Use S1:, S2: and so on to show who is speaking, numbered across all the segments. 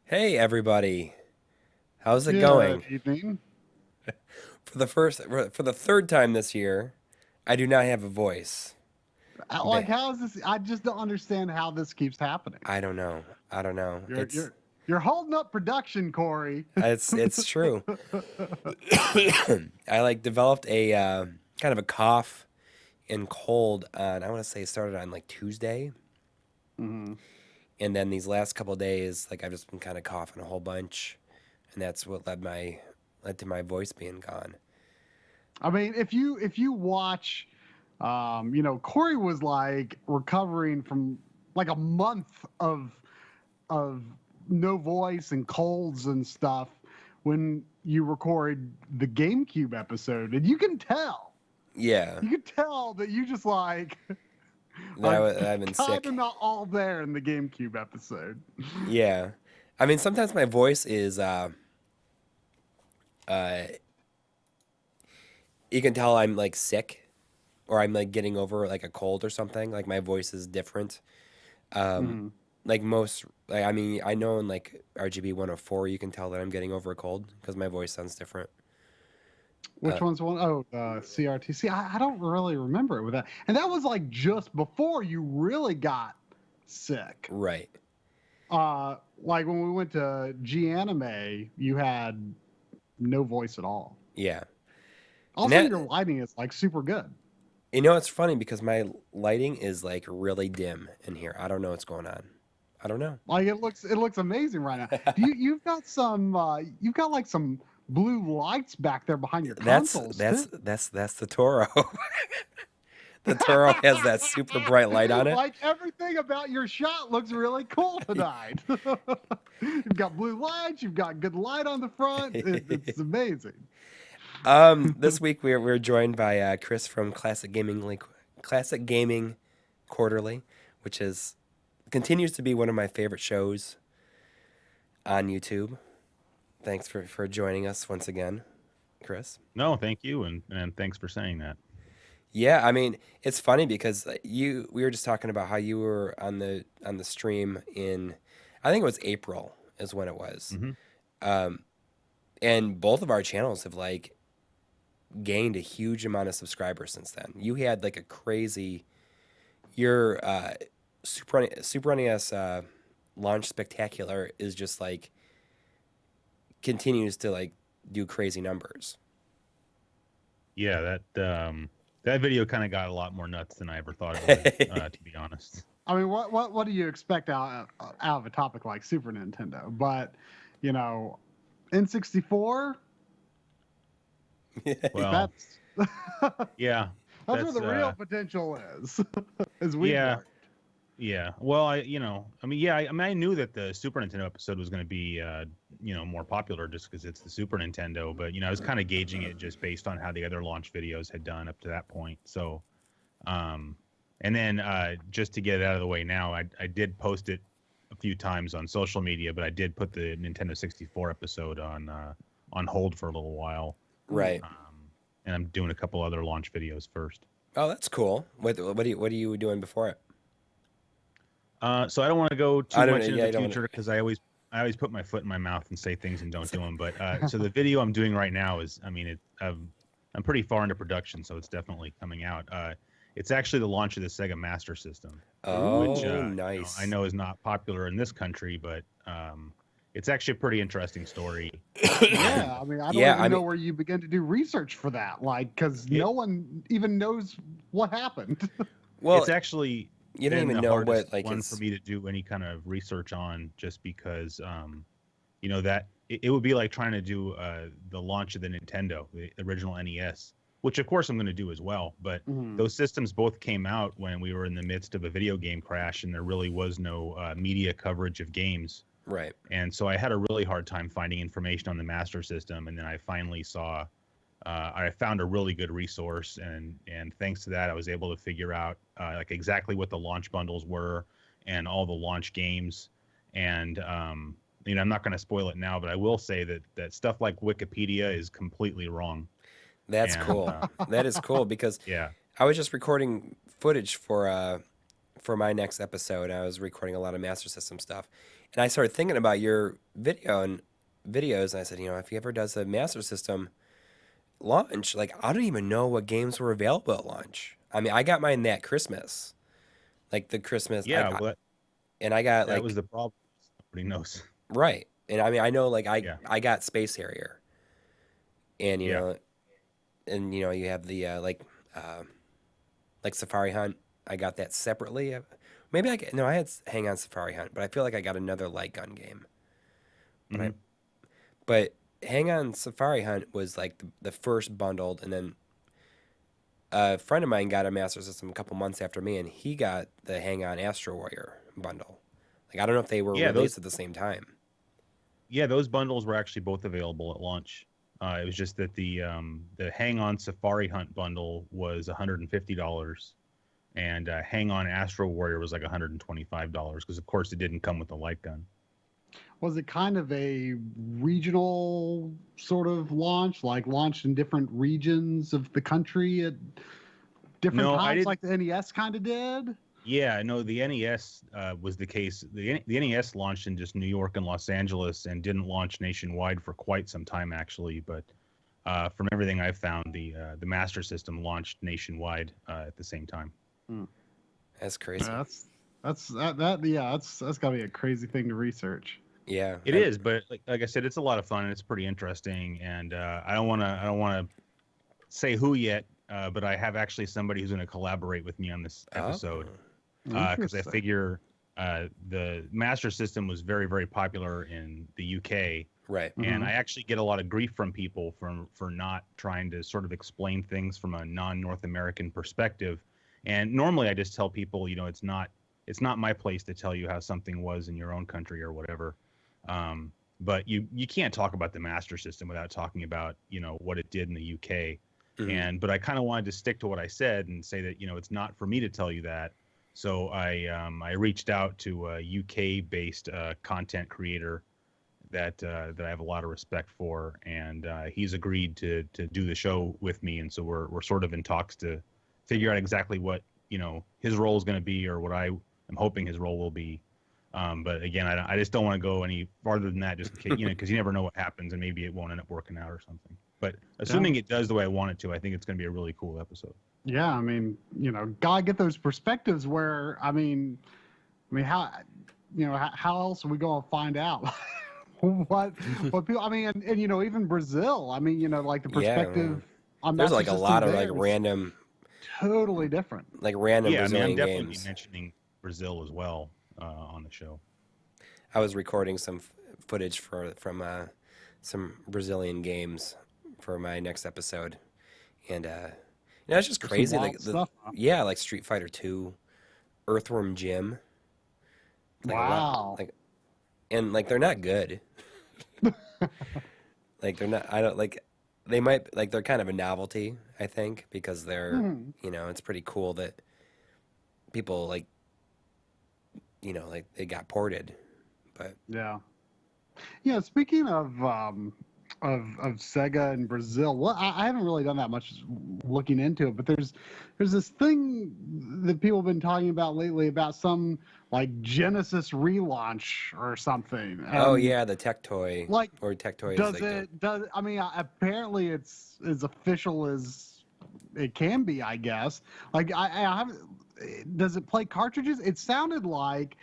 S1: Hey everybody, how's it
S2: Good
S1: going?
S2: evening.
S1: For the third time this year, I do not have a voice.
S2: Like,
S1: Ba-
S2: how is this? I just don't understand how this keeps happening.
S1: I don't know. I don't know.
S2: You're you're you're holding up production, Corey.
S1: It's true. I like developed a kind of a cough and cold on I want to say it started on like Tuesday,
S2: Mhm.
S1: and then these last couple of days like I've just been kind of coughing a whole bunch, and that's what led to my voice being gone.
S2: I mean, if you watch, Corey was like recovering from like a month of no voice and colds and stuff when you record the GameCube episode, and
S1: Yeah,
S2: you can tell that you just like
S1: that
S2: are
S1: I've been
S2: kind
S1: sick.
S2: of not all there in the GameCube episode.
S1: Yeah. I mean, sometimes my voice is, uh, you can tell I'm like sick or I'm like getting over like a cold or something. Like my voice is different. Um,
S2: Mhm.
S1: like most, like, I mean, I know in like RGB 104, you can tell that I'm getting over a cold because my voice sounds different. Uh,
S2: Which one's one? Oh, the CRTC. I don't really remember it with that. And that was like just before you really got sick.
S1: right.
S2: Like when we went to G Anime, you had no voice at all.
S1: Yeah. And
S2: Also,
S1: that,
S2: your lighting is like super good.
S1: it's funny because my lighting is like really dim in here. I don't know what's going on. I don't know.
S2: Like it looks amazing right now. You've got like some blue lights back there behind your consoles too.
S1: That's the Toro. The Toro has that super bright light on it.
S2: Like everything about your shot looks really cool tonight. You've got blue lights, you've got good light on the front. It's amazing.
S1: This week we're joined by Chris from Classic Gaming Quarterly, which is continues to be one of my favorite shows on YouTube. Thanks for joining us once again, Chris.
S3: No, thank you, and thanks for saying that.
S1: Yeah, I mean it's funny because we were just talking about how you were on the stream in I think it was April is when it was,
S3: Hmm.
S1: um, and both of our channels have like gained a huge amount of subscribers since then. You had like a crazy your Super NES launch spectacular is just like continues to like do crazy numbers.
S3: Yeah, that video kind of got a lot more nuts than I ever thought it would, to be honest.
S2: I mean, what do you expect out of a topic like Super Nintendo? But you know, N64,
S3: Well,
S2: that's
S3: yeah,
S2: that's where
S3: that's
S2: the real potential is, as we've
S3: yeah,
S2: learned.
S3: yeah. Well, I mean, yeah, I mean, I knew that the Super Nintendo episode was going to be, more popular just because it's the Super Nintendo. But I was kind of gauging it just based on how the other launch videos had done up to that point. So, um, and then just to get it out of the way now, I did post it a few times on social media, but I did put the Nintendo 64 episode on hold for a little while,
S2: Mm.
S1: Right.
S3: and I'm doing a couple other launch videos first.
S1: Oh, that's cool. What are you doing before it?
S3: So I don't want to go
S1: I
S3: too
S1: don't know.
S3: much into
S1: Yeah,
S3: the
S1: I don't want
S3: future because I always put my foot in my mouth and say things and don't do them. But so the video I'm doing right now is, I mean, I'm pretty far into production, so it's definitely coming out. It's actually the launch of the Sega Master System, which
S1: Oh,
S3: I
S1: nice.
S3: know is not popular in this country, but it's actually a pretty interesting story. And
S2: Yeah, I mean, I don't
S1: Yeah, I
S2: even know
S1: mean,
S2: where you begin to do research for that, like, because
S3: it
S2: no one even knows what happened.
S1: well,
S3: it's actually
S1: you don't
S3: been
S1: even
S3: the
S1: know
S3: hardest
S1: what like
S3: one for
S1: it's
S3: me to do any kind of research on, just because that it would be like trying to do the launch of the Nintendo, the original NES, which of course I'm going to do as well. But
S2: Mhm.
S3: those systems both came out when we were in the midst of a video game crash, and there really was no media coverage of games.
S1: right.
S3: And so I had a really hard time finding information on the Master System, and then I finally saw. I found a really good resource, and thanks to that, I was able to figure out like exactly what the launch bundles were and all the launch games. And I'm not going to spoil it now, but I will say that stuff like Wikipedia is completely wrong.
S1: That's
S3: And
S1: cool. That is cool because
S3: yeah,
S1: I was just recording footage for for my next episode, I was recording a lot of Master System stuff, and I started thinking about your videos, and I said, if he ever does a Master System launch, like I don't even know what games were available at launch. I mean, I got mine that Christmas, like the Christmas,
S3: Yeah, well,
S1: and I got
S3: that
S1: like
S3: was the problem. Nobody knows.
S1: right, and I mean, I know like
S3: Yeah.
S1: I got Space Harrier, and
S3: Yeah.
S1: you have the like Safari Hunt. I got that separately. Maybe no, I had Hang On Safari Hunt, but I feel like I got another light gun game. But
S3: Mhm.
S1: but Hang On Safari Hunt was like the first bundled, and then a friend of mine got a Master System a couple months after me, and he got the Hang On Astro Warrior bundle. Like I don't know if they were
S3: Yeah,
S1: released at the same time.
S3: Yeah, those bundles were actually both available at launch. It was just that the Hang On Safari Hunt bundle was $150, and Hang On Astro Warrior was like $125 because, of course, it didn't come with the light gun.
S2: Was it kind of a regional sort of launch, like launched in different regions of the country at different
S3: No, I
S2: times,
S3: didn't.
S2: like the NES kind of did?
S3: Yeah, no, the NES was the case. The NES launched in just New York and Los Angeles and didn't launch nationwide for quite some time, actually. But from everything I've found, the Master System launched nationwide at the same time.
S1: That's crazy.
S2: Yeah, that's that's gotta be a crazy thing to research.
S1: Yeah,
S3: It is, but like I said, it's a lot of fun and it's pretty interesting. And I don't want to say who yet, but I have actually somebody who's going to collaborate with me on this episode. Because I figure the Master System was very, very popular in the UK,
S1: right.
S3: and I actually get a lot of grief from people for not trying to sort of explain things from a non-North American perspective. And normally, I just tell people, it's not my place to tell you how something was in your own country or whatever. But you can't talk about the Master System without talking about what it did in the UK. But I kind of wanted to stick to what I said and say that it's not for me to tell you that. So I reached out to a UK-based content creator that I have a lot of respect for, and he's agreed to do the show with me. And so we're sort of in talks to figure out exactly what his role is going to be, or what I am hoping his role will be. But again, I just don't want to go any farther than that, just in case, because you never know what happens, and maybe it won't end up working out or something. But assuming it does the way I want it to, I think it's going to be a really cool episode.
S2: Yeah, I mean, gotta get those perspectives where, I mean, how, how else are we going to find out what people, I mean, and even Brazil, I mean, like the perspective on
S1: there's like a lot of like
S2: is
S1: random,
S2: totally different,
S1: like random Brazilian
S3: I'm definitely
S1: games.
S3: mentioning Brazil as well on the show.
S1: I was recording some footage from some Brazilian games for my next episode, and it's just crazy. Like
S2: stuff, huh?
S1: yeah, like Street Fighter 2, Earthworm Jim. Like
S2: wow.
S1: And like they're not good. Like they're not. I don't like. They might like they're kind of a novelty. I think because they're it's pretty cool that people like like they got ported, but
S2: yeah. Speaking of Sega and Brazil, well, I haven't really done that much looking into it, but there's this thing that people have been talking about lately about some like Genesis relaunch or something.
S1: oh yeah, the Tech Toy,
S2: like
S1: or Tech Toy.
S2: I mean, apparently it's as official as it can be, I guess. Like I haven't. Does it play cartridges? It sounded like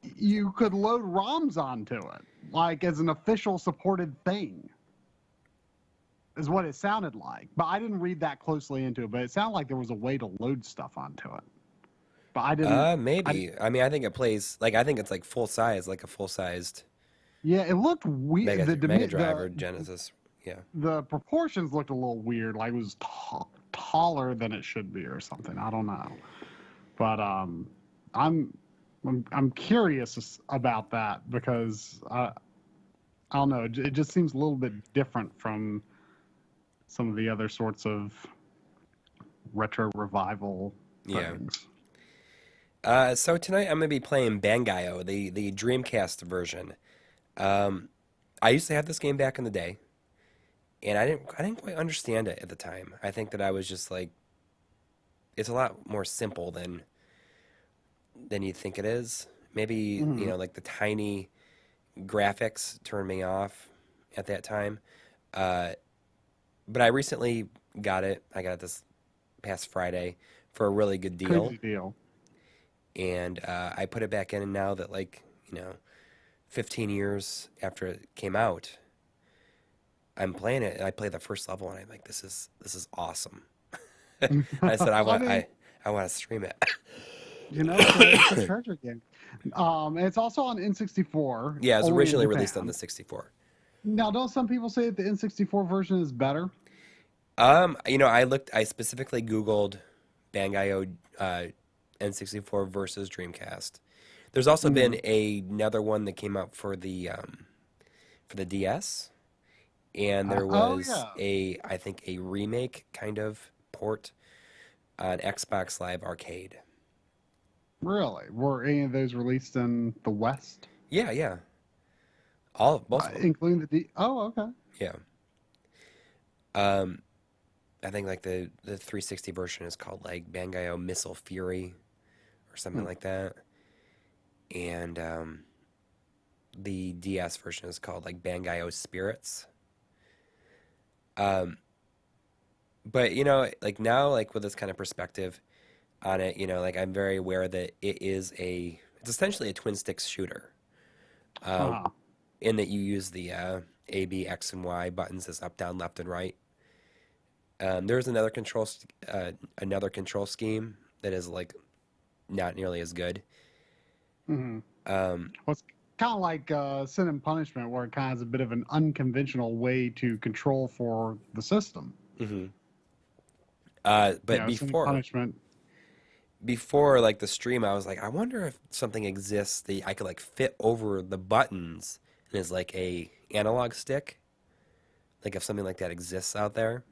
S2: you could load ROMs onto it, like as an official supported thing, is what it sounded like. But I didn't read that closely into it, but it sounded like there was a way to load stuff onto it. But I didn't.
S1: Maybe. I mean, I think it plays like I think it's like full size, like a full sized.
S2: Yeah, it looked weird.
S1: Mega Drive or Genesis. Yeah.
S2: The proportions looked a little weird, like it was taller than it should be or something. I don't know. But I'm curious about that because I don't know. It just seems a little bit different from some of the other sorts of retro revival things.
S1: So tonight I'm gonna be playing Bangai-O, the Dreamcast version. I used to have this game back in the day, and I didn't quite understand it at the time. I think that I was just like, it's a lot more simple than than you think it is. Maybe,
S2: Mhm.
S1: like the tiny graphics turned me off at that time. Uh, but I recently got it. I got it this past Friday for a really good deal.
S2: Crazy deal.
S1: And I put it back in, and now that, 15 years after it came out, I'm playing it, and I play the first level, and I'm like, this is awesome. I said, I
S2: I
S1: want
S2: mean,
S1: I want to stream it.
S2: it's a treasure game. And it's also on N64,
S1: Yeah, it was
S2: only in
S1: originally released on
S2: Japan.
S1: the 64.
S2: Now, don't some people say that the N64 version is better?
S1: I specifically Googled Bangai-O N64 versus Dreamcast. There's also
S2: Hmm.
S1: been another one that came out for the DS, and there
S2: Oh
S1: was
S2: yeah,
S1: I think a remake kind of port on Xbox Live Arcade.
S2: really? Were any of those released in the West,
S1: Yeah, yeah, both of them.
S2: including the D? Oh, okay.
S1: Yeah. Um, I think like the 360 version is called like Bangai-O Missile Fury or something
S2: Hmm.
S1: like that, and the DS version is called like Bangai-O Spirits. Um, but like now, like with this kind of perspective on it, like I'm very aware that it's essentially a twin stick shooter. Uh,
S2: Uh-huh.
S1: in that you use the A, B, X, and Y buttons as up, down, left, and right. There's another control scheme that is like not nearly as good.
S2: Hmm.
S1: Um,
S2: Well, it's kind of like Sin and Punishment, where it kind of has a bit of an unconventional way to control for the system.
S1: mhm.
S2: You
S1: But
S2: know, Sin and Punishment.
S1: before like the stream, I was like, I wonder if something exists that I could like fit over the buttons and is like a analog stick. Like if something like that exists out there,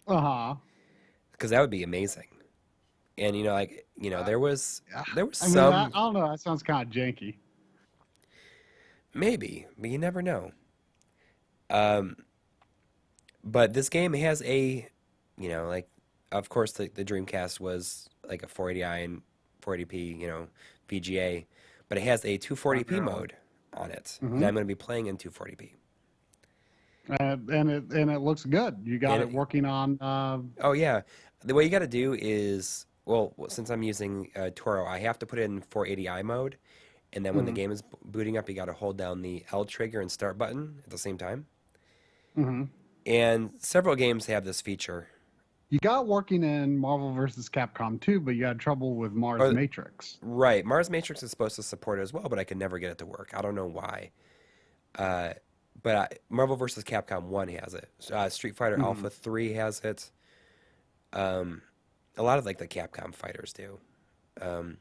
S2: Uh-huh.
S1: because that would be amazing. And
S2: Uh, yeah.
S1: there was
S2: I mean, I
S1: some
S2: don't know. That sounds kind of janky.
S1: maybe, but you never know. Um, but this game has like, of course, the Dreamcast was like a 480i and 480p, VGA, but it has a 240p
S2: Primarily.
S1: mode on it, and
S2: Hmm.
S1: I'm going to be playing in 240p.
S2: And it looks good. You got
S1: And
S2: it working on.
S1: oh yeah, the way you got to do is, well, since I'm using Toro, I have to put it in 480i mode, and then when the
S2: Mhm.
S1: game is booting up, you got to hold down the L trigger and start button at the same time.
S2: Mhm.
S1: And several games have this feature.
S2: You got it working in Marvel vs. Capcom 2, but you had trouble with Mars
S1: Or
S2: Matrix.
S1: right, Mars Matrix is supposed to support it as well, but I could never get it to work. I don't know why. Uh, Marvel vs. Capcom 1 has it. Street Fighter
S2: Hmm.
S1: Alpha 3 has it. Um, a lot of like the Capcom fighters do.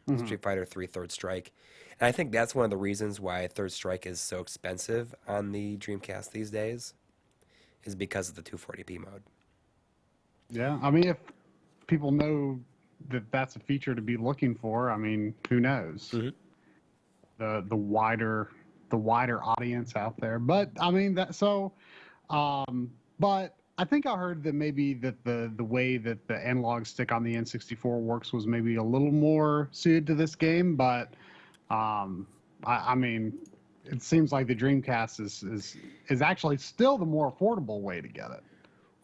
S2: Hmm.
S1: Street Fighter 3 Third Strike. And I think that's one of the reasons why Third Strike is so expensive on the Dreamcast these days, is because of the 240p mode.
S2: Yeah, I mean, if people know that that's a feature to be looking for, I mean, who knows?
S1: Hmm.
S2: The wider audience out there. But I mean that so. But I think I heard that maybe that the way that the analog stick on the N64 works was maybe a little more suited to this game. But I mean, it seems like the Dreamcast is actually still the more affordable way to get it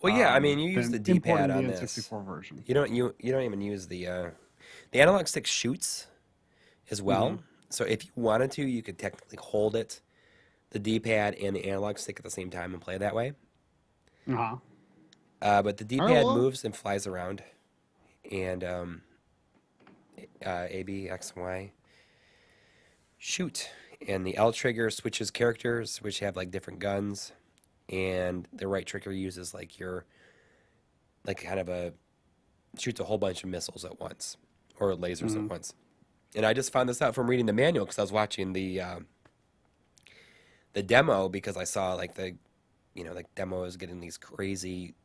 S1: Well, yeah, I mean, you use the
S2: than
S1: D-pad
S2: importing the
S1: on this.
S2: N64 version.
S1: You don't even use the analog stick shoots as
S2: Hmm.
S1: well. So if you wanted to, you could technically hold it, the D-pad and the analog stick at the same time and play that way.
S2: Uh-huh.
S1: But the
S2: All right,
S1: D-pad
S2: well,
S1: moves and flies around, and A, B, X, and Y shoot, and the L trigger switches characters, which have like different guns, and the right trigger uses like kind of shoots a whole bunch of missiles at once or lasers at
S2: mhm.
S1: once. And I just found this out from reading the manual because I was watching the demo because I saw like like demo is getting these crazy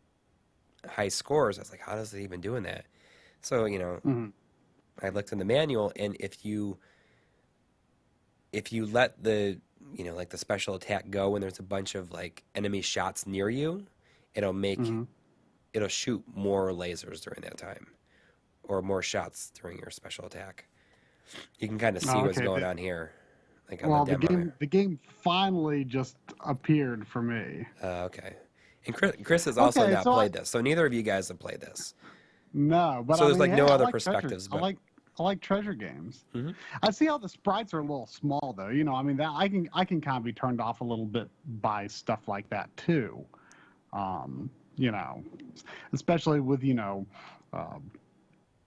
S1: high scores. I was like, how does it even doing that? So
S2: Mhm.
S1: I looked in the manual, and if you let the like the special attack go when there's a bunch of like enemy shots near you, it'll make
S2: Mhm.
S1: it'll shoot more lasers during that time or more shots during your special attack. You can kind of see what's going on here. Like on
S2: Well,
S1: the demo.
S2: the game finally just appeared for me.
S1: Okay. And Chris has also
S2: Okay,
S1: not played this, so neither of you guys have played this.
S2: No, but
S1: So
S2: I
S1: there's
S2: mean,
S1: like no
S2: hey, I
S1: other
S2: like
S1: perspectives.
S2: Treasure.
S1: But
S2: I like treasure games.
S1: Mhm.
S2: I see how the sprites are a little small though. You know, I mean that I can kind of be turned off a little bit by stuff like that too. You know, especially with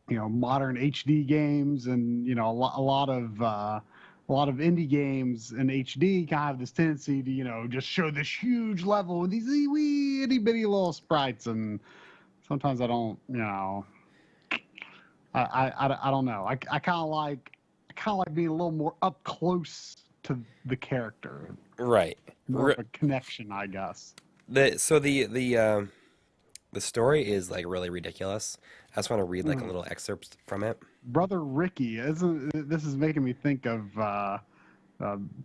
S2: modern HD games and a lot of indie games in HD kind of have this tendency to just show this huge level with these wee itty bitty little sprites, and sometimes I don't I don't know. I kind of like being a little more up close to the character.
S1: right.
S2: More of a connection, I guess.
S1: The story is like really ridiculous. I just want to read like a little excerpt from it.
S2: Brother Ricky, this is making me think of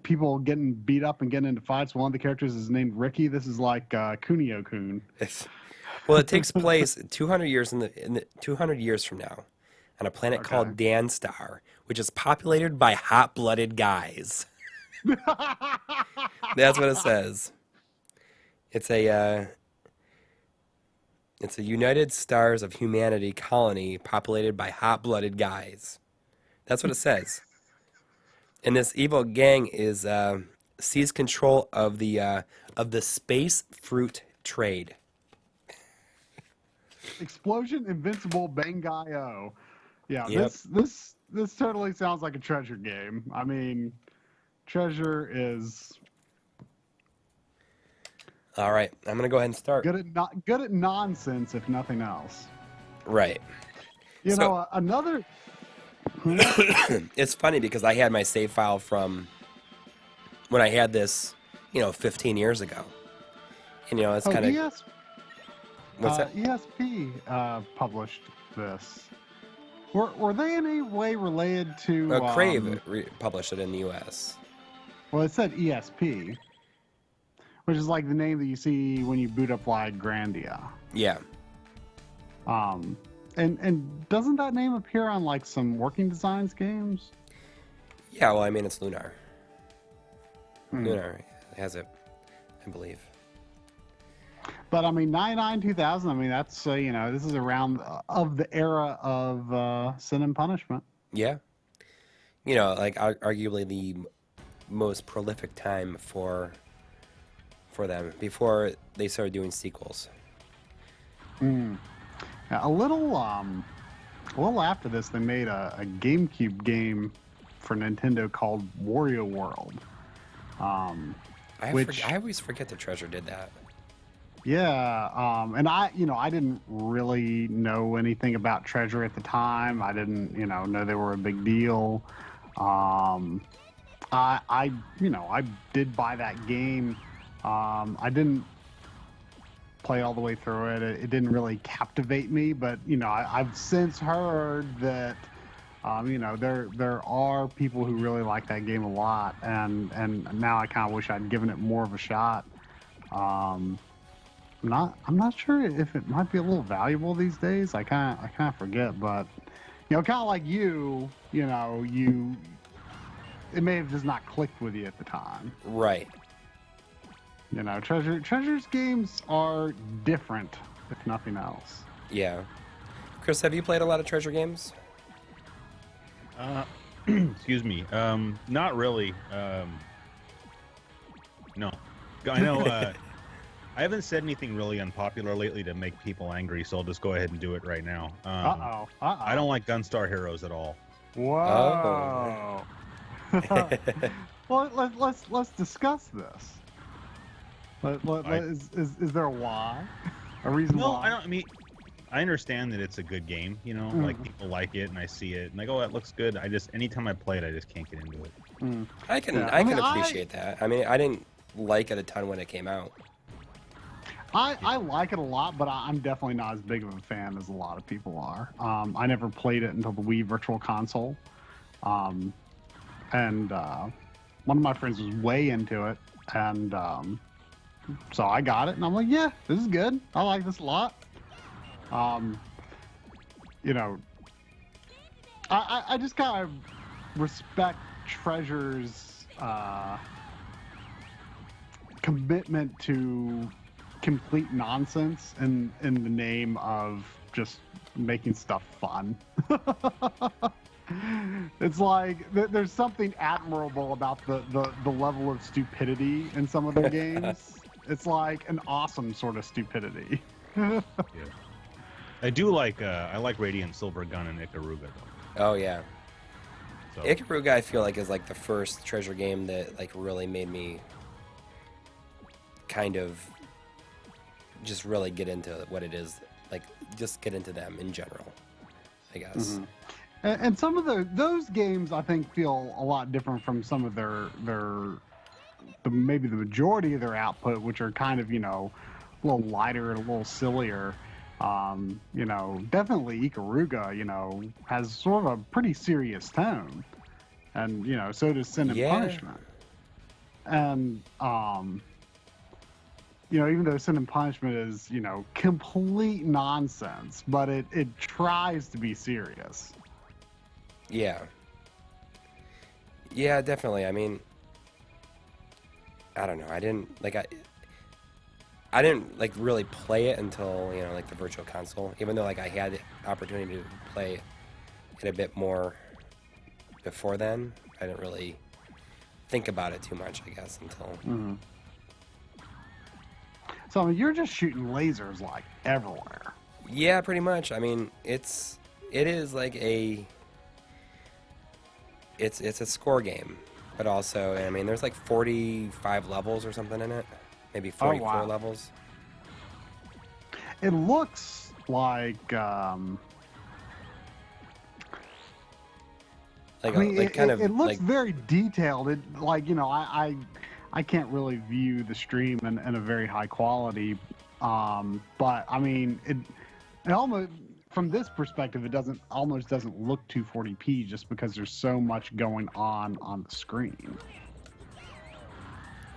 S2: people getting beat up and getting into fights. One of the characters is named Ricky. This is like Kunio-kun.
S1: Well, it takes place 200 years in the 200 years from now on a planet called Danstar, which is populated by hot-blooded guys. That's what it says. It's a United Stars of Humanity colony populated by hot-blooded guys. That's what it says. And this evil gang is seized control of the space fruit trade.
S2: Explosion Invincible Bangai-O. Yeah,
S1: Yep.
S2: this totally sounds like a treasure game. I mean, treasure is
S1: All right, I'm gonna go ahead and start.
S2: good at nonsense, if nothing else.
S1: Right.
S2: Another.
S1: It's funny because I had my save file from when I had this, 15 years ago. And it's kind of what's that?
S2: ESP published this. Were they in any way related to?
S1: Crave published it in the U.S.
S2: Well, it said ESP, which is like the name that you see when you boot up like Grandia.
S1: Yeah.
S2: And doesn't that name appear on like some Working Designs games?
S1: Yeah. Well, I mean, it's Lunar. Lunar has it, I believe.
S2: But I mean, 99, 2000. I mean, that's this is around of the era of Sin and Punishment.
S1: Yeah. Like arguably the most prolific time for them before they started doing sequels.
S2: Yeah, a little after this, they made a GameCube game for Nintendo called Wario World.
S1: I always forget that Treasure did that.
S2: Yeah, and I didn't really know anything about Treasure at the time. I didn't, know they were a big deal. I did buy that game. I didn't play all the way through it. It didn't really captivate me, but I've since heard that there are people who really like that game a lot, and now I kind of wish I'd given it more of a shot. I'm not sure if it might be a little valuable these days. I kind of forget, but kind of like it may have just not clicked with you at the time.
S1: Right.
S2: Treasure's games are different, if nothing else.
S1: Yeah. Chris, have you played a lot of Treasure games?
S3: Excuse me. Not really. No. I know. I haven't said anything really unpopular lately to make people angry, so I'll just go ahead and do it right now. I don't like Gunstar Heroes at all.
S2: Whoa. Oh. Well, let's discuss this. Is there a why? A reason why?
S3: I understand that it's a good game. Like people like it, and I see it, and I go, "Oh, it looks good." Anytime I play it, I just can't get into it.
S1: I can appreciate that. I mean, I didn't like it a ton when it came out.
S2: I like it a lot, but I'm definitely not as big of a fan as a lot of people are. I never played it until the Wii Virtual Console, and one of my friends was way into it, and so I got it, and I'm like, yeah, this is good. I like this a lot. I just kind of respect Treasure's commitment to complete nonsense in the name of just making stuff fun. It's like there's something admirable about the level of stupidity in some of their games. It's like an awesome sort of stupidity.
S3: Yeah. I do like I like Radiant Silver Gun and Ikaruga though.
S1: Oh yeah.
S3: So,
S1: Ikaruga, I feel like, is like the first Treasure game that like really made me kind of just really get into what it is, like just get into them in general, I guess.
S2: Mm-hmm. And some of those games I think feel a lot different from some of maybe the majority of their output, which are kind of, a little lighter and a little sillier. Definitely Ikaruga, has sort of a pretty serious tone. And, so does Sin and Punishment. And, even though Sin and Punishment is, complete nonsense, but it tries to be serious.
S1: Yeah. Yeah, definitely. I mean, I don't know. I didn't like really play it until, like the Virtual Console, even though like I had the opportunity to play it a bit more before then. I didn't really think about it too much, I guess, until...
S2: Mm-hmm. So, I mean, you're just shooting lasers like everywhere.
S1: Yeah, pretty much. I mean, it is like it's a score game, but also, I mean, there's like 45 levels or something in it, maybe 44 levels.
S2: It looks like it looks very detailed. It I can't really view the stream in a very high quality, but I mean it almost, from this perspective, it almost doesn't look 240p just because there's so much going on the screen.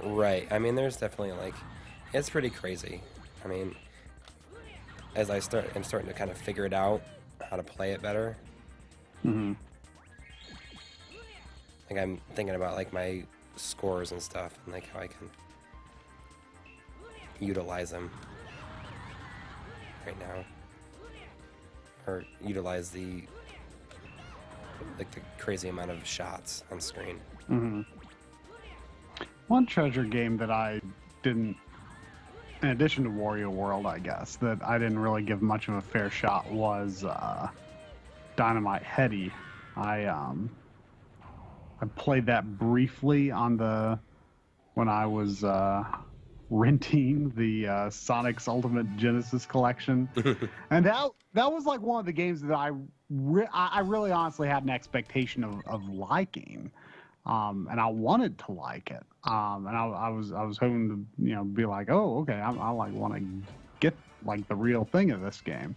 S1: Right. I mean, there's definitely it's pretty crazy. I mean, as I'm starting to kind of figure it out how to play it better.
S2: Mm-hmm.
S1: Like I'm thinking about like my scores and stuff and like how I can utilize them right now, or utilize the crazy amount of shots on screen.
S2: Mm-hmm. One Treasure game that I didn't, in addition to Wario World, I guess, that I didn't really give much of a fair shot was Dynamite Headdy. I played that briefly when I was renting the Sonic's Ultimate Genesis Collection, and that was like one of the games that I really honestly had an expectation of liking, and I wanted to like it, and I was hoping to be like, oh, okay, I like want to get like the real thing of this game.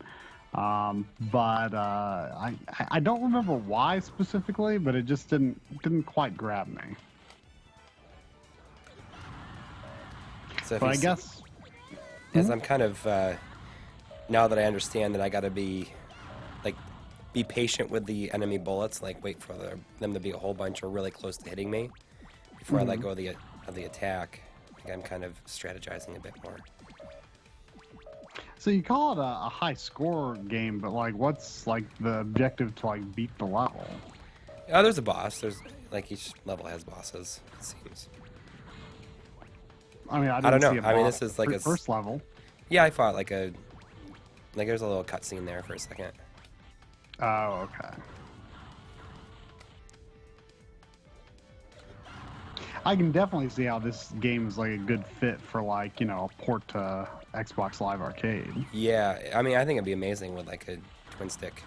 S2: But I don't remember why specifically, but it just didn't quite grab me.
S1: So
S2: but I guess
S1: as I'm kind of now that I understand that I got to be patient with the enemy bullets, like wait for them to be a whole bunch or really close to hitting me before I let go of the attack. Like I'm kind of strategizing a bit more.
S2: So you call it a high score game, but like, what's like the objective to like beat the level?
S1: Oh, there's a boss. There's like each level has bosses, it seems.
S2: I mean, I
S1: don't know.
S2: See a
S1: I mean,
S2: boss
S1: this is like a
S2: first level.
S1: Yeah, I fought like there's a little cutscene there for a second.
S2: Oh, okay. I can definitely see how this game is like a good fit for like, a port to Xbox Live Arcade.
S1: Yeah, I mean, I think it'd be amazing with like a twin stick.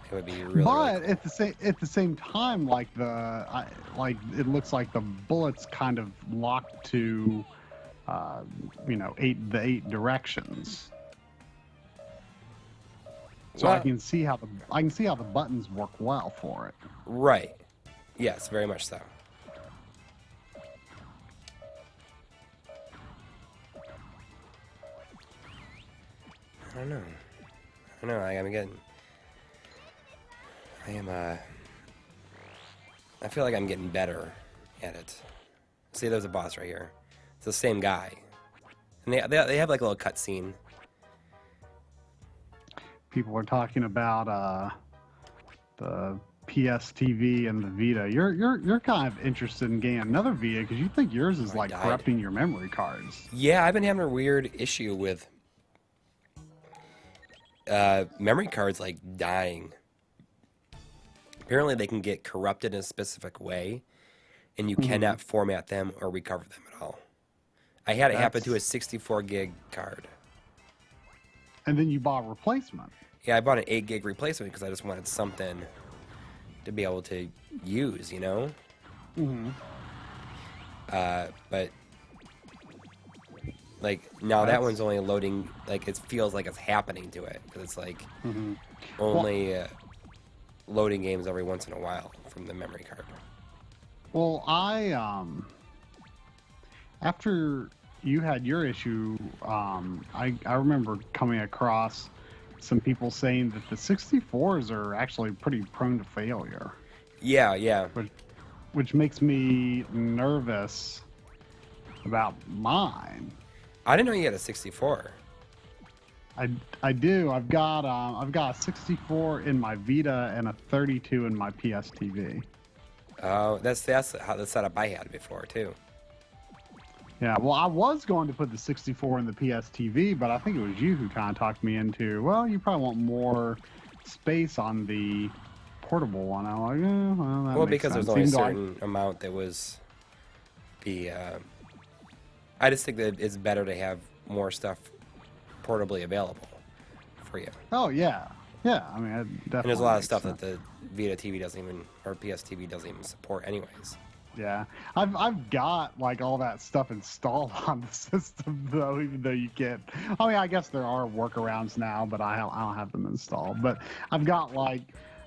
S1: It would be really.
S2: But
S1: really cool.
S2: at the same time, like it looks like the bullets kind of lock to, the 8 directions. So
S1: well,
S2: I can see how the buttons work well for it.
S1: Right. Yes, very much so. I don't know. I'm getting. I am. I feel like I'm getting better at it. See, there's a boss right here. It's the same guy, and they have like a little cutscene.
S2: People are talking about the PS TV and the Vita. You're kind of interested in getting another Vita because you think yours is like corrupting your memory cards.
S1: Yeah, I've been having a weird issue with memory cards like dying. Apparently, they can get corrupted in a specific way, and you cannot format them or recover them at all. I had it happen to a 64 gig card.
S2: And then you bought a replacement.
S1: Yeah, I bought an 8 gig replacement because I just wanted something to be able to use, you know? But, like, now that one's only loading, like, it feels like it's happening to it. Because it's, like, only loading games every once in a while from the memory card.
S2: Well, after you had your issue, I remember coming across some people saying that the 64s are actually pretty prone to failure.
S1: Yeah.
S2: Which makes me nervous about mine.
S1: I didn't know you had a 64.
S2: I do. I've got a 64 in my Vita and a 32 in my PS TV.
S1: Oh, that's how the setup I had before too.
S2: Yeah, well, I was going to put the 64 in the PS TV, but I think it was you who kind of talked me into, well, you probably want more space on the portable one. I'm like, that
S1: Well,
S2: makes
S1: because
S2: sense.
S1: there's only a
S2: Even though
S1: certain amount that was I just think that it's better to have more stuff portably available for you.
S2: Oh, yeah. Yeah, I mean, it definitely
S1: And there's a lot of
S2: makes
S1: stuff
S2: sense.
S1: that the Vita TV doesn't even, or PS TV doesn't even support anyways.
S2: Yeah, I've got like all that stuff installed on the system though, even though you can't. I mean, I guess there are workarounds now, but I don't have them installed. But I've got like,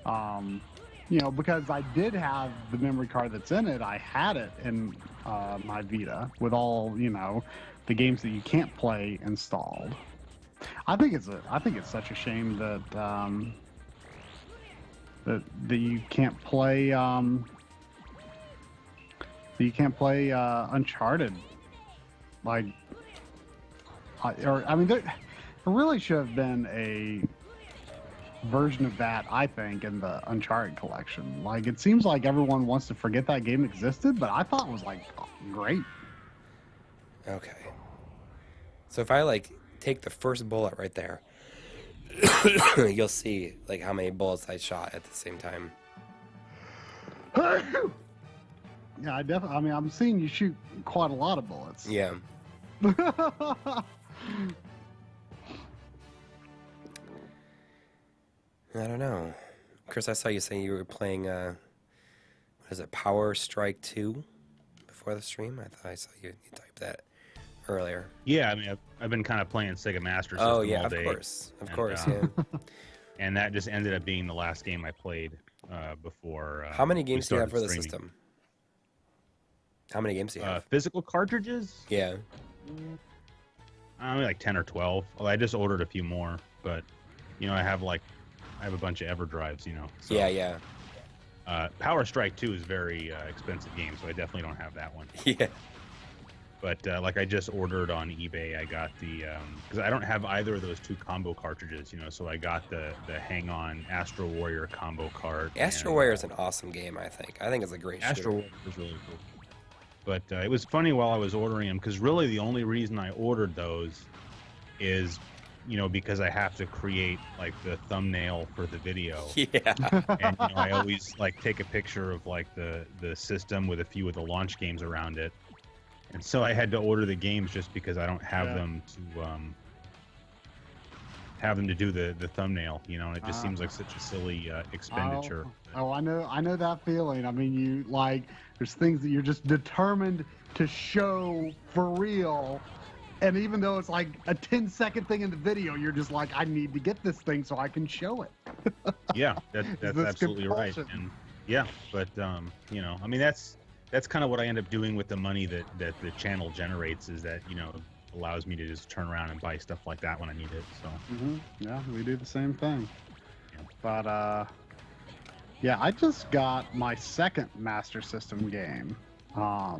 S2: because I did have the memory card that's in it. I had it in my Vita with all the games that you can't play installed. I think it's such a shame that that you can't play. You can't play Uncharted. Like, there really should have been a version of that, I think, in the Uncharted collection. Like, it seems like everyone wants to forget that game existed, but I thought it was, like, great.
S1: Okay. So if I, like, take the first bullet right there, you'll see, like, how many bullets I shot at the same time.
S2: Yeah, I mean, I'm seeing you shoot quite a lot of bullets.
S1: Yeah. I don't know. Chris, I saw you saying you were playing, what is it, Power Strike 2 before the stream? I thought I saw you typed that earlier.
S3: Yeah, I mean, I've been kind of playing Sega Master System all day.
S1: Of course, yeah.
S3: And that just ended up being the last game I played before.
S1: How many games do you have for the
S3: streaming.
S1: system? How many games do you have?
S3: Physical cartridges?
S1: Yeah.
S3: I mean, like 10 or 12. Well, I just ordered a few more, but I have a bunch of EverDrives, So,
S1: Yeah.
S3: Power Strike 2 is a very expensive game, so I definitely don't have that one.
S1: Yeah.
S3: But I just ordered on eBay. I got the because I don't have either of those two combo cartridges, so I got the Hang On Astro Warrior combo cart.
S1: Astro Warrior is an awesome game, I think. I think it's a great shooter.
S3: Astro Warrior is really cool. But it was funny while I was ordering them, because really the only reason I ordered those is, because I have to create like the thumbnail for the video.
S1: Yeah.
S3: And I always take a picture of the system with a few of the launch games around it. And so I had to order the games just because I don't have them to do the thumbnail, and it just seems like such a silly expenditure.
S2: Oh, I know that feeling. I mean, there's things that you're just determined to show for real, and even though it's like a 10-second thing in the video, you're just like, I need to get this thing so I can show it.
S3: Yeah, that's absolutely
S2: compulsion.
S3: right. And yeah, but I mean, that's kind of what I end up doing with the money that the channel generates, is that allows me to just turn around and buy stuff like that when I need it. So
S2: Yeah, we do the same thing.
S3: Yeah.
S2: But Yeah, I just got my second Master System game. I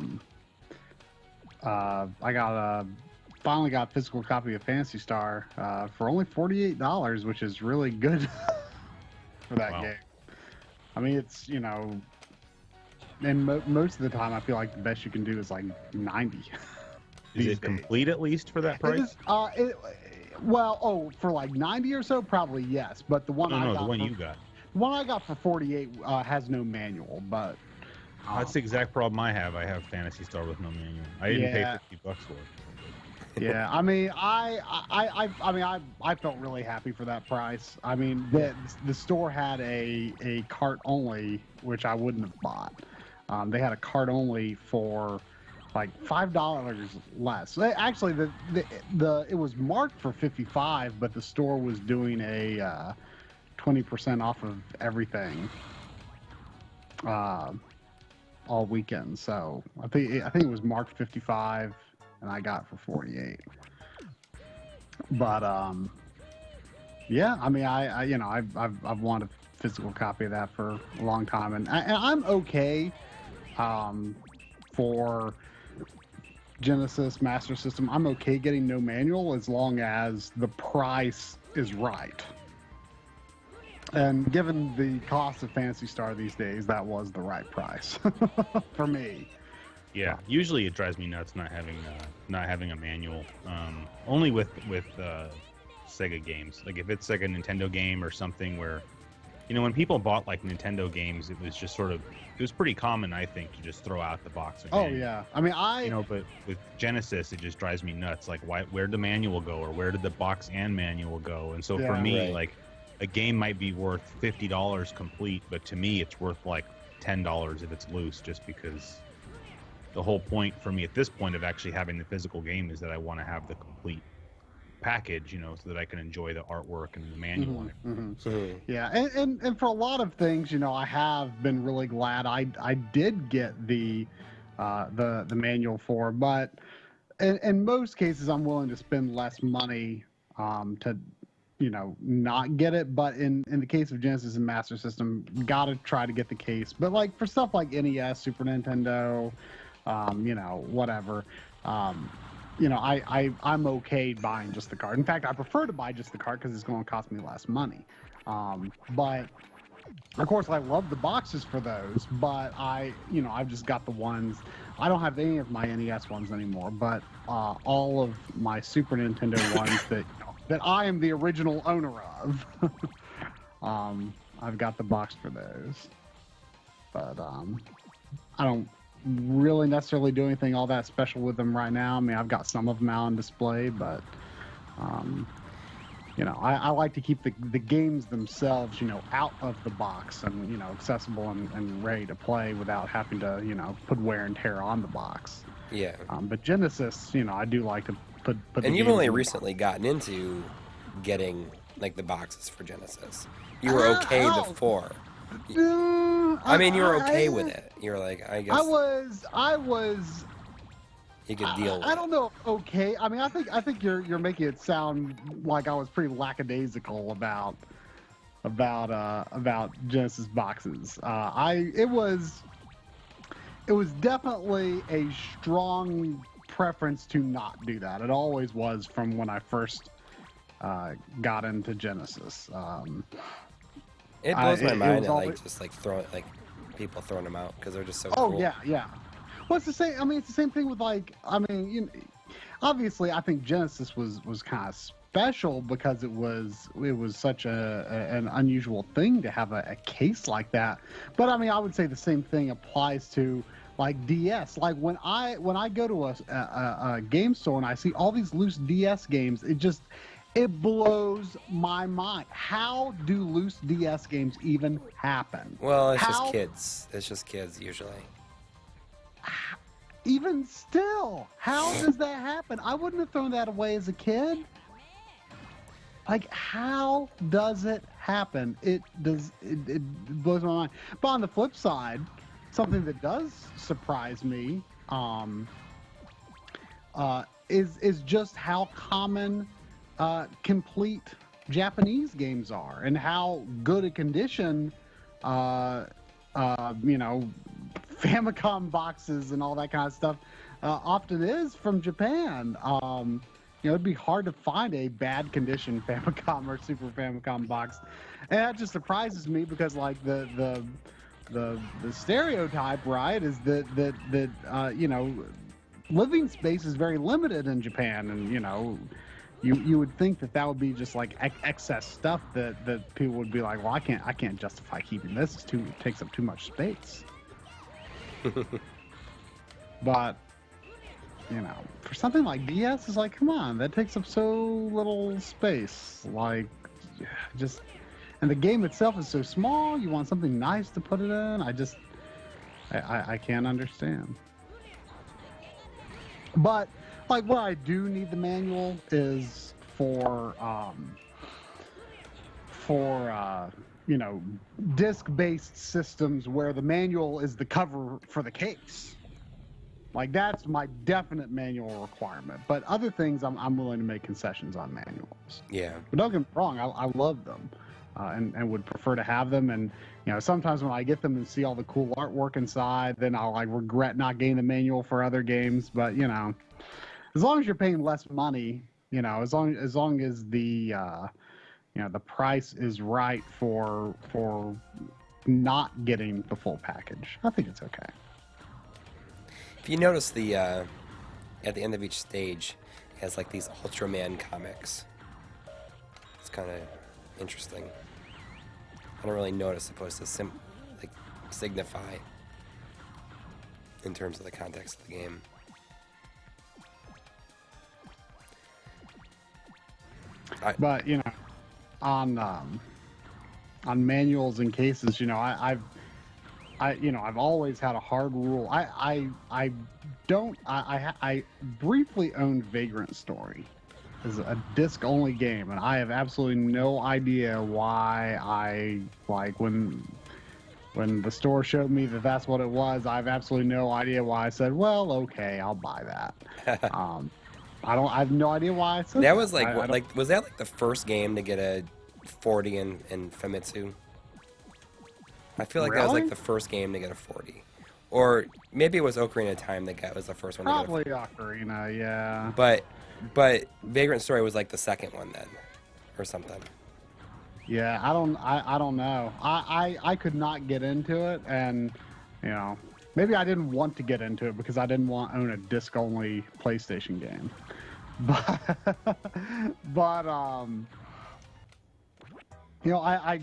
S2: finally got a physical copy of Phantasy Star for only $48, which is really good for that
S3: Wow.
S2: game. I mean, it's, you know, and most of the time I feel like the best you can do is like 90.
S3: Is
S2: these
S3: it
S2: days.
S3: complete at least for that
S2: It
S3: price?
S2: is, for like 90 or so, probably yes. But the one
S3: No, the one you got.
S2: the one I got for 48 has no manual, but
S3: That's the exact problem I have. I have Phantasy Star with no manual. I didn't pay $50 for it.
S2: yeah. I mean, I felt really happy for that price. I mean, the store had a cart only, which I wouldn't have bought. They had a cart only for like $5 less. Actually, it was marked for 55, but the store was doing a 20% off of everything all weekend. So I think it was marked 55, and I got it for 48. But yeah, I mean, I've wanted a physical copy of that for a long time, and I'm okay for Genesis Master System. I'm okay getting no manual as long as the price is right. And given the cost of Phantasy Star these days, that was the right price for me.
S3: Yeah, usually it drives me nuts not having a manual. Only with Sega games. Like if it's like a Nintendo game or something where, you know, when people bought like Nintendo games, it was just it was pretty common, I think, to just throw out the box.
S2: Oh yeah, I mean,
S3: but with Genesis, it just drives me nuts. Like where did the manual go, or where did the box and manual go? And so for me,
S1: right.
S3: like a game might be worth $50 complete, but to me, it's worth like $10 if it's loose, just because the whole point for me at this point of actually having the physical game is that I want to have the complete package, you know, so that I can enjoy the artwork and the manual.
S2: Yeah, and for a lot of things, you know, I have been really glad I did get the manual for, but in most cases I'm willing to spend less money to, you know, not get it. But in the case of Genesis and Master System, gotta try to get the case. But like for stuff like NES, Super Nintendo, you know, whatever, you know, I'm okay buying just the card. In fact, I prefer to buy just the card because it's going to cost me less money. But of course, I love the boxes for those. But I've just got the ones. I don't have any of my NES ones anymore, but all of my Super Nintendo ones that I am the original owner of. I've got the box for those. But I don't really necessarily do anything all that special with them right now. I mean, I've got some of them out on display, but you know, I like to keep the games themselves, you know, out of the box and, you know, accessible and ready to play without having to, you know, put wear and tear on the box.
S1: Yeah.
S2: But Genesis, you know, I do like to put
S1: And you've only recently gotten into getting like the boxes for Genesis. You were okay before. I mean, you were okay with it. You were like, I guess
S2: I was.
S1: You could deal with
S2: I don't know. Okay. I mean, I think you're making it sound like I was pretty lackadaisical about Genesis boxes. It was definitely a strong preference to not do that. It always was from when I first got into Genesis.
S1: It blows my mind at
S2: always...
S1: like just like people throwing them out because they're just so
S2: Oh
S1: cool.
S2: yeah. Well, it's the same. I mean, it's the same thing with like. I mean, you know, obviously, I think Genesis was kind of special because it was such an unusual thing to have a case like that. But I mean, I would say the same thing applies to like DS. Like when I go to a game store and I see all these loose DS games, it blows my mind. How do loose DS games even happen?
S1: Well, it's just kids. It's just kids usually.
S2: Even still, how does that happen? I wouldn't have thrown that away as a kid. Like, how does it happen? It blows my mind. But on the flip side, something that does surprise me is just how common complete Japanese games are and how good a condition you know, Famicom boxes and all that kind of stuff often is from Japan. You know, it'd be hard to find a bad condition Famicom or Super Famicom box, and that just surprises me because like the stereotype, right, is that you know, living space is very limited in Japan, and you know, you would think that would be just like excess stuff that people would be like, well, I can't justify keeping this. It takes up too much space. But you know, for something like DS, it's like, come on, that takes up so little space. Like, just, and the game itself is so small. You want something nice to put it in. I can't understand. But like, where I do need the manual is for you know, disc-based systems where the manual is the cover for the case. Like, that's my definite manual requirement. But other things, I'm willing to make concessions on manuals.
S1: Yeah.
S2: But don't get me wrong, I love them, and would prefer to have them. And you know, sometimes when I get them and see all the cool artwork inside, then I'll like regret not getting the manual for other games. But you know, as long as you're paying less money, you know, as long as the you know, the price is right for not getting the full package, I think it's okay.
S1: If you notice the at the end of each stage, it has like these Ultraman comics. It's kind of interesting. I don't really know what it's supposed to like signify in terms of the context of the game.
S2: But you know, on manuals and cases, you know, I've always had a hard rule. I briefly owned Vagrant Story as a disc-only game, and I have absolutely no idea why I like when the store showed me that that's what it was. I have absolutely no idea why I said, well, okay, I'll buy that. I have no idea why I said that.
S1: That was like, was that like the first game to get a 40 in Famitsu? I feel like that was like the first game to get a 40. Or maybe it was Ocarina of Time that was the first one.
S2: Probably Ocarina, yeah.
S1: But Vagrant Story was like the second one then, or something.
S2: Yeah, I don't know. I could not get into it, and you know, maybe I didn't want to get into it because I didn't want to own a disc-only PlayStation game. But you know, I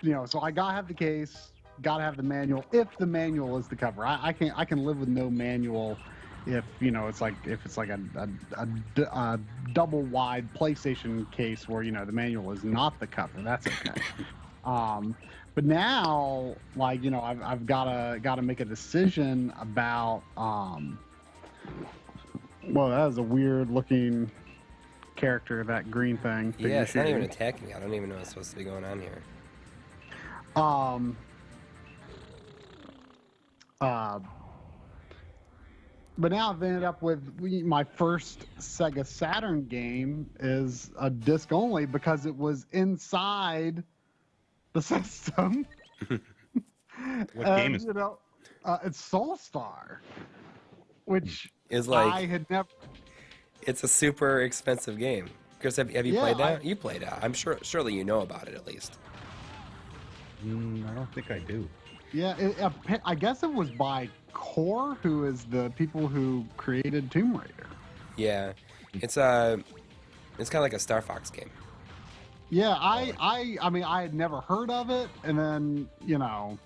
S2: you know, so I gotta have the case, gotta have the manual. If the manual is the cover, I can live with no manual. If you know, it's like a double wide PlayStation case where you know the manual is not the cover, that's okay. But now, like, you know, I've gotta make a decision about well, that is a weird looking character, that green thing.
S1: Yeah, it's not even attacking me. I don't even know what's supposed to be going on here.
S2: But now I've ended up with my first Sega Saturn game is a disc only because it was inside the system.
S3: What game is it?
S2: You know, it's Soulstar, which
S1: is like
S2: I had never.
S1: It's a super expensive game. Chris, have you played that? You played it. I'm surely you know about it at least.
S3: I don't think I do.
S2: Yeah, I guess it was by Core, who is the people who created Tomb Raider.
S1: Yeah, it's kind of like a Star Fox game.
S2: Yeah, I mean, I had never heard of it, and then you know,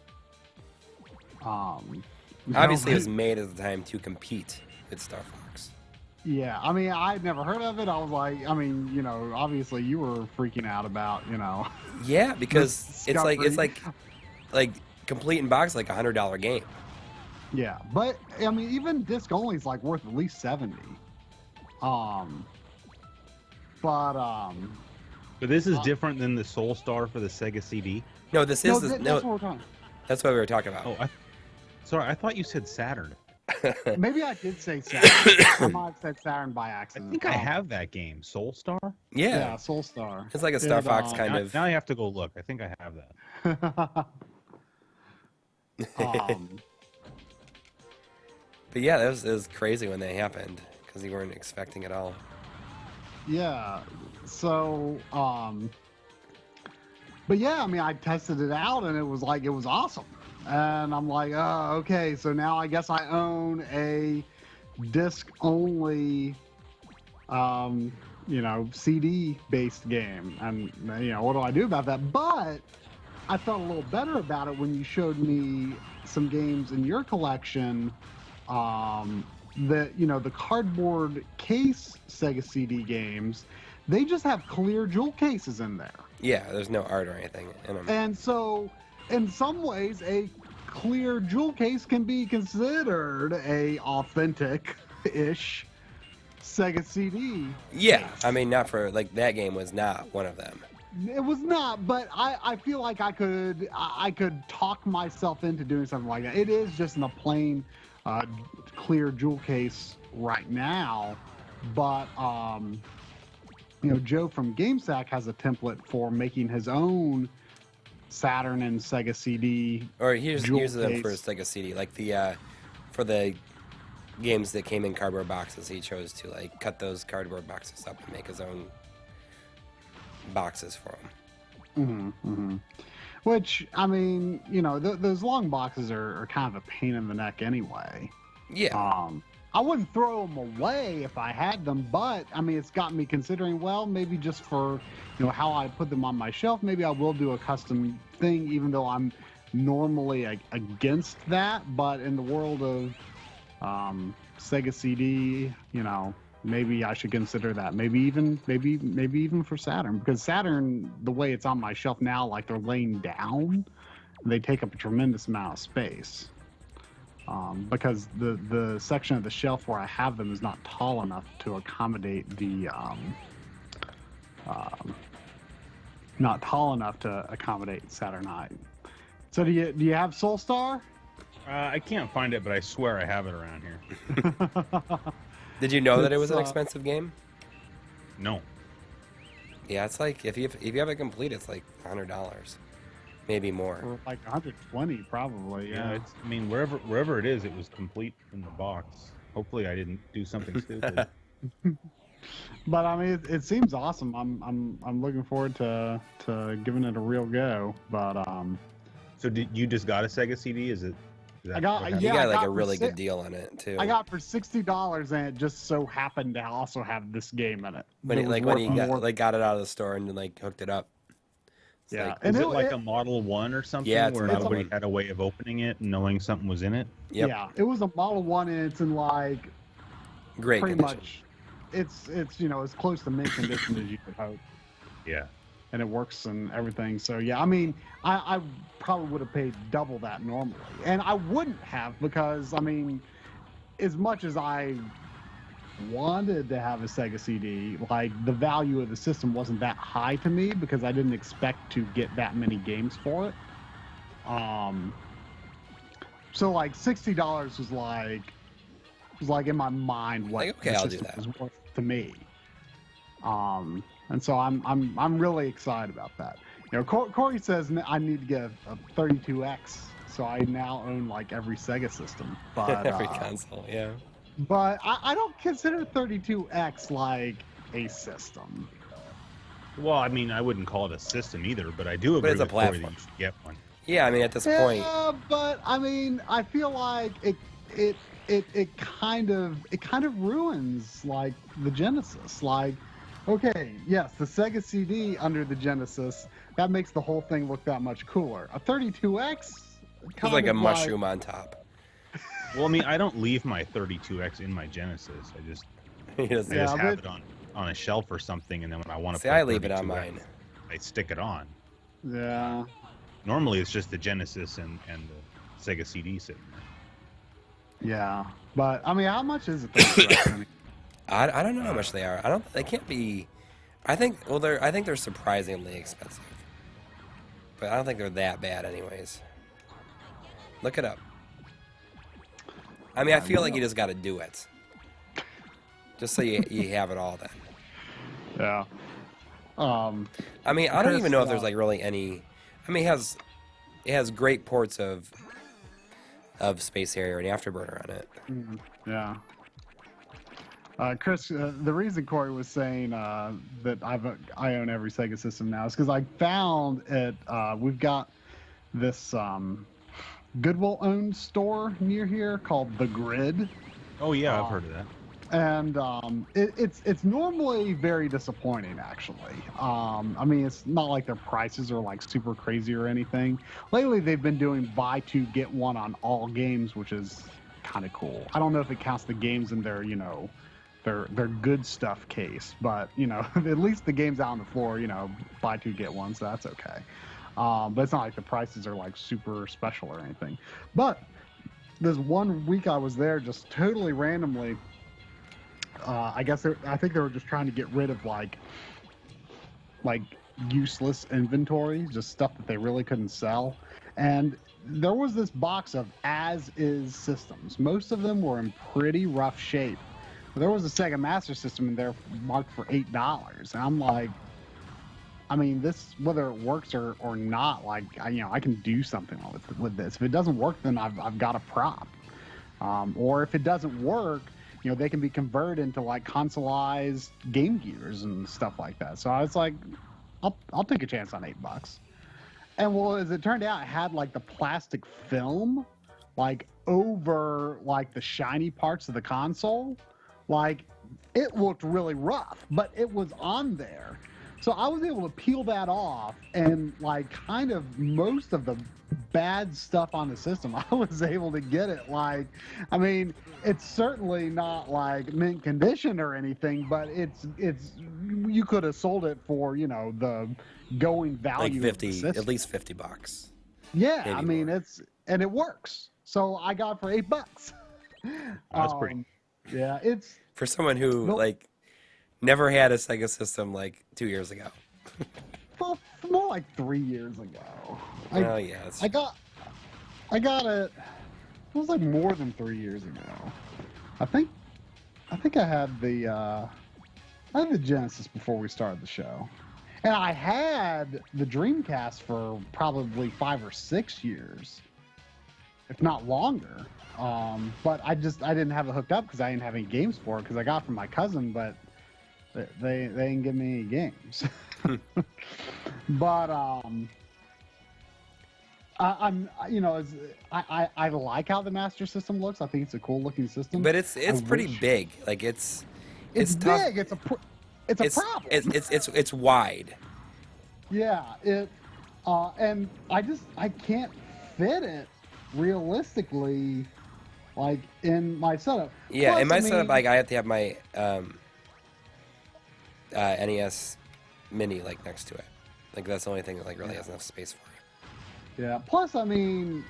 S1: obviously it was made at the time to compete with Star Fox.
S2: Yeah, I mean, I had never heard of it. I was like, I mean, you know, obviously you were freaking out about, you know.
S1: Yeah, because it's like complete in box, like $100 game.
S2: Yeah, but I mean, even disc only is like worth at least $70.
S3: But this is different than the Soulstar for the Sega CD.
S1: No, this is
S2: that's what we're talking.
S1: That's what we were talking about.
S3: Oh, sorry, I thought you said Saturn.
S2: Maybe I did say Saturn. I might have said Saturn by
S3: I
S2: accident.
S3: think I have that game, Soul Star.
S2: Yeah, Soul Star.
S1: It's like a Star Fox kind
S3: now,
S1: of.
S3: Now I have to go look. I think I have that.
S1: But yeah, it was crazy when they happened because you weren't expecting it all.
S2: Yeah. So, but yeah, I mean, I tested it out and it was awesome. And I'm like, oh, okay, so now I guess I own a disc only, CD based game. And, what do I do about that? But I felt a little better about it when you showed me some games in your collection, the cardboard case Sega CD games, they just have clear jewel cases in there.
S1: Yeah, there's no art or anything in them.
S2: And so, in some ways, a clear jewel case can be considered a authentic-ish Sega CD.
S1: Yeah,
S2: case.
S1: I mean, not for, like, that game was not one of them.
S2: It was not, but I feel like I could talk myself into doing something like that. It is just in a plain, clear jewel case right now, but Joe from GameSack has a template for making his own Saturn and Sega CD.
S1: Or he
S2: jewel
S1: uses them
S2: case.
S1: for Sega CD, like for the games that came in cardboard boxes. He chose to like cut those cardboard boxes up and make his own boxes for them.
S2: Which, I mean, those long boxes are kind of a pain in the neck anyway.
S1: Yeah.
S2: I wouldn't throw them away if I had them, but I mean, it's got me considering, well, maybe just for, how I put them on my shelf, maybe I will do a custom thing, even though I'm normally against that. But in the world of Sega CD, maybe I should consider that. Maybe even for Saturn, because Saturn, the way it's on my shelf now, like they're laying down, they take up a tremendous amount of space. Because the section of the shelf where I have them is not tall enough to accommodate Saturn height. So do you have Soul Star?
S3: I can't find it, but I swear I have it around here.
S1: Did you know that it was an
S2: It's,
S1: expensive game?
S3: No.
S1: Yeah, it's like if you have it complete, it's like $100, maybe more.
S2: Or like 120 probably.
S3: Yeah,
S2: Yeah.
S3: I mean, wherever it is, it was complete in the box. Hopefully, I didn't do something stupid.
S2: But I mean, it seems awesome. I'm looking forward to giving it a real go. But
S3: So you just got a Sega CD? Is that
S2: I got-
S3: what happened?
S1: You
S2: Yeah,
S1: got
S2: I
S1: like
S2: got
S1: a really
S2: for
S1: good deal on it too.
S2: I got for $60, and it just so happened to also have this game in it.
S1: when
S2: It
S1: you
S2: was
S1: when
S2: worth
S1: you got
S2: more-
S1: got it out of the store and then like hooked it up. It's
S2: Yeah.
S1: like-
S2: And
S3: Is
S2: it-
S3: it like
S2: it-
S3: a Model 1 or something?
S1: Yeah, it's a
S3: where
S1: Model
S3: nobody
S1: 1.
S3: had a way of opening it and knowing something was in it?
S1: Yep.
S2: Yeah, it was a Model 1, and it's in like
S1: Great
S2: pretty
S1: condition.
S2: much. It's as close to mint condition as you could hope.
S3: Yeah.
S2: And it works and everything. So yeah, I mean, I probably would have paid double that normally, and I wouldn't have, because I mean, as much as I wanted to have a Sega CD, like the value of the system wasn't that high to me because I didn't expect to get that many games for it. So like $60 was like in my mind what
S1: Like, okay,
S2: the
S1: I'll do
S2: system
S1: that.
S2: was worth to me. And so I'm really excited about that. Coury says I need to get a 32X, so I now own like every Sega system. But
S1: Every console, yeah.
S2: but I don't consider 32X like a system.
S3: Well, I mean, I wouldn't call it a system either, but I do agree
S1: it's a
S3: with Corey that
S1: platform.
S3: you should get one.
S1: Yeah, I mean at this point,
S2: Yeah, but I mean, I feel like it kind of ruins like the Genesis. Like, okay, yes, the Sega CD under the Genesis, that makes the whole thing look that much cooler. A 32X,
S1: it's like a mushroom on top.
S3: Well, I mean, I don't leave my 32X in my Genesis. I just
S1: He doesn't-
S3: I just
S2: Yeah,
S3: have
S2: but-
S3: it on a shelf or something, and then when I want to
S1: See, I leave it on mine.
S3: I stick it on.
S2: Yeah.
S3: Normally, it's just the Genesis and the Sega CD sitting there.
S2: Yeah, but I mean, how much is it? 32X? I mean,
S1: I don't know how much they are. They can't be. I think they're surprisingly expensive, but I don't think they're that bad anyways. Look it up. I mean, I feel like you just got to do it, just so you have it all then.
S2: Yeah.
S1: I mean, I don't
S2: Chris,
S1: even know if there's like really any. I mean, it has great ports of Space Harrier and Afterburner on it.
S2: Yeah. Chris, the reason Coury was saying that I own every Sega system now is because I found we've got this Goodwill-owned store near here called The Grid.
S3: Oh yeah, I've heard of that.
S2: And it's normally very disappointing, actually. I mean, it's not like their prices are like super crazy or anything. Lately, they've been doing buy two get one on all games, which is kind of cool. I don't know if it counts the games in their their good stuff case, but at least the games out on the floor, buy two get one, so that's okay. But it's not like the prices are like super special or anything. But this one week I was there, just totally randomly. I think they were just trying to get rid of like useless inventory, just stuff that they really couldn't sell. And there was this box of as-is systems. Most of them were in pretty rough shape. There was a Sega Master System in there marked for $8, and I'm like, I mean, this, whether it works or not, like I can do something with this. If it doesn't work, then I've got a prop. Or if it doesn't work, they can be converted into like consoleized Game Gears and stuff like that. So I was like, I'll take a chance on $8. And well, as it turned out, it had like the plastic film like over like the shiny parts of the console. Like it looked really rough, but it was on there. So I was able to peel that off, and like kind of most of the bad stuff on the system, I was able to get it. Like, I mean, it's certainly not like mint condition or anything, but it's you could have sold it for the going value
S1: Like
S2: of the system.
S1: at least $50.
S2: Yeah,
S1: Maybe
S2: I mean
S1: more.
S2: and it works. So I got it for $8.
S3: That's pretty.
S2: Yeah, it's
S1: For someone who like never had a Sega system like 2 years ago.
S2: well, more like 3 years ago.
S1: Oh yeah, that's
S2: I got it. It was like more than 3 years ago. I think I had the Genesis before we started the show, and I had the Dreamcast for probably 5 or 6 years, if not longer. But I didn't have it hooked up because I didn't have any games for it, because I got it from my cousin, but they didn't give me any games. But I like how the Master System looks. I think it's a cool looking system.
S1: But it's pretty big. Like it's tough.
S2: big. It's a problem.
S1: It's wide.
S2: Yeah. And I can't fit it realistically, like in my setup.
S1: Yeah,
S2: Plus,
S1: in my
S2: I mean,
S1: setup, like I have to have my NES Mini like next to it. Like that's the only thing that like really has enough space for it.
S2: Yeah. Plus, I mean,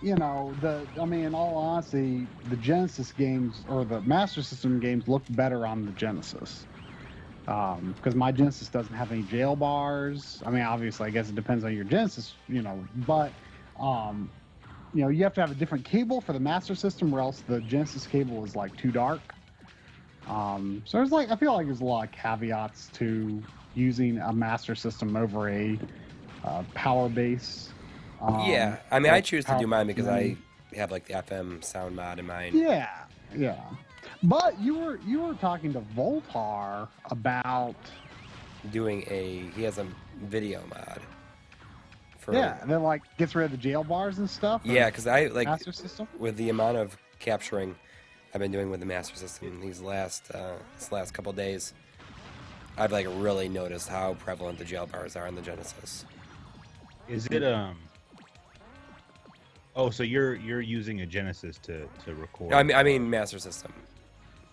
S2: in all honesty, the Genesis games or the Master System games look better on the Genesis. Because my Genesis doesn't have any jail bars. I mean, obviously, I guess it depends on your Genesis, but you have to have a different cable for the Master System, or else the Genesis cable is like too dark. So there's I feel like there's a lot of caveats to using a Master System over a power base.
S1: Yeah, I mean, I choose to do mine because I have like the FM sound mod in mine.
S2: Yeah. But you were talking to Voltar about
S1: he has a video mod.
S2: that like gets rid of the jail bars and stuff.
S1: Yeah, because I like
S2: Master System
S1: with the amount of capturing I've been doing with the Master System this last couple of days. I've like really noticed how prevalent the jail bars are in the Genesis.
S3: Is it Oh, so you're using a Genesis to record?
S1: I mean Master System.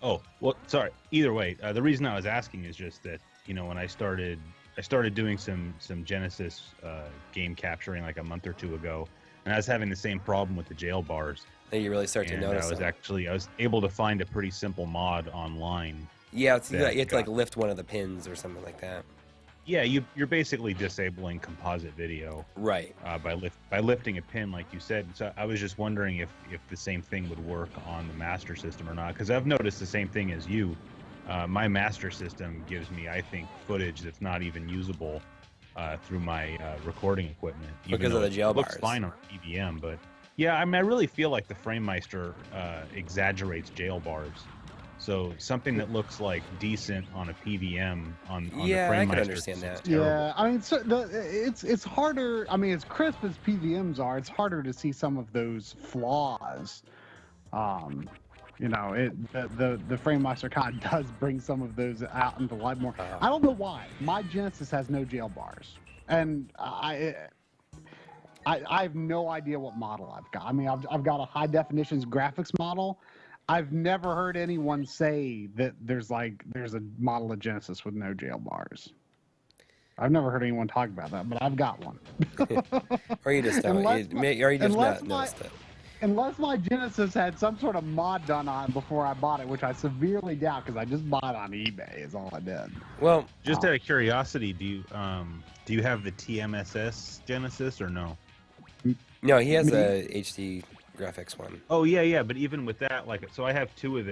S3: Oh, well, sorry. Either way, the reason I was asking is just that when I started doing some Genesis game capturing like a month or two ago, and I was having the same problem with the jail bars.
S1: Then you really start to notice.
S3: I was able to find a pretty simple mod online.
S1: Yeah, you have to like lift one of the pins or something like that.
S3: Yeah, you're basically disabling composite video
S1: Right.
S3: by lifting a pin, like you said. So I was just wondering if the same thing would work on the master system or not, because I've noticed the same thing as you. My master system gives me, I think, footage that's not even usable through my recording equipment.
S1: Because of the jail
S3: it looks
S1: bars.
S3: fine on PVM, but yeah, I mean, I really feel like the FrameMeister exaggerates jail bars. So something that looks like decent on a PVM on the FrameMeister.
S1: I can understand that.
S2: Yeah, I mean, it's harder. I mean, as crisp as PVMs are, it's harder to see some of those flaws. You know, the FrameMeister kind of does bring some of those out into light more. I don't know why. My Genesis has no jail bars, and I have no idea what model I've got. I mean, I've got a high definitions graphics model. I've never heard anyone say that there's a model of Genesis with no jail bars. I've never heard anyone talk about that, but I've got one.
S1: Or you just don't. Or you just not noticed it.
S2: Unless my Genesis had some sort of mod done on it before I bought it, which I severely doubt because I just bought it on eBay is all I did.
S1: Well,
S3: just out of curiosity, do you have the TMSS Genesis or no?
S1: No, he has a HD graphics one.
S3: Oh yeah, but even with that, so I have two of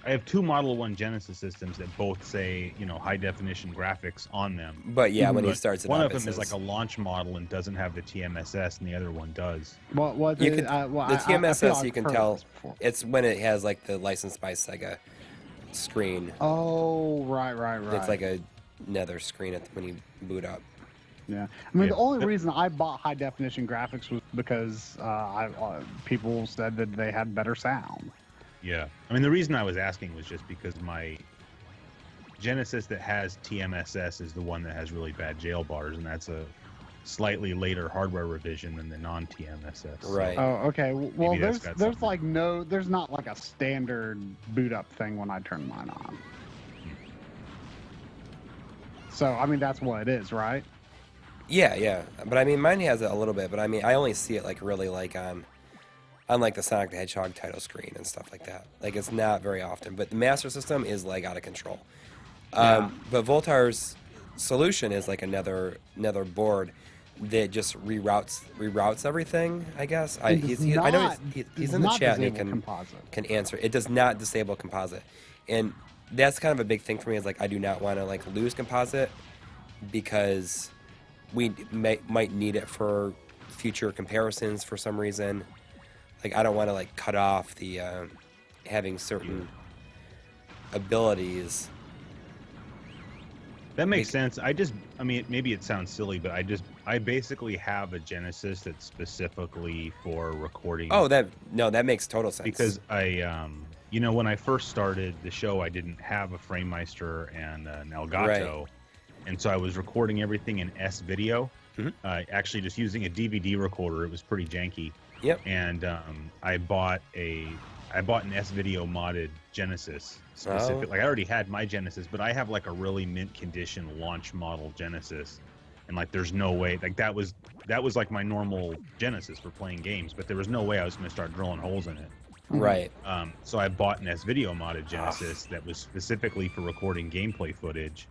S3: I have two Model 1 Genesis systems that both say, high definition graphics on them.
S1: But yeah, when he starts it
S3: one
S1: up,
S3: of them is like a launch model and doesn't have the TMSS, and the other one does.
S1: The TMSS, you can tell it's when it has like the licensed by Sega screen.
S2: Oh, right.
S1: It's like another screen when you boot up.
S2: Yeah, I mean, the only reason I bought high definition graphics was because people said that they had better sound.
S3: Yeah, I mean, the reason I was asking was just because my Genesis that has TMSS is the one that has really bad jail bars, and that's a slightly later hardware revision than the non-TMSS.
S1: Right.
S2: Oh, okay. Well, there's not like a standard boot up thing when I turn mine on. So, I mean, that's what it is, right?
S1: Yeah. But I mean, mine has it a little bit, but I mean, I only see it like really like on like the Sonic the Hedgehog title screen and stuff like that. Like, it's not very often, but the Master System is like out of control. But Voltar's solution is like another board that just reroutes everything, I guess. I know he's in the chat and he can answer. It does not disable composite. And that's kind of a big thing for me, is like I do not want to like lose composite because we might need it for future comparisons for some reason. Like, I don't want to like cut off the having certain abilities.
S3: That makes sense. I mean, maybe it sounds silly, but I basically have a Genesis that's specifically for recording.
S1: Oh, that makes total sense.
S3: Because when I first started the show, I didn't have a FrameMeister and an Elgato. Right. And so I was recording everything in S-Video, actually just using a DVD recorder. It was pretty janky.
S1: Yep.
S3: And I bought an S-Video modded Genesis specific. Like, I already had my Genesis, but I have like a really mint condition launch model Genesis, and like there's no way, like that was like my normal Genesis for playing games, but there was no way I was going to start drilling holes in it.
S1: Right.
S3: So I bought an S-Video modded Genesis that was specifically for recording gameplay footage.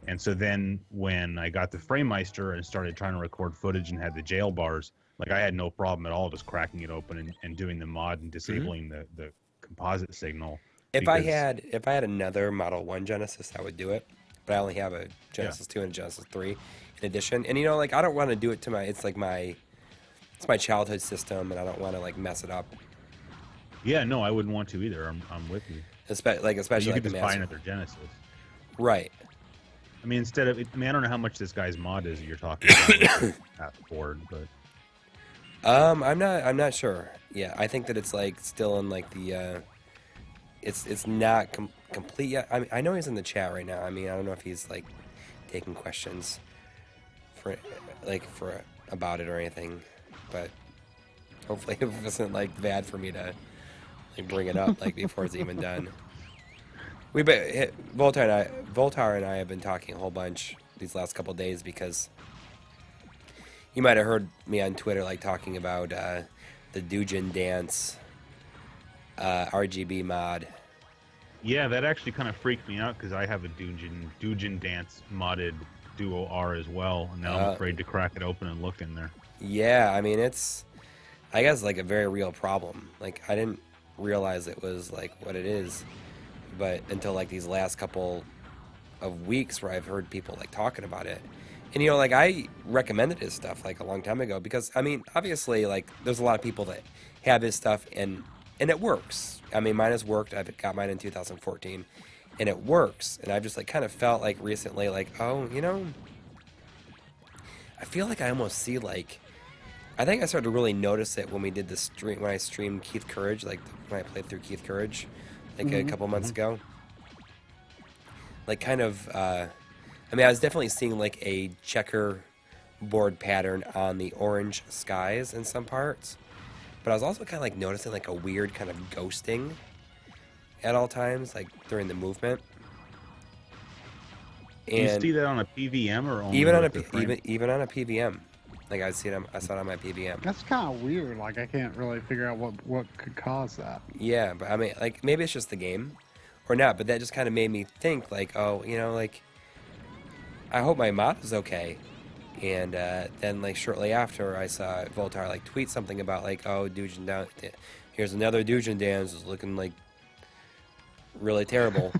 S3: And so then when I got the FrameMeister and started trying to record footage and had the jail bars, like I had no problem at all just cracking it open and doing the mod and disabling the composite signal.
S1: If I had another Model 1 Genesis, I would do it. But I only have a Genesis 2 and a Genesis 3 in addition. And like I don't want to do it to it's my childhood system, and I don't want to like mess it up.
S3: Yeah, no, I wouldn't want to either. I'm with you.
S1: Especially
S3: you
S1: like
S3: could just buy another Genesis.
S1: Right.
S3: I mean, I don't know how much this guy's mod is that you're talking about at the board, but
S1: I'm not sure. Yeah, I think that it's like still in like the it's not complete yet. I mean, I know he's in the chat right now. I mean, I don't know if he's like taking questions for about it or anything, but hopefully it wasn't like bad for me to like bring it up like before it's even done. Voltar and I have been talking a whole bunch these last couple of days because you might have heard me on Twitter like talking about the Doujin Dance RGB mod
S3: Yeah, that actually kind of freaked me out because I have a Doujin Dance modded Duo R as well, and now I'm afraid to crack it open and look in there.
S1: Yeah, I mean, it's, I guess, like a very real problem. Like, I didn't realize it was like what it is, but until like these last couple of weeks where I've heard people like talking about it. And, you know, like I recommended his stuff like a long time ago because, I mean, obviously, like there's a lot of people that have his stuff and it works. I mean, mine has worked. I've got mine in 2014 and it works. And I've just like kind of felt like recently, like, oh, you know, I feel like I almost see like, I think I started to really notice it when we did the stream, when I streamed Keith Courage, like when I played through Keith Courage, like a couple months ago. Like kind of, I mean, I was definitely seeing like a checkerboard pattern on the orange skies in some parts, but I was also kind of like noticing like a weird kind of ghosting at all times, like during the movement.
S3: And do you see that on a PVM or only
S1: even on
S3: a
S1: even on a PVM? Like I saw it on my PVM.
S2: That's kind of weird. Like I can't really figure out what could cause that.
S1: Yeah, but I mean, like maybe it's just the game, or not. But that just kind of made me think, like, oh, you know, like I hope my mod is okay. And then, like shortly after, I saw Voltar like tweet something about like, oh, Doujin down. Here's another Doujin dance is looking like really terrible.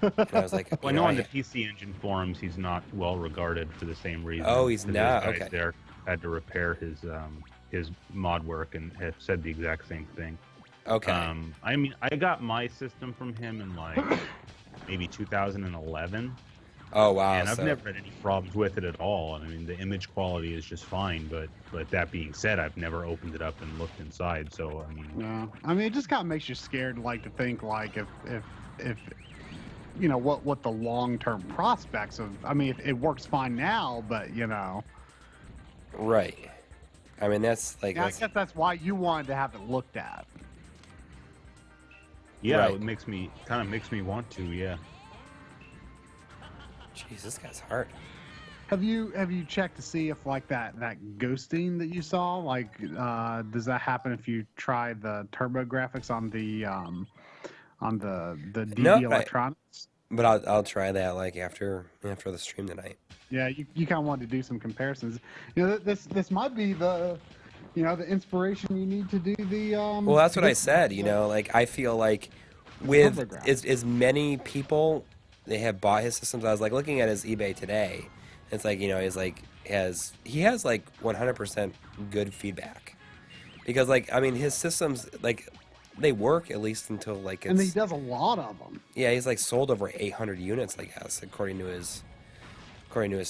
S1: And I was like,
S3: well, I know on the PC Engine forums, he's not well regarded for the same reason.
S1: Oh, he's not.
S3: Those guys
S1: Okay.
S3: there had to repair his mod work and have said the exact same thing.
S1: Okay.
S3: I mean, I got my system from him in like maybe 2011.
S1: Oh wow.
S3: And I've never had any problems with it at all. I mean, the image quality is just fine. But that being said, I've never opened it up and looked inside. So I mean,
S2: no, I mean, it just kind of makes you scared, like to think like if you know what the long-term prospects of. I mean, it works fine now, but you know.
S1: Right. I mean, that's like.
S2: Yeah, I guess that's why you wanted to have it looked at.
S3: yeah,
S1: Right.
S3: it makes me want to. Yeah.
S1: Jeez, this guy's hard.
S2: Have you checked to see if like that ghosting that you saw, like does that happen if you try the turbo graphics on the DB
S1: No,
S2: Electronics?
S1: But I'll try that like after the stream tonight.
S2: Yeah, you kind of wanted to do some comparisons. You know, this might be the the inspiration you need to do the.
S1: Well, that's what I said. You know, like I feel like with as many people they have bought his systems. I was like looking at his eBay today. It's like, you know, he has like 100% good feedback because like I mean his systems like they work at least until like it's.
S2: And he does a lot of them.
S1: Yeah, he's like sold over 800 units, I guess, according to his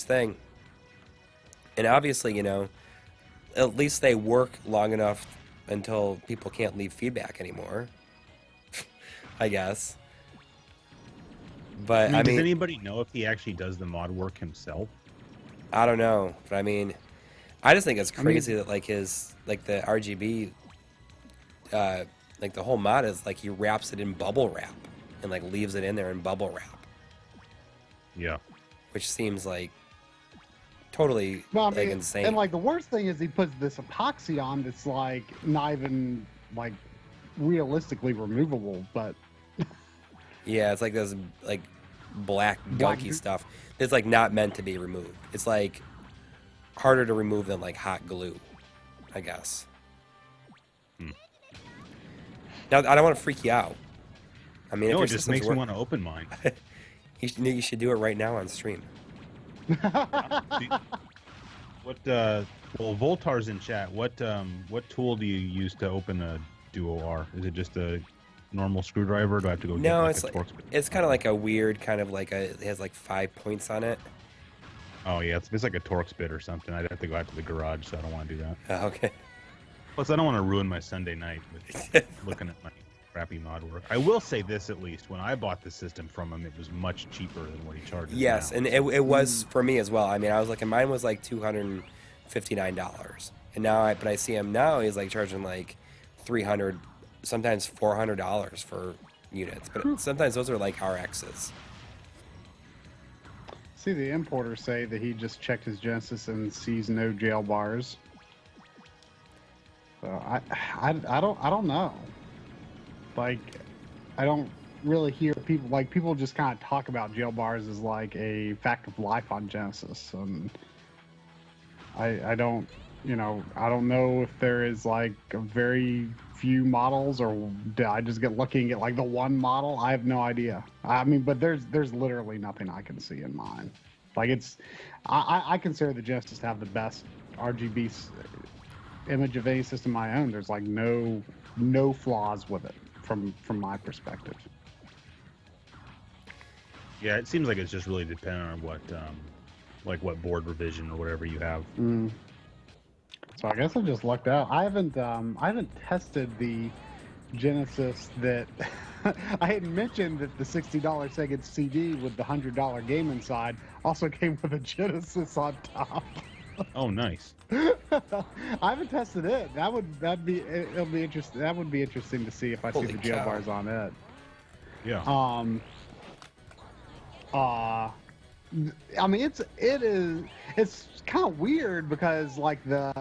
S1: thing. And obviously, you know, at least they work long enough until people can't leave feedback anymore. I guess. But I mean,
S3: does anybody know if he actually does the mod work himself?
S1: I don't know, but I mean, I just think it's crazy that like his like the RGB, like the whole mod is like he wraps it in bubble wrap and like leaves it in there in bubble wrap.
S3: Yeah.
S1: Which seems like totally
S2: Well, I mean,
S1: like insane.
S2: And like the worst thing is he puts this epoxy on that's like not even like realistically removable, but.
S1: Yeah, it's like this like black gunky stuff. It's like not meant to be removed. It's like harder to remove than like hot glue, I guess. Now I don't want to freak you out. I mean,
S3: No,
S1: if
S3: it just makes me want to open mine.
S1: you should do it right now on stream.
S3: What? Well, Voltar's in chat. What tool do you use to open a Duo R? Is it just a normal screwdriver? Or do I have to go?
S1: No,
S3: get, like,
S1: it's kind of like a weird kind of like it has like 5 points on it.
S3: Oh yeah, it's like a Torx bit or something. I'd have to go out to the garage, so I don't want to do that.
S1: Okay.
S3: Plus, I don't want to ruin my Sunday night with looking at my crappy mod work. I will say this at least: when I bought the system from him, it was much cheaper than what he charges.
S1: Yes,
S3: now.
S1: and it was for me as well. I mean, I was looking, mine was like $259, and now I see him now. He's like charging like $300, sometimes $400 for units, but sometimes those are like RXs.
S2: See, the importers say that he just checked his Genesis and sees no jail bars. So I don't know. Like, I don't really hear people just kind of talk about jail bars as like a fact of life on Genesis, and I don't I don't know if there is like a very few models, or did I just get lucky and get like the one model? I have no idea. I mean, but there's literally nothing I can see in mine. Like I consider the Genesis to have the best RGB image of any system I own. There's like no flaws with it from my perspective.
S3: Yeah, it seems like it's just really dependent on what what board revision or whatever you have.
S2: So I guess I just lucked out. I haven't tested the Genesis that I had mentioned that the $60 Sega CD with the $100 game inside also came with a Genesis on top.
S3: Oh, nice.
S2: I haven't tested it. It'll be interesting. That would be interesting to see if I see the jail bars on it.
S3: Yeah.
S2: I mean, it's kind of weird because like the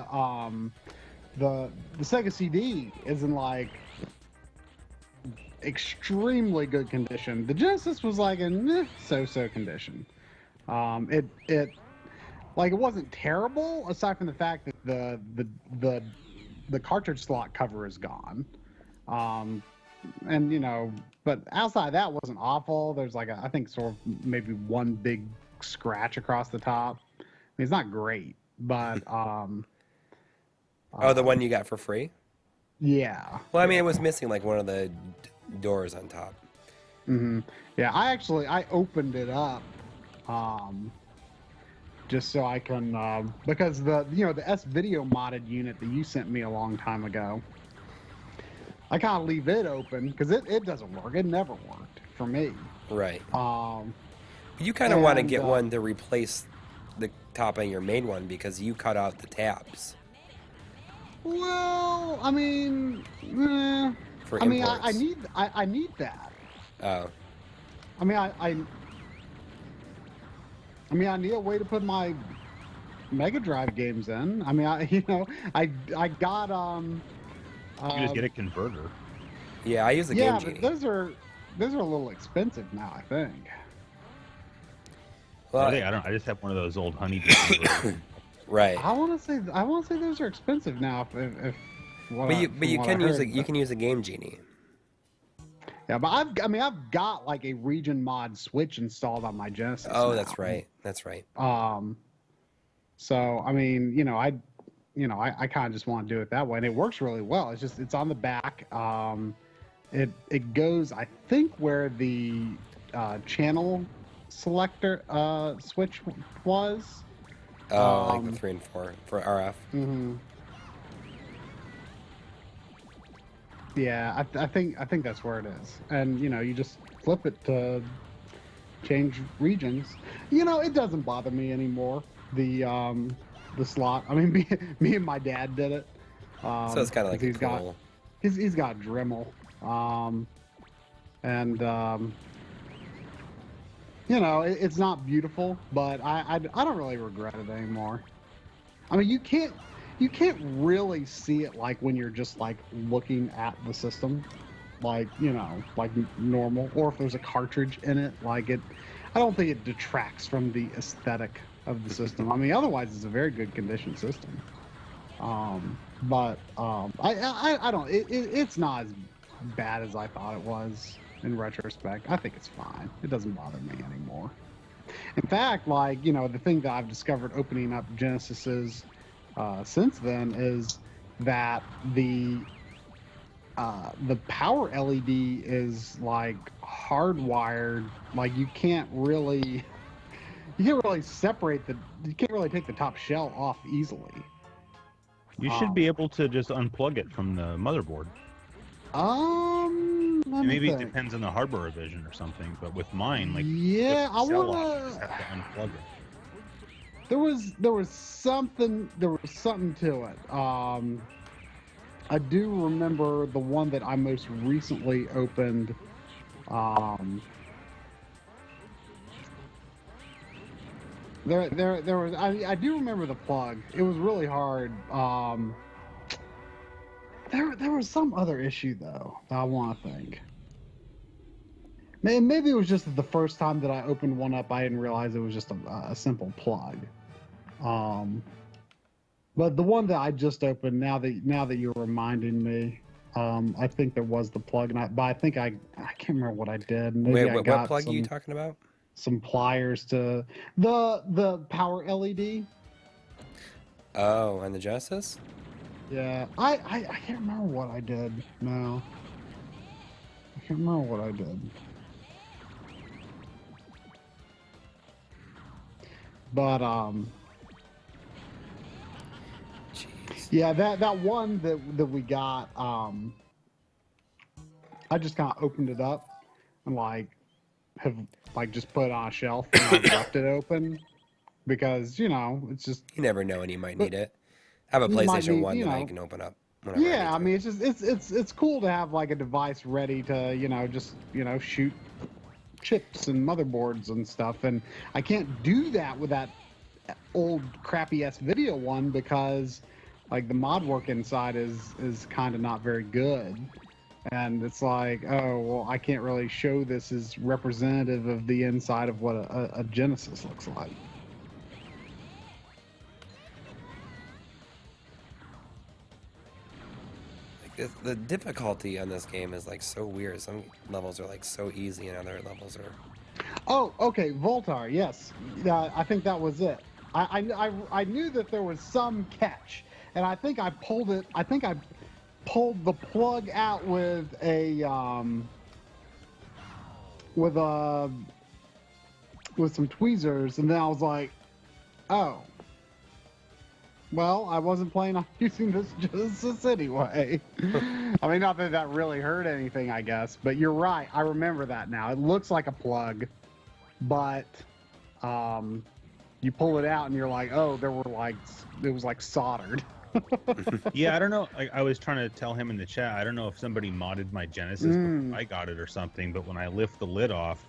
S2: Sega CD is in like extremely good condition. The Genesis was like in so-so condition. It wasn't terrible aside from the fact that the cartridge slot cover is gone. And but outside of that wasn't awful. There's like I think sort of maybe one big scratch across the top. I mean, it's not great, but
S1: the one you got for free?
S2: Yeah.
S1: Well, I mean, it was missing like one of the doors on top.
S2: Mm-hmm. Yeah, I opened it up just so I can because the S video modded unit that you sent me a long time ago, I kind of leave it open because it doesn't work. It never worked for me.
S1: Right. You kind of want to get one to replace the top of your main one because you cut out the tabs.
S2: Well, I mean,
S1: For
S2: I mean,
S1: imports.
S2: I need that.
S1: Oh.
S2: I mean, I need a way to put my Mega Drive games in. I mean, I got
S3: You just get a converter.
S1: Yeah, I use the Game Genie.
S2: But those are a little expensive now, I think.
S1: Well,
S3: I just have one of those old honey.
S1: right.
S2: I want to say those are expensive now.
S1: But you can use a Game Genie.
S2: Yeah, but I've got like a region mod switch installed on my Genesis.
S1: Oh,
S2: now.
S1: that's right. That's right.
S2: So I mean, I kind of just want to do it that way, and it works really well. It's on the back. It goes, I think, where the channel selector switch was.
S1: Like the 3 and 4 for RF.
S2: Mm-hmm. Yeah, I think that's where it is, and you just flip it to change regions. It doesn't bother me anymore. The slot. I mean, me and my dad did it.
S1: So it's kind of like
S2: he's got Dremel, and it's not beautiful, but I don't really regret it anymore. I mean, you can't really see it like when you're just like looking at the system, like like normal, or if there's a cartridge in it, like it. I don't think it detracts from the aesthetic of the system. I mean, otherwise it's a very good condition system. But I don't. It's not as bad as I thought it was in retrospect. I think it's fine. It doesn't bother me anymore. In fact, like the thing that I've discovered opening up Genesises since then is that the power LED is like hardwired. Like you can't really separate you can't really take the top shell off easily.
S3: You should be able to just unplug it from the motherboard. Maybe it depends on the hardware revision or something, but with mine, like
S2: yeah, I
S3: wanna just have to unplug it.
S2: There was something to it. I do remember the one that I most recently opened. There was I do remember the plug. It was really hard. There was some other issue though that I want to think. Maybe it was just the first time that I opened one up, I didn't realize it was just a simple plug. But the one that I just opened, now that you're reminding me, I think there was the plug, but I think I can't remember what I did. Maybe
S1: Wait,
S2: I
S1: what
S2: got
S1: plug are you talking about?
S2: some pliers to the power LED.
S1: Oh, and the Genesis?
S2: Yeah, I can't remember what I did. No, I can't remember what I did. But
S1: Jeez.
S2: yeah, that one that we got, I just kind of opened it up and have just put it on a shelf and I left it open because it's just
S1: You never know when you might need it. I have a
S2: You might
S1: PlayStation
S2: need,
S1: 1
S2: you
S1: that I
S2: know.
S1: can open up whenever I
S2: Yeah, I
S1: need
S2: mean it's cool to have like a device ready to shoot chips and motherboards and stuff, and I can't do that with that old crappy video one because like the mod work inside is kind of not very good, and it's like, oh well, I can't really show this as representative of the inside of what a Genesis looks like.
S1: The difficulty on this game is like so weird. Some levels are like so easy and other levels are...
S2: Oh, okay, Voltar, yes. I think that was it. I knew that there was some catch, and I think I pulled it. I think I pulled the plug out with some tweezers, and then I was like, oh. Well, I wasn't planning on using this Genesis anyway. I mean, not that that really hurt anything, I guess, but you're right. I remember that now. It looks like a plug, but you pull it out and you're like, oh, it was like soldered.
S3: Yeah, I don't know. I was trying to tell him in the chat, I don't know if somebody modded my Genesis before I got it or something, but when I lift the lid off,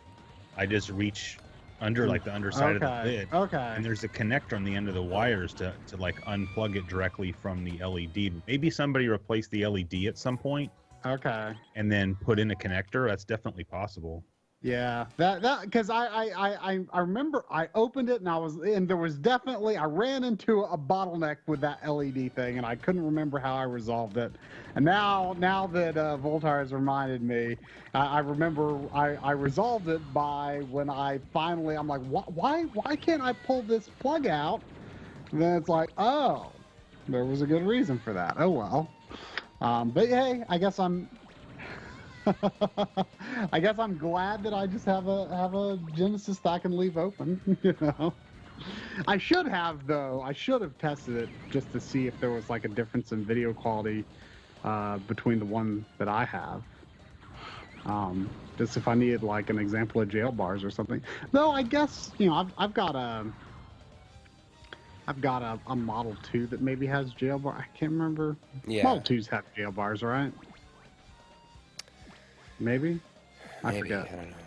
S3: I just reach under like the underside of the lid.
S2: Okay.
S3: And there's a connector on the end of the wires to like unplug it directly from the LED. Maybe somebody replaced the LED at some point.
S2: Okay.
S3: And then put in a connector. That's definitely possible.
S2: Yeah, that because I remember I opened it and there was definitely, I ran into a bottleneck with that LED thing and I couldn't remember how I resolved it. And now that Voltar has reminded me, I remember I resolved it by when I'm like, why can't I pull this plug out? And then it's like, oh, there was a good reason for that. Oh well. But hey, I guess I'm glad that I just have a Genesis that I can leave open. I should have tested it just to see if there was like a difference in video quality between the one that I have. Just if I needed like an example of jail bars or something. Though I guess I've got a Model 2 that maybe has jail bar. I can't remember.
S1: Yeah.
S2: Model 2s have jail bars, right? Maybe? I forget.
S1: I don't know.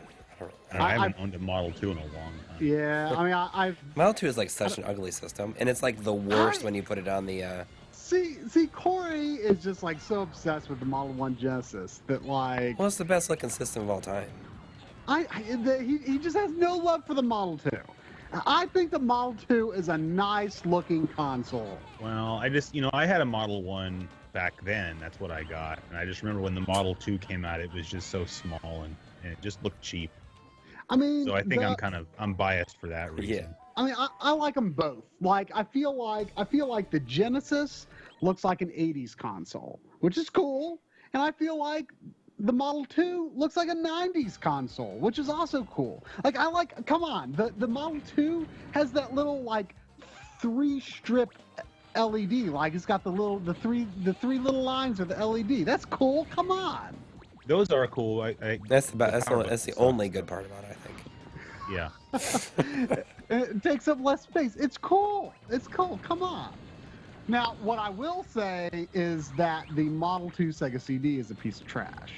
S3: I haven't owned a Model 2 in a long time.
S2: Yeah, I mean, I've...
S1: Model 2 is like such an ugly system, and it's like the worst when you put it on the...
S2: See, Coury is just like so obsessed with the Model 1 Genesis that like...
S1: Well, it's the best looking system of all time.
S2: He just has no love for the Model 2. I think the Model 2 is a nice looking console.
S3: Well, I had a Model 1 back then. That's what I got. And I just remember when the Model 2 came out, it was just so small and it just looked cheap.
S2: I mean,
S3: so I think I'm biased for that reason.
S2: Yeah. I mean, I like them both. Like, I feel like the Genesis looks like an 80s console, which is cool. And I feel like the Model 2 looks like a 90s console, which is also cool. Like, come on, the Model 2 has that little, like, 3-strip LED. Like, it's got the three little lines of the LED. That's cool. Come on.
S3: Those are cool.
S1: That's the only good part about it, I think.
S3: Yeah.
S2: It takes up less space. It's cool. Come on. Now, what I will say is that the Model 2 Sega CD is a piece of trash.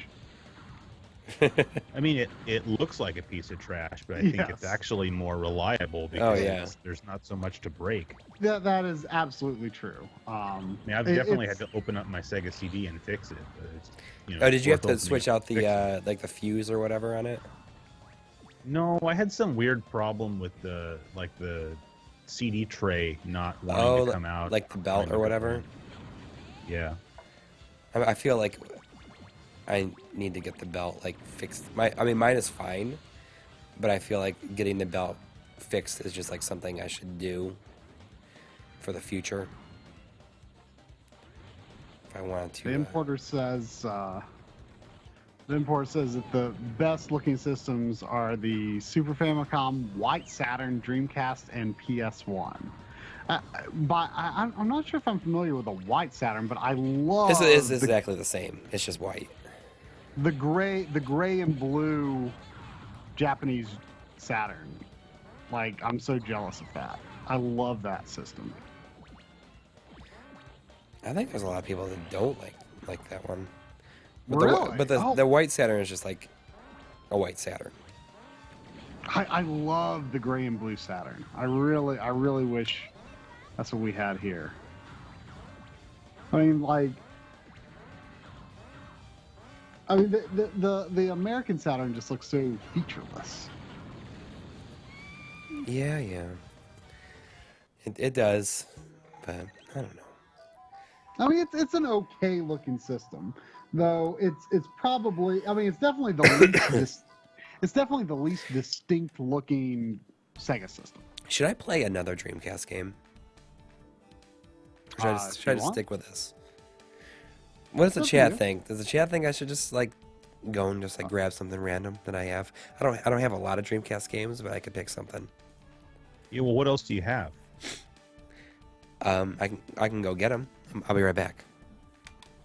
S3: I mean, it looks like a piece of trash, but I think it's actually more reliable because there's not so much to break.
S2: That is absolutely true.
S3: I mean, I've definitely had to open up my Sega CD and fix it. But it's,
S1: did you have to switch out the like the fuse or whatever on it?
S3: No, I had some weird problem with the CD tray not wanting to come out.
S1: Like the belt or whatever.
S3: Yeah.
S1: I feel like I need to get the belt like fixed. Mine is fine, but I feel like getting the belt fixed is just like something I should do for the future. If I wanted to.
S2: The importer says that the best looking systems are the Super Famicom, White Saturn, Dreamcast, and PS1. But I'm not sure if I'm familiar with the White Saturn, but I love.
S1: This is exactly the same. It's just white.
S2: The gray and blue Japanese Saturn. Like, I'm so jealous of that. I love that system.
S1: I think there's a lot of people that don't like that one. But
S2: Really?
S1: the White Saturn is just like a White Saturn.
S2: I love the gray and blue Saturn. I really wish that's what we had here. I mean, the American Saturn just looks so featureless.
S1: Yeah. It does, but I don't know.
S2: I mean, it's an okay looking system, though. It's probably. I mean, it's definitely the least. It's definitely the least distinct looking Sega system.
S1: Should I play another Dreamcast game? Or should I just stick with this? What does the chat think? Does the chat think I should just like go and just like grab something random that I have? I don't have a lot of Dreamcast games, but I could pick something.
S3: Yeah. Well, what else do you have?
S1: I can go get them. I'll be right back.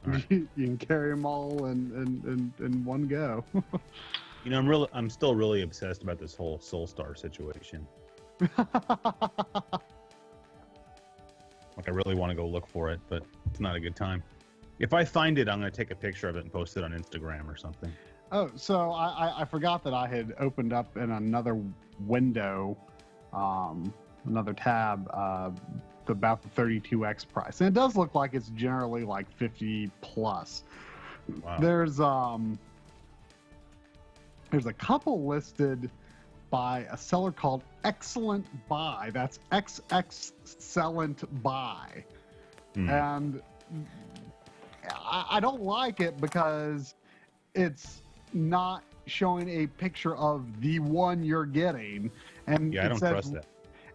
S3: Right.
S2: You can carry them all in one go.
S3: You know, I'm still really obsessed about this whole Soulstar situation. Like, I really want to go look for it, but it's not a good time. If I find it, I'm going to take a picture of it and post it on Instagram or something.
S2: Oh, so I forgot that I had opened up in another window, another tab, about the 32X price. And it does look like it's generally like 50 plus.
S3: Wow.
S2: There's a couple listed by a seller called Excellent Buy. That's Excellent Buy. And I don't like it because it's not showing a picture of the one you're getting. And
S3: yeah, I don't trust that.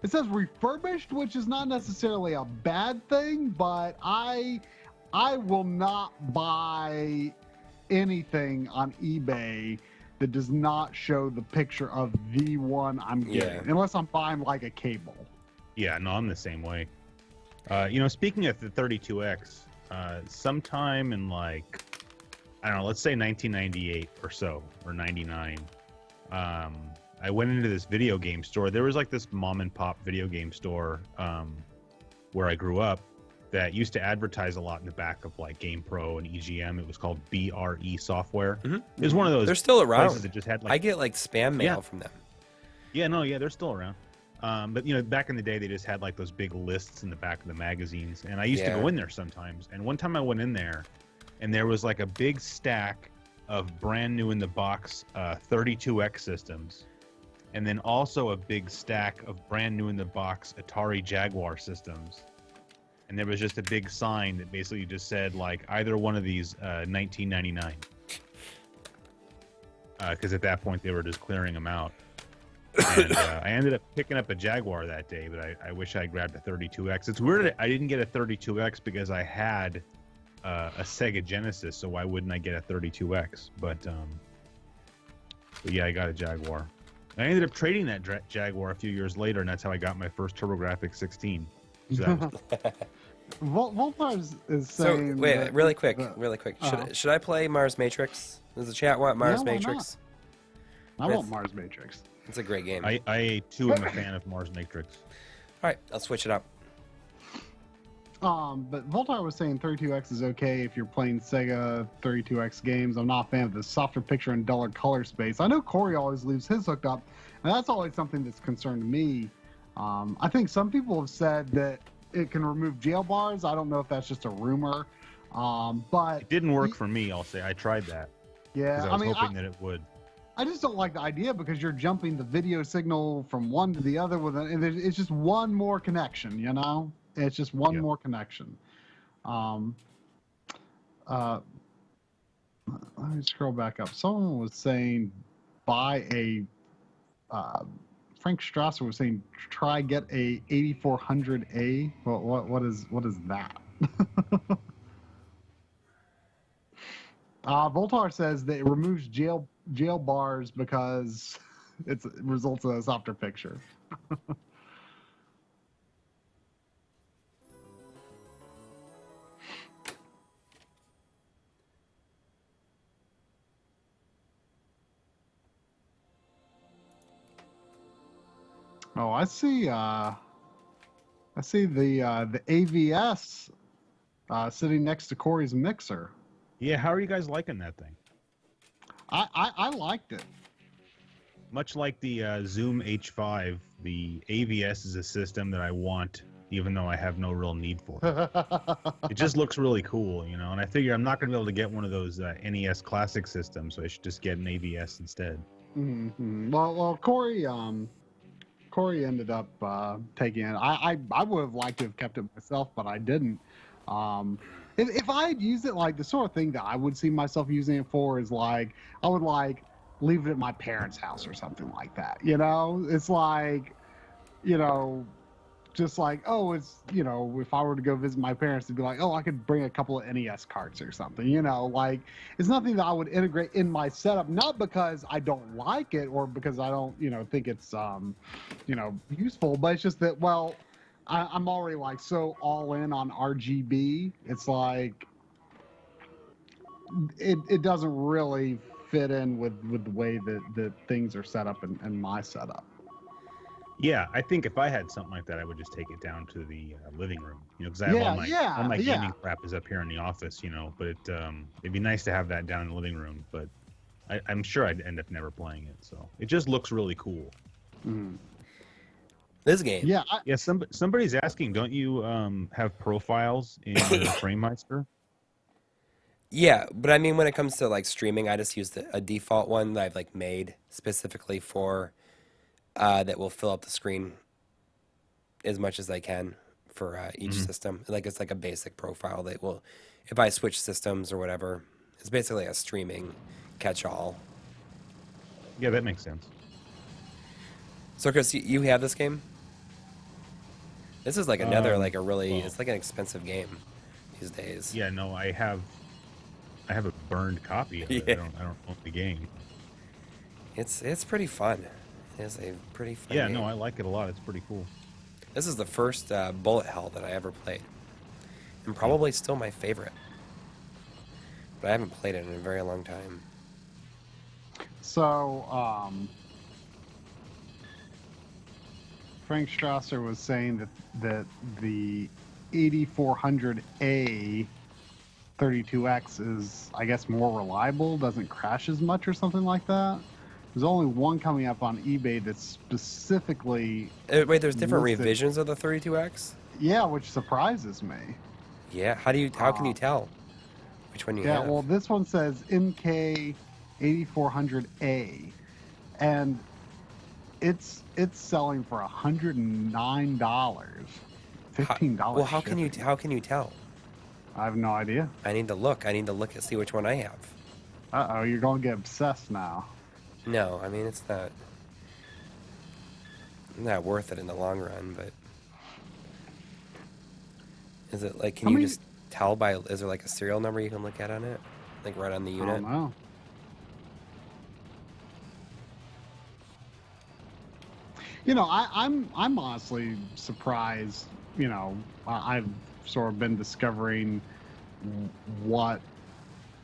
S2: It says refurbished, which is not necessarily a bad thing, but I will not buy anything on eBay that does not show the picture of the one I'm getting, unless I'm buying like a cable.
S3: Yeah, no, I'm the same way. You know, speaking of the 32X, sometime in like, I don't know, let's say 1998 or so, or 99, I went into this video game store. There was like this mom and pop video game store where I grew up that used to advertise a lot in the back of like GamePro and EGM. It was called BRE Software. Mm-hmm. It was one of those.
S1: They're still around.
S3: That just had like,
S1: I get like spam mail from them.
S3: Yeah, no, yeah, they're still around. But you know, back in the day, they just had like those big lists in the back of the magazines, and I used to go in there sometimes. And one time I went in there, and there was like a big stack of brand new in the box 32X systems. And then also a big stack of brand new in the box Atari Jaguar systems. And there was just a big sign that basically just said, like, either one of these, 1999. Because at that point, they were just clearing them out. And I ended up picking up a Jaguar that day, but I wish I grabbed a 32X. It's weird that I didn't get a 32X because I had a Sega Genesis, so why wouldn't I get a 32X? But yeah, I got a Jaguar. I ended up trading that Jaguar a few years later, and that's how I got my first TurboGrafx 16. So that was...
S2: Voltar is saying.
S1: So wait, really quick. Should I play Mars Matrix? Does the chat want Mars Matrix?
S2: I want Mars Matrix.
S1: It's a great game.
S3: I too am a fan of Mars Matrix.
S1: All right, I'll switch it up.
S2: But Voltar was saying 32X is okay if you're playing Sega 32X games. I'm not a fan of the softer picture and duller color space. I know Coury always leaves his hooked up, and that's always something that's concerned me. I think some people have said that it can remove jail bars. I don't know if that's just a rumor, but
S3: it didn't work for me. I'll say I tried that.
S2: Yeah,
S3: because I was hoping that it would.
S2: I just don't like the idea because you're jumping the video signal from one to the other it's just one more connection, you know? It's just one more connection. Let me scroll back up. Someone was saying buy a Frank Strasser was saying try get a 8400A. What is that? Voltar says that it removes jail bars because it results in a softer picture. Oh, I see the AVS sitting next to Corey's mixer.
S3: Yeah, how are you guys liking that thing?
S2: I liked it.
S3: Much like the Zoom H5, the AVS is a system that I want, even though I have no real need for it. It just looks really cool, you know, and I figure I'm not going to be able to get one of those NES Classic systems, so I should just get an AVS instead.
S2: Mm-hmm. Well, Corey ended up taking it. I would have liked to have kept it myself, but I didn't. If I had used it, like the sort of thing that I would see myself using it for is like I would like leave it at my parents' house or something like that. You know, it's like, you know, just like, oh, it's, you know, if I were to go visit my parents, it'd be like, oh, I could bring a couple of NES carts or something. You know, like it's nothing that I would integrate in my setup, not because I don't like it or because I don't, you know, think it's you know, useful, but it's just that, well, I'm already like so all in on RGB. It's like it doesn't really fit in with the way that things are set up in my setup.
S3: Yeah, I think if I had something like that, I would just take it down to the living room. You know, because I have all my gaming crap is up here in the office. You know, but it'd be nice to have that down in the living room. But I'm sure I'd end up never playing it. So it just looks really cool.
S2: Mm.
S1: This game.
S3: Yeah. Somebody's asking, don't you have profiles in your FrameMeister?
S1: Yeah, but I mean, when it comes to like streaming, I just use a default one that I've like made specifically for that will fill up the screen as much as I can for each system. Like it's like a basic profile that will, if I switch systems or whatever, it's basically a streaming catch-all.
S3: Yeah, that makes sense.
S1: So Chris, you have this game? This is like another like a really it's like an expensive game these days.
S3: Yeah, no, I have a burned copy of it. I don't own the game.
S1: It's pretty fun. It is a pretty fun game.
S3: No, I like it a lot. It's pretty cool.
S1: This is the first bullet hell that I ever played, and probably still my favorite. But I haven't played it in a very long time.
S2: So, Frank Strasser was saying that the 8400A 32X is, I guess, more reliable, doesn't crash as much or something like that. There's only one coming up on eBay that's specifically...
S1: Wait, there's different revisions of the 32X?
S2: Yeah, which surprises me.
S1: Yeah, how can you tell which one you have?
S2: Yeah, well, this one says MK 8400A, and it's selling for $109, $15.
S1: Well, how can you tell?
S2: I have no idea.
S1: I need to look and see which one I have.
S2: Uh-oh, you're going to get obsessed now.
S1: No, I mean it's not worth it in the long run, but is it like can you just tell by is there like a serial number you can look at on it? Like right on the unit?
S2: I don't know. You know, I'm honestly surprised, you know, I've sort of been discovering what,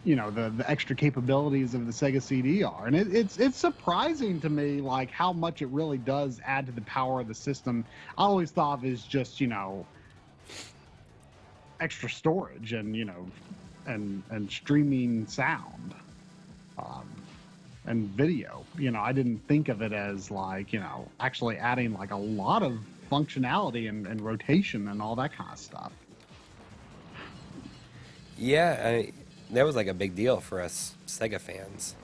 S2: you know, the extra capabilities of the Sega CD are. And it's surprising to me, like, how much it really does add to the power of the system. I always thought of it as just, you know, extra storage and, you know, and streaming sound and video. You know, I didn't think of it as, like, you know, actually adding, like, a lot of functionality and rotation and all that kind of stuff.
S1: Yeah, that was like a big deal for us Sega fans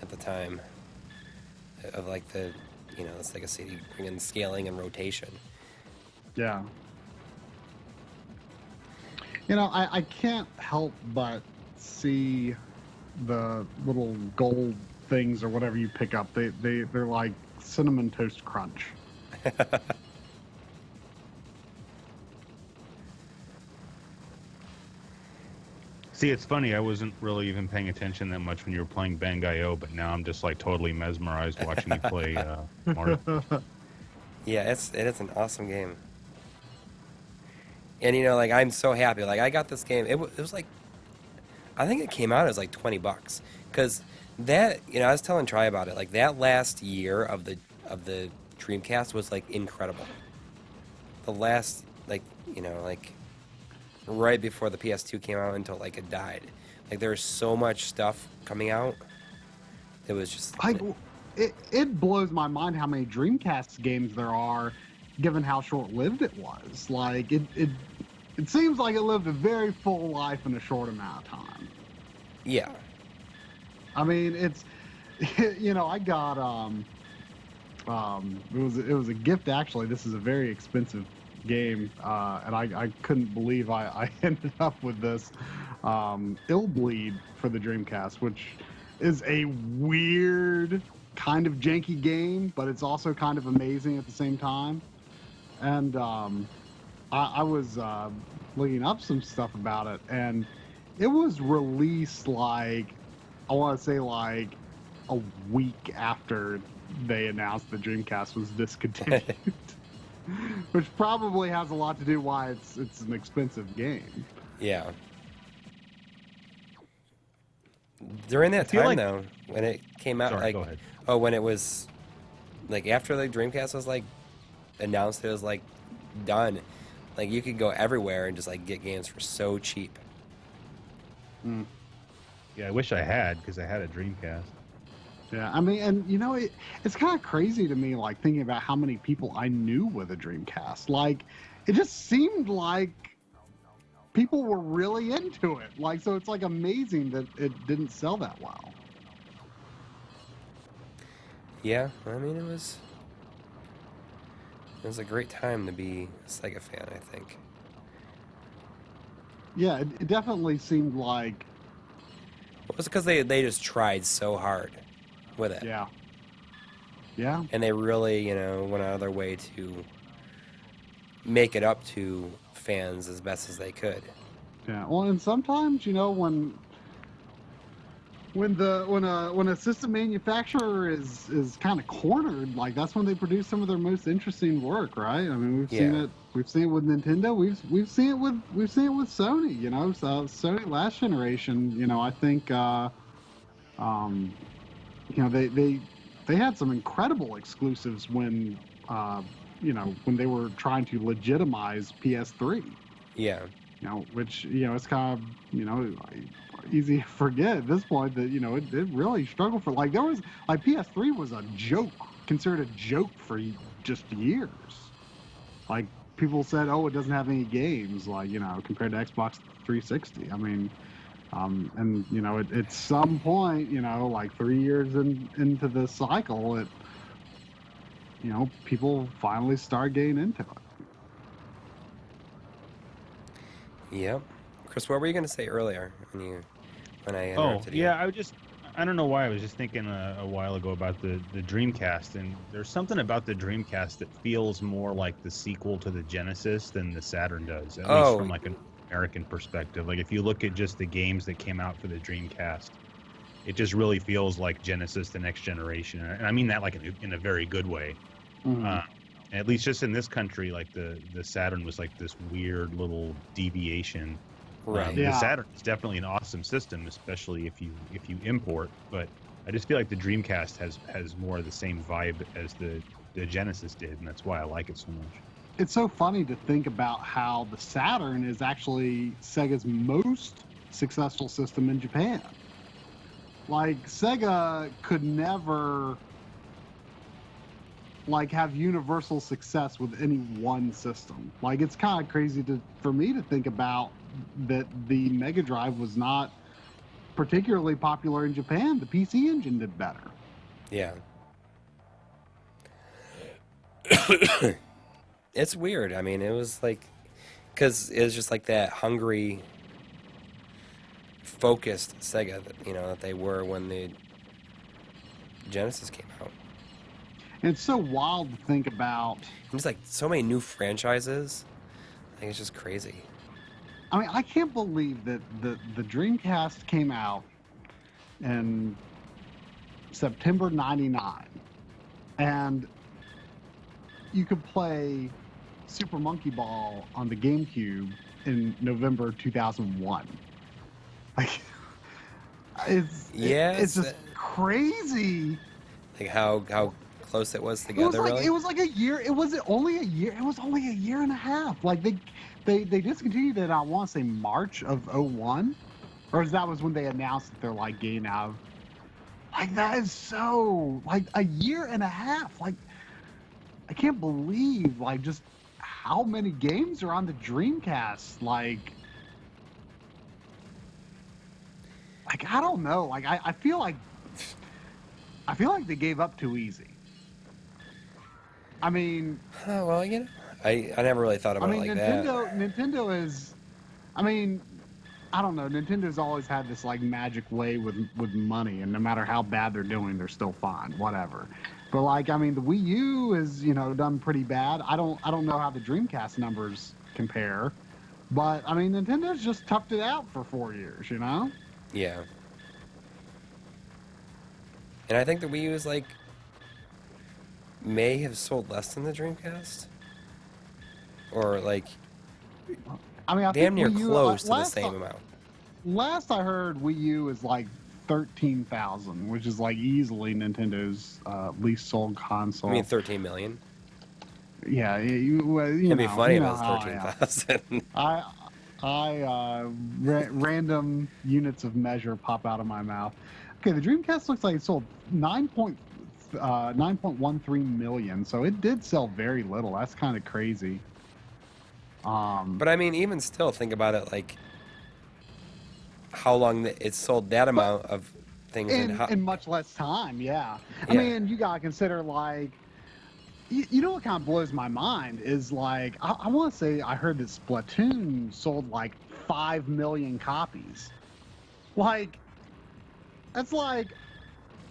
S1: at the time. of like the, the Sega CD, bringing scaling and rotation.
S2: Yeah. I can't help but see the little gold things or whatever you pick up. They're like Cinnamon Toast Crunch.
S3: See, it's funny. I wasn't really even paying attention that much when you were playing Bangai-O, but now I'm just like totally mesmerized watching you play Marc.
S1: Yeah, it is an awesome game. And like I'm so happy. Like I got this game. It was like, I think it came out as like $20, because that I was telling Try about it. Like that last year of the Dreamcast was like incredible. The last like right before the PS2 came out until like it died. Like there was so much stuff coming out. It was just
S2: it blows my mind how many Dreamcast games there are, given how short-lived it was. Like it seems like it lived a very full life in a short amount of time.
S1: Yeah.
S2: I mean, it's I got it was a gift actually. This is a very expensive game, and I couldn't believe I ended up with this Bleed for the Dreamcast, which is a weird kind of janky game, but it's also kind of amazing at the same time. And I was looking up some stuff about it, and it was released like, I want to say like a week after they announced the Dreamcast was discontinued. Which probably has a lot to do why it's an expensive game.
S1: Yeah. During that time, though, when it came out,
S3: Sorry, go ahead.
S1: when it was, like, after the Dreamcast was, like, announced, it was, like, done. Like, you could go everywhere and just, like, get games for so cheap.
S2: Mm.
S3: Yeah, I wish I had, because I had a Dreamcast.
S2: Yeah, I mean, and it's kind of crazy to me, like thinking about how many people I knew with a Dreamcast. Like, it just seemed like people were really into it. Like, so it's like amazing that it didn't sell that well.
S1: Yeah, I mean, it was a great time to be a Sega fan, I think.
S2: Yeah, it definitely seemed like.
S1: It was because they just tried so hard with it.
S2: Yeah. Yeah.
S1: And they really, went out of their way to make it up to fans as best as they could.
S2: Yeah. Well, and sometimes, when a system manufacturer is kind of cornered, like that's when they produce some of their most interesting work, right? I mean, we've seen it with Nintendo. We've seen it with Sony. So Sony last generation, I think. They had some incredible exclusives when when they were trying to legitimize PS3.
S1: Yeah.
S2: Which it's kind of easy to forget at this point that it really struggled for, like, there was like PS3 was a joke, considered a joke for just years. Like, people said, oh, it doesn't have any games, like, compared to Xbox 360. I mean, and at some point, like 3 years into the cycle, it people finally start getting into it.
S1: Yep. Chris, what were you going to say earlier when I interrupted you?
S3: Yeah, I don't know why, I was just thinking a while ago about the Dreamcast, and there's something about the Dreamcast that feels more like the sequel to the Genesis than the Saturn does, at least from like an American perspective. Like if you look at just the games that came out for the Dreamcast, it just really feels like Genesis, the next generation, and I mean that like in a very good way.
S2: Mm-hmm.
S3: At least just in this country, like the Saturn was like this weird little deviation.
S1: Right.
S3: The Saturn is definitely an awesome system, especially if you import. But I just feel like the Dreamcast has more of the same vibe as the Genesis did, and that's why I like it so much.
S2: It's so funny to think about how the Saturn is actually Sega's most successful system in Japan. Like, Sega could never have universal success with any one system. Like, it's kind of crazy for me to think about that the Mega Drive was not particularly popular in Japan. The PC Engine did better.
S1: Yeah. It's weird. I mean, it was like, because it was just like that hungry, focused Sega that they were when the Genesis came out.
S2: And it's so wild to think about.
S1: There's like so many new franchises. Like, it's just crazy.
S2: I mean, I can't believe that the Dreamcast came out in September '99, and you could play Super Monkey Ball on the GameCube in November 2001. Like, it's just crazy.
S1: Like how close it was together.
S2: It was like a year. It was only a year. It was only a year and a half. Like they discontinued it. I want to say March of '01, or that was when they announced that they're like getting out. Like, that is so like a year and a half. Like, I can't believe like just how many games are on the Dreamcast. Like I don't know. Like I feel like they gave up too easy. I mean,
S1: well, I never really thought about it like
S2: Nintendo is, I mean, I don't know. Nintendo's always had this like magic way with money, and no matter how bad they're doing, they're still fine, whatever. But like, I mean, the Wii U is done pretty bad. I don't know how the Dreamcast numbers compare, but I mean, Nintendo's just toughed it out for 4 years,
S1: Yeah. And I think the Wii U is like may have sold less than the Dreamcast, or like
S2: I
S1: damn near
S2: Wii U,
S1: close to the same amount.
S2: Last I heard, Wii U is like 13,000, which is like easily Nintendo's least sold console.
S1: I mean, 13 million.
S2: Yeah,
S1: It'd be funny if it was 13,000.
S2: Random units of measure pop out of my mouth. Okay, the Dreamcast looks like it sold 9.13 million, so it did sell very little. That's kind of crazy.
S1: But I mean, even still, think about it, like how long it sold that amount of things
S2: in much less time. Yeah. I mean, you gotta consider like, you know what kind of blows my mind is like I want to say I heard that Splatoon sold like 5 million copies. Like, that's like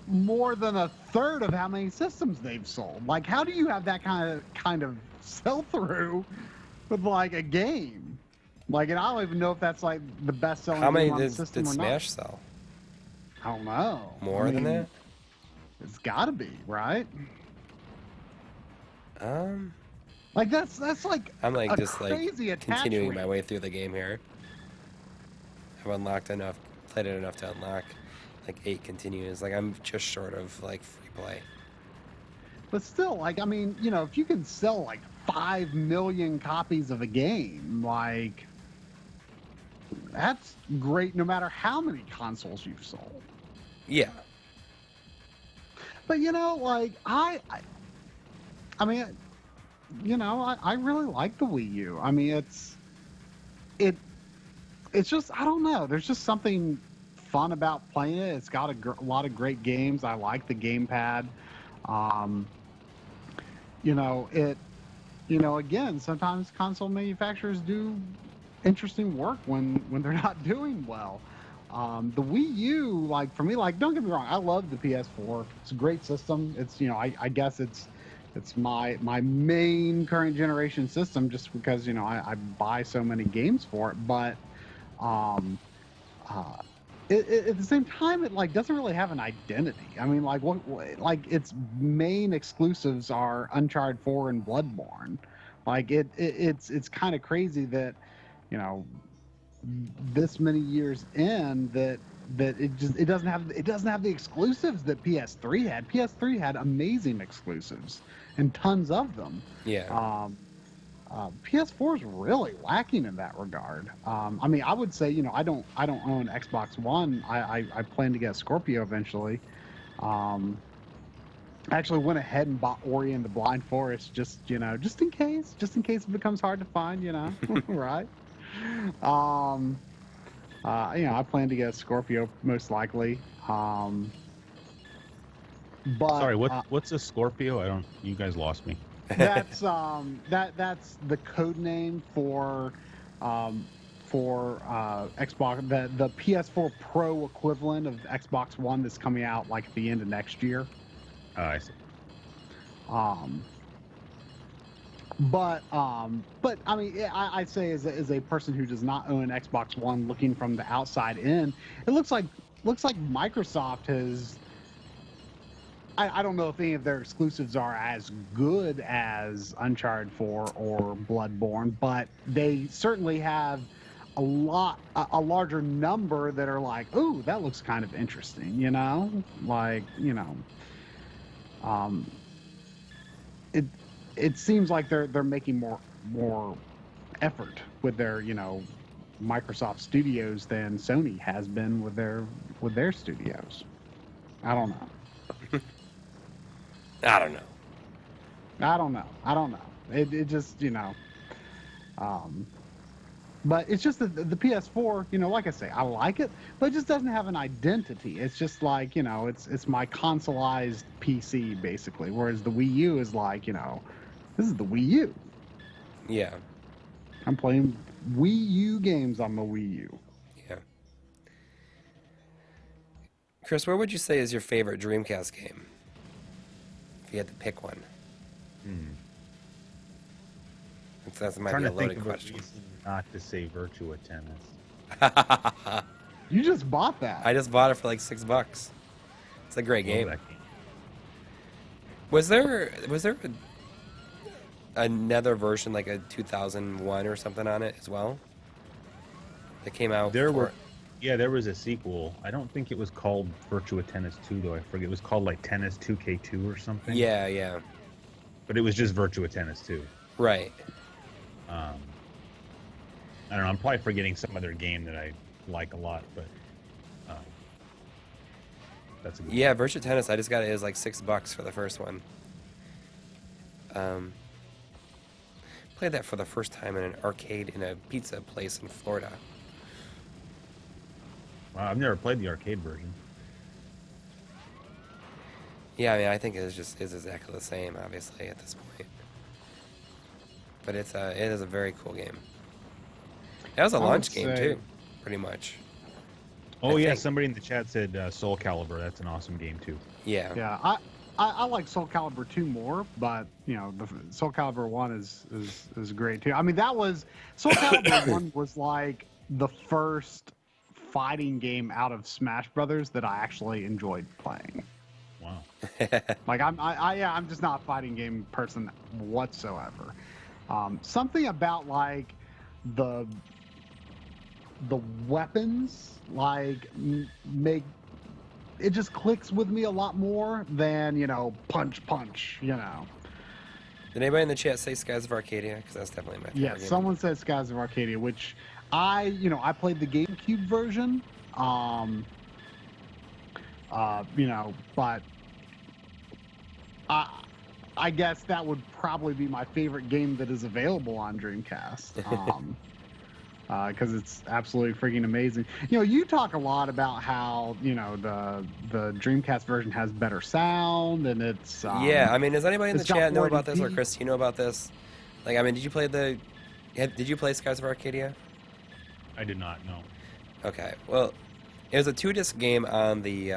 S2: more than a third of how many systems they've sold. Like, how do you have that kind of sell through with like a game? Like, and I don't even know if that's like the best selling game on the system or not.
S1: How many did Smash sell?
S2: I don't know.
S1: More than that?
S2: It's got to be, right? Like that's like
S1: I'm like
S2: a
S1: just like
S2: crazy
S1: continuing
S2: rate.
S1: my way through the game here. I've played it enough to unlock like 8 continues. Like, I'm just short of like free play.
S2: But still, like, I mean, if you can sell like 5 million copies of a game, like, that's great no matter how many consoles you've sold.
S1: Yeah.
S2: But like I mean, I really like the Wii U. I mean, it's just, I don't know. There's just something fun about playing it. It's got a lot of great games. I like the gamepad. Again, sometimes console manufacturers do interesting work when they're not doing well. The Wii U, like, for me, like, don't get me wrong, I love the PS4. It's a great system. It's, I guess it's my main current generation system just because, I buy so many games for it. But at the same time, it like doesn't really have an identity. I mean, like like its main exclusives are Uncharted 4 and Bloodborne. Like it's kind of crazy that, this many years in that it doesn't have the exclusives that PS3 had. PS3 had amazing exclusives and tons of them.
S1: Yeah.
S2: PS4 is really lacking in that regard. I mean, I would say, I don't own Xbox One. I plan to get a Scorpio eventually. I actually went ahead and bought Ori and the Blind Forest just in case it becomes hard to find, right? I plan to get a Scorpio most likely. But
S3: sorry, what's a Scorpio? You guys lost me.
S2: That's that's the code name for Xbox, the PS4 Pro equivalent of Xbox One that's coming out like at the end of next year.
S3: Oh, I see.
S2: But I mean, I say as a person who does not own an Xbox One, looking from the outside in, it looks like Microsoft has. I don't know if any of their exclusives are as good as Uncharted 4 or Bloodborne, but they certainly have a larger number that are like, ooh, that looks kind of interesting, you know? Like, you know, it seems like they're making more effort with their, you know, Microsoft studios than Sony has been with their studios. I don't know.
S1: I don't know.
S2: It just, you know, but it's just that the PS4, you know, like I say, I like it, but it just doesn't have an identity. It's just like, you know, it's my consoleized PC basically, whereas the Wii U is like, you know, this is the Wii U.
S1: Yeah.
S2: I'm playing Wii U games on the Wii U.
S1: Yeah. Chris, what would you say is your favorite Dreamcast game? If you had to pick one. That might be a loaded question.
S3: Not to say Virtua Tennis.
S2: You just bought that.
S1: I just bought it for like $6. It's a great game.
S3: That game.
S1: Was there another version, like a 2001 or something on it as well? That came out.
S3: There was a sequel. I don't think it was called Virtua Tennis 2 though. I forget. It was called like Tennis 2K2 or something.
S1: Yeah.
S3: But it was just Virtua Tennis 2.
S1: Right.
S3: I don't know. I'm probably forgetting some other game that I like a lot, but that's a good
S1: Yeah,
S3: one.
S1: Virtua Tennis. I just got it. It was like $6 for the first one. Played that for the first time in an arcade in a pizza place in Florida.
S3: Wow, I've never played the arcade version.
S1: Yeah, I mean, I think is exactly the same, obviously, at this point. But it is a very cool game. That was a launch game too, pretty much.
S3: Oh
S1: I
S3: yeah,
S1: think.
S3: somebody in the chat said Soul Calibur. That's an awesome game too.
S1: Yeah.
S2: Yeah, I like Soul Calibur 2 more, but you know, the Soul Calibur 1 is great too. I mean, that was Soul Calibur 1 was like the first fighting game out of Smash Brothers that I actually enjoyed playing.
S3: Wow.
S2: Like I'm just not a fighting game person whatsoever. Something about like the weapons like make it just clicks with me a lot more than, you know, punch, you know.
S1: Did anybody in the chat say Skies of Arcadia? Because that's definitely my favorite
S2: Yeah,
S1: game.
S2: someone said Skies of Arcadia, which I played the GameCube version. You know, but I guess that would probably be my favorite game that is available on Dreamcast. Because it's absolutely freaking amazing. You know, you talk a lot about how, you know, the Dreamcast version has better sound and it's
S1: yeah, I mean, does anybody in the
S2: it's got
S1: chat know
S2: 480p.
S1: about this, or Chris, you know about this? Like, I mean, did you play Skies of Arcadia?
S3: I did not know.
S1: Okay, well, it was a 2-disc game on the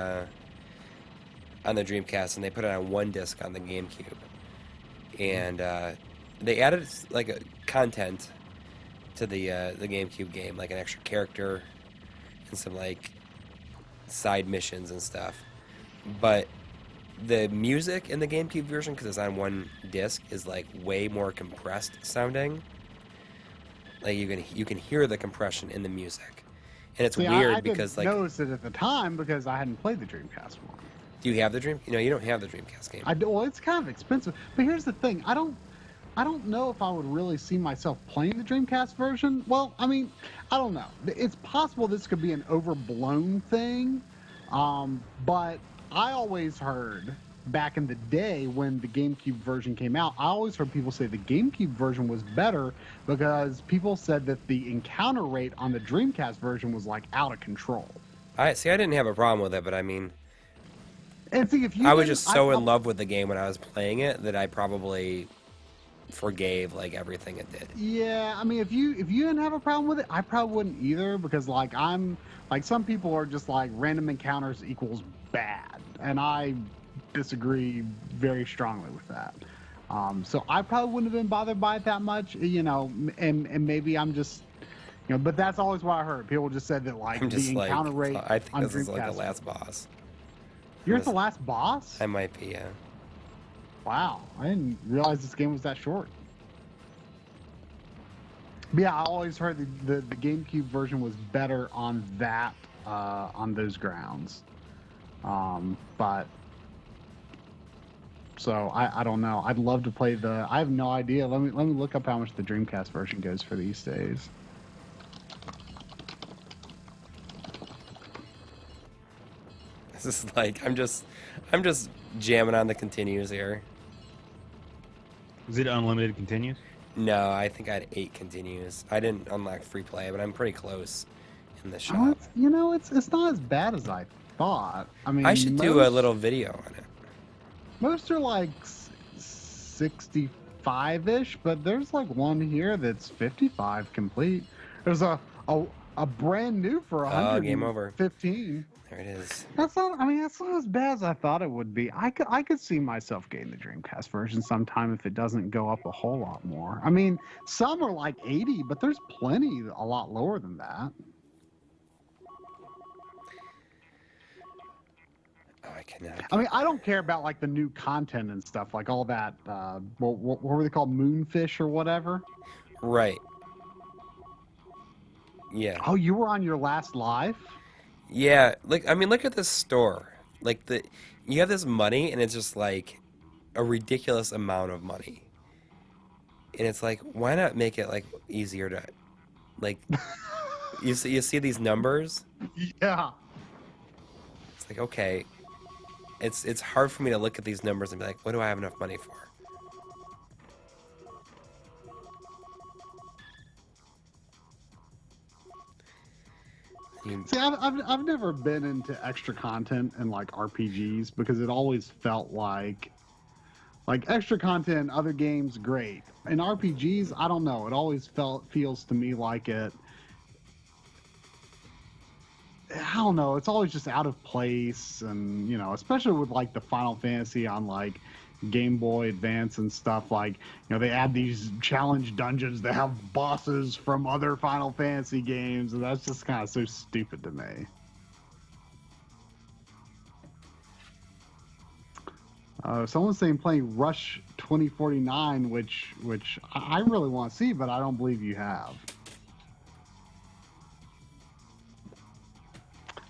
S1: Dreamcast, and they put it on 1 disc on the GameCube, and they added like a content to the GameCube game, like an extra character and some like side missions and stuff. But the music in the GameCube version, because it's on 1 disc, is like way more compressed sounding. Like you can hear the compression in the music, and it's weird
S2: I
S1: because
S2: didn't
S1: like,
S2: notice it at the time because I hadn't played the Dreamcast one.
S1: do you have the Dream? You know, you don't have the Dreamcast game.
S2: Well, it's kind of expensive, but here's the thing: I don't know if I would really see myself playing the Dreamcast version. Well, I mean, I don't know. It's possible this could be an overblown thing, but I always heard back in the day when the GameCube version came out, I always heard people say the GameCube version was better because people said that the encounter rate on the Dreamcast version was like out of control.
S1: I didn't have a problem with it, but I mean,
S2: And see, if you
S1: I was just so in love with the game when I was playing it that I probably forgave like everything it did.
S2: Yeah, I mean, if you didn't have a problem with it, I probably wouldn't either, because like some people are just like random encounters equals bad, and I disagree very strongly with that. So I probably wouldn't have been bothered by it that much, and maybe I'm just, but that's always what I heard. People just said that like
S1: I'm just
S2: the
S1: like,
S2: encounter rate
S1: I think
S2: on
S1: this is like the
S2: Dreamcast-
S1: last boss.
S2: You're at the last boss?
S1: I might be, yeah.
S2: Wow, I didn't realize this game was that short. But yeah, I always heard the GameCube version was better on that on those grounds. But so I don't know. I'd love to play I have no idea. Let me look up how much the Dreamcast version goes for these days.
S1: This is like I'm just jamming on the continues here.
S3: Is it unlimited continues?
S1: No, I think I had 8 continues. I didn't unlock free play, but I'm pretty close in the
S2: Oh,
S1: shop.
S2: it's not as bad as I thought. I mean,
S1: I should do a little video on it.
S2: Most are like 65-ish, but there's like one here that's 55 complete. There's a brand new for 115.
S1: Game over. There it is.
S2: That's not as bad as I thought it would be. I could see myself getting the Dreamcast version sometime if it doesn't go up a whole lot more. I mean, some are like 80, but there's plenty a lot lower than that.
S1: Oh, I cannot.
S2: I mean, I don't care about like the new content and stuff, like all that. What were they called, Moonfish or whatever?
S1: Right. Yeah.
S2: Oh, you were on your last live?
S1: Yeah, like I mean, look at this store. Like you have this money, and it's just like a ridiculous amount of money. And it's like, why not make it like easier to, like, you see these numbers?
S2: Yeah.
S1: It's like, okay, it's hard for me to look at these numbers and be like, what do I have enough money for?
S2: See, I've never been into extra content in like RPGs, because it always felt like extra content in other games, great. In RPGs, I don't know. It always feels to me like I don't know. It's always just out of place, and especially with like the Final Fantasy on like Game Boy Advance and stuff, like they add these challenge dungeons that have bosses from other Final Fantasy games, and that's just kind of so stupid to me. Someone's saying playing Rush 2049, which I really want to see, but I don't believe you have.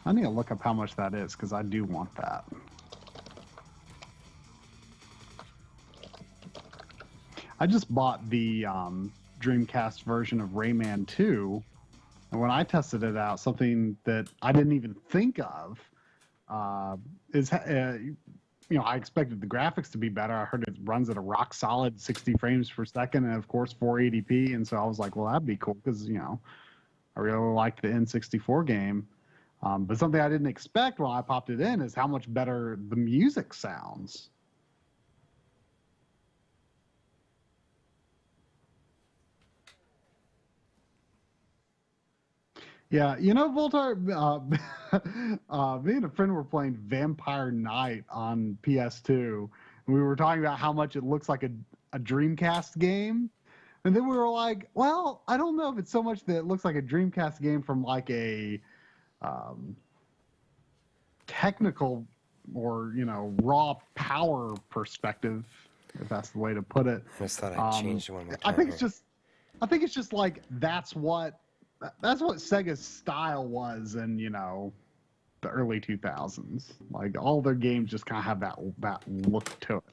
S2: I need to look up how much that is, because I do want that. I just bought the Dreamcast version of Rayman 2, and when I tested it out, something that I didn't even think of is, I expected the graphics to be better. I heard it runs at a rock solid 60 frames per second, and of course 480p, and so I was like, well, that'd be cool, because I really liked the N64 game. But something I didn't expect when I popped it in is how much better the music sounds. Yeah, Voltar, me and a friend were playing Vampire Knight on PS2, and we were talking about how much it looks like a Dreamcast game. And then we were like, well, I don't know if it's so much that it looks like a Dreamcast game from like a technical or, raw power perspective, if that's the way to put it.
S1: I just thought I'd change one more time.
S2: I think it's just like that's what Sega's style was in, the early 2000s. Like all their games just kind of have that look to it.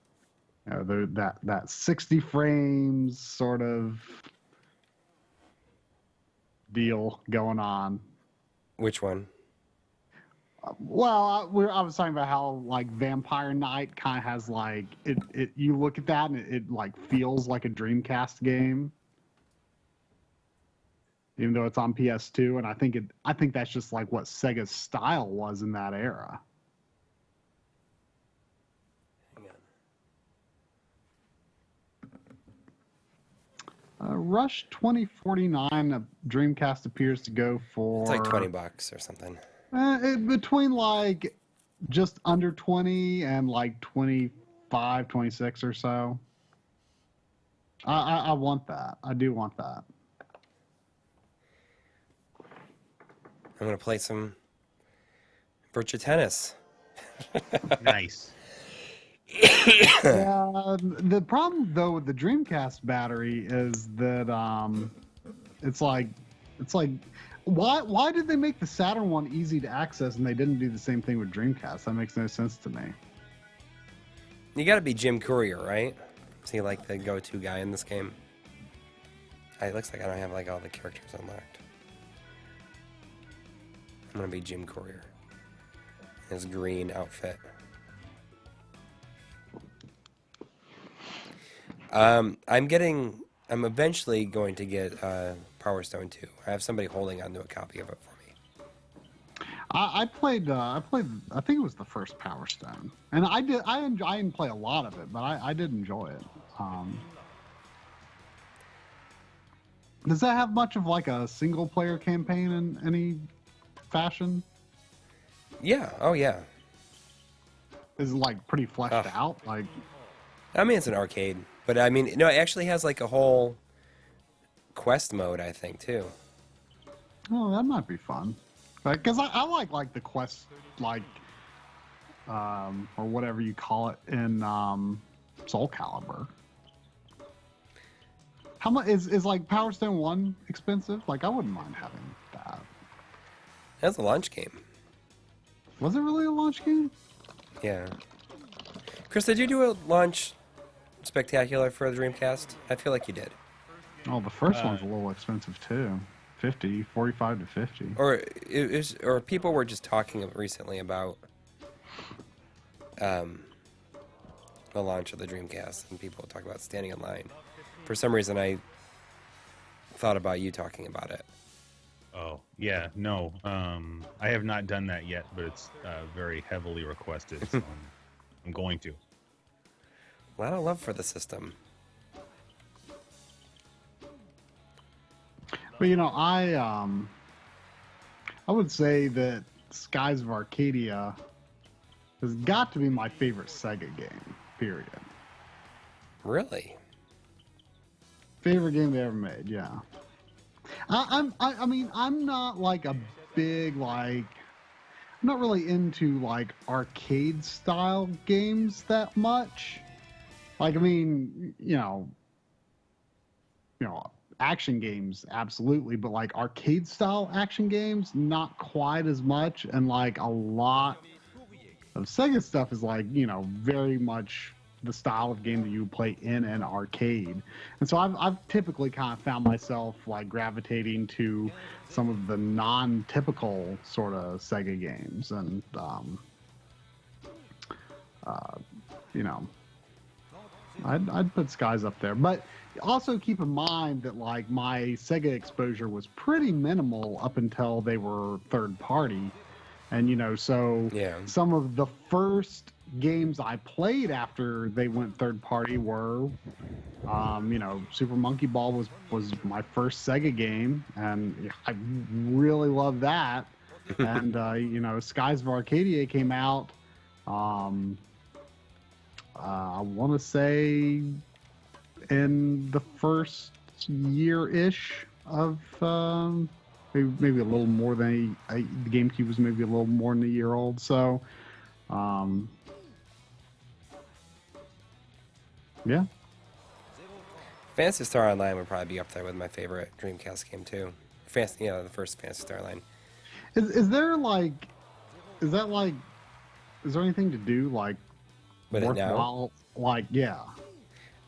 S2: That 60 frames sort of deal going on.
S1: Which one?
S2: Well, I was talking about how like Vampire Knight kind of has like it. You look at that and it like feels like a Dreamcast game, even though it's on PS2. And I think that's just like what Sega's style was in that era.
S1: Hang
S2: Rush 2049 Dreamcast appears to go for.
S1: It's like $20 or something.
S2: Between like just under 20 and like 25, 26 or so. I want that. I do want that.
S1: I'm gonna play some Virtua Tennis.
S3: Nice.
S2: Yeah, the problem though with the Dreamcast battery is that it's like why did they make the Saturn one easy to access and they didn't do the same thing with Dreamcast? That makes no sense to me.
S1: You gotta be Jim Courier, right? Is he like the go-to guy in this game? It looks like I don't have like all the characters unlocked. I'm gonna be Jim Courier. His green outfit. I'm eventually going to get Power Stone 2. I have somebody holding onto a copy of it for me.
S2: I played. I think it was the first Power Stone, and I didn't play a lot of it, but I did enjoy it. Does that have much of like a single player campaign in any fashion?
S1: Yeah. Oh yeah.
S2: Is it like pretty fleshed out? Like,
S1: I mean, it's an arcade, but I mean, no, it actually has like a whole quest mode, I think, too.
S2: oh, that might be fun. Because I like the quest, like, or whatever you call it in Soul Calibur. How much is like Power Stone 1 expensive? Like, I wouldn't mind having that.
S1: That's a launch game.
S2: Was it really a launch game?
S1: Yeah. Chris, did you do a launch spectacular for the Dreamcast? I feel like you did.
S2: Oh, the first one's a little expensive too. 45 to 50.
S1: Or people were just talking recently about the launch of the Dreamcast, and people talk about standing in line. For some reason, I thought about you talking about it.
S3: Oh, yeah, no. I have not done that yet, but it's very heavily requested, so I'm going to.
S1: A lot of love for the system.
S2: But you know, I would say that Skies of Arcadia has got to be my favorite Sega game. Period.
S1: Really?
S2: Favorite game they ever made. Yeah. I mean, I'm not like a big like. I'm not really into like arcade style games that much. Like, I mean, you know, action games, absolutely, but like arcade style action games, not quite as much. And like a lot of Sega stuff is like, very much the style of game that you would play in an arcade. And so I've typically kind of found myself like gravitating to some of the non-typical sort of Sega games. And, I'd put Skies up there, but also keep in mind that like my Sega exposure was pretty minimal up until they were third party. And, so
S1: Yeah.
S2: some of the first games I played after they went third party were, Super Monkey Ball was my first Sega game, and I really loved that. And, Skies of Arcadia came out, I want to say in the first year-ish of maybe a little more than the GameCube was maybe a little more than a year old. So, yeah.
S1: Phantasy Star Online would probably be up there with my favorite Dreamcast game too. The first Phantasy Star Online.
S2: Is there anything to do like
S1: With it now?
S2: worthwhile? Like, yeah.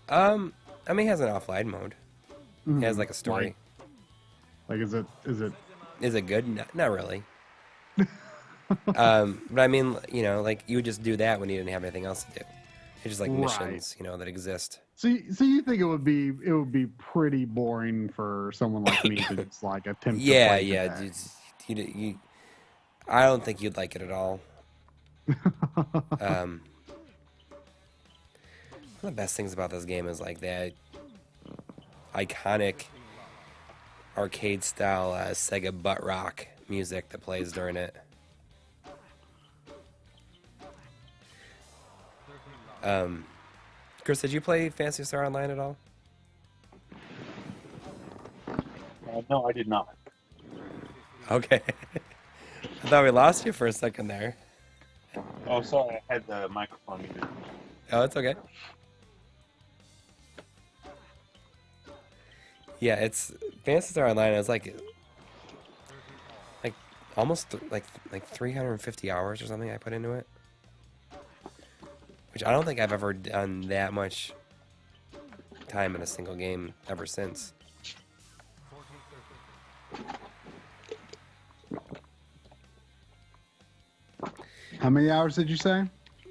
S1: I mean, it has an offline mode. It has like a story.
S2: Like, is it?
S1: Is it good? Not really. But I mean, like you would just do that when you didn't have anything else to do. It's just like missions, that exist.
S2: So you think it would be pretty boring for someone like me to just like attempt to play
S1: yeah. I don't think you'd like it at all. One of the best things about this game is like that iconic arcade style Sega butt rock music that plays during it. Chris, did you play Phantasy Star Online at all?
S4: No, I did not.
S1: Okay. I thought we lost you for a second there.
S4: Oh, sorry, I had the microphone muted.
S1: Oh, it's okay. Yeah, it's Phantasy Star Online. It was like almost like 350 hours or something I put into it, which I don't think I've ever done that much time in a single game ever since.
S2: How many hours did you say?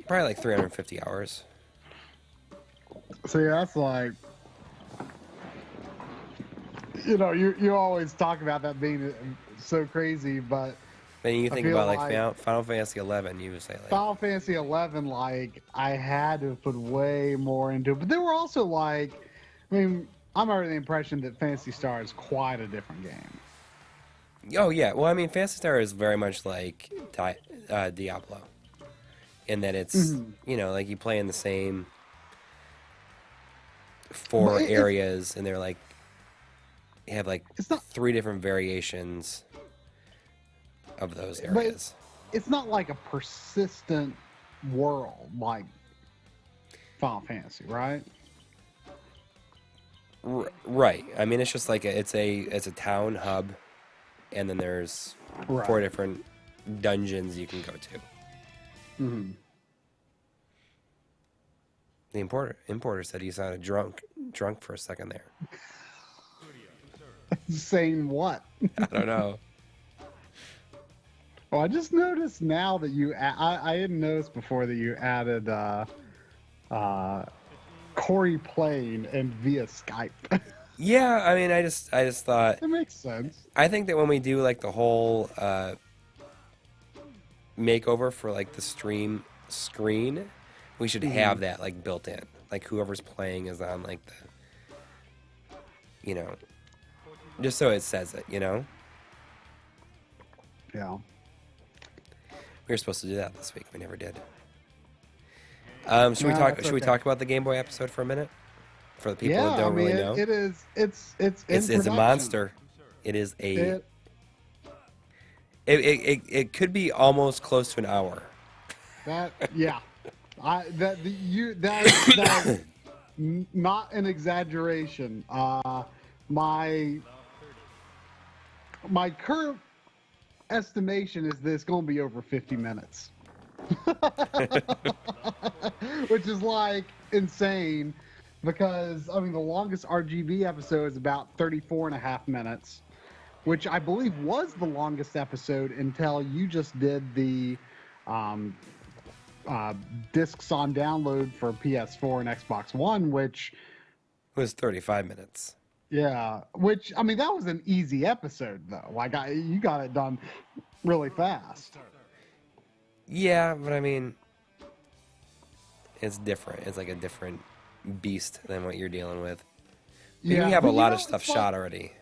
S1: Probably like 350 hours.
S2: So yeah, that's like, you always talk about that being so crazy, but
S1: Then you
S2: I
S1: think
S2: feel
S1: about like
S2: like
S1: Final Fantasy 11, you would say like,
S2: Final Fantasy 11, like I had to put way more into it. But there were also like, I'm under the impression that Phantasy Star is quite a different game.
S1: oh yeah. Well, I mean, Phantasy Star is very much like Diablo, in that it's like you play in the same four
S2: But
S1: areas, and they're like you have like
S2: It's not-
S1: 3 different variations of those areas.
S2: It's not like a persistent world like Final Fantasy, right?
S1: Right. I mean, it's just like it's a town hub, and then there's 4 different dungeons you can go to.
S2: Mm-hmm.
S1: The importer said he sounded drunk for a second there.
S2: Saying what?
S1: I don't know.
S2: Oh, I just noticed now that I didn't notice before that you added Coury playing and via Skype.
S1: Yeah, I mean, I just thought
S2: It makes sense.
S1: I think that when we do like the whole makeover for like the stream screen, we should have that like built in. Like whoever's playing is on like the, just so it says it.
S2: Yeah.
S1: We were supposed to do that this week. We never did. Should we
S2: No,
S1: talk?
S2: that's
S1: Should we
S2: okay.
S1: talk about the Game Boy episode for a minute? For the people that don't really know,
S2: it is. It's in
S1: it's a
S2: production.
S1: monster. It is a. It could be almost close to an hour.
S2: That is not an exaggeration. My current estimation is this going to be over 50 minutes, which is like insane because the longest RGB episode is about 34 and a half minutes, which I believe was the longest episode until you just did the discs on download for PS4 and Xbox One, which
S1: It was 35 minutes.
S2: that was an easy episode though. Like you got it done really fast.
S1: Yeah, but I mean, it's different. It's like a different beast than what you're dealing with. You have a
S2: but
S1: lot of stuff
S2: it's like-
S1: shot already.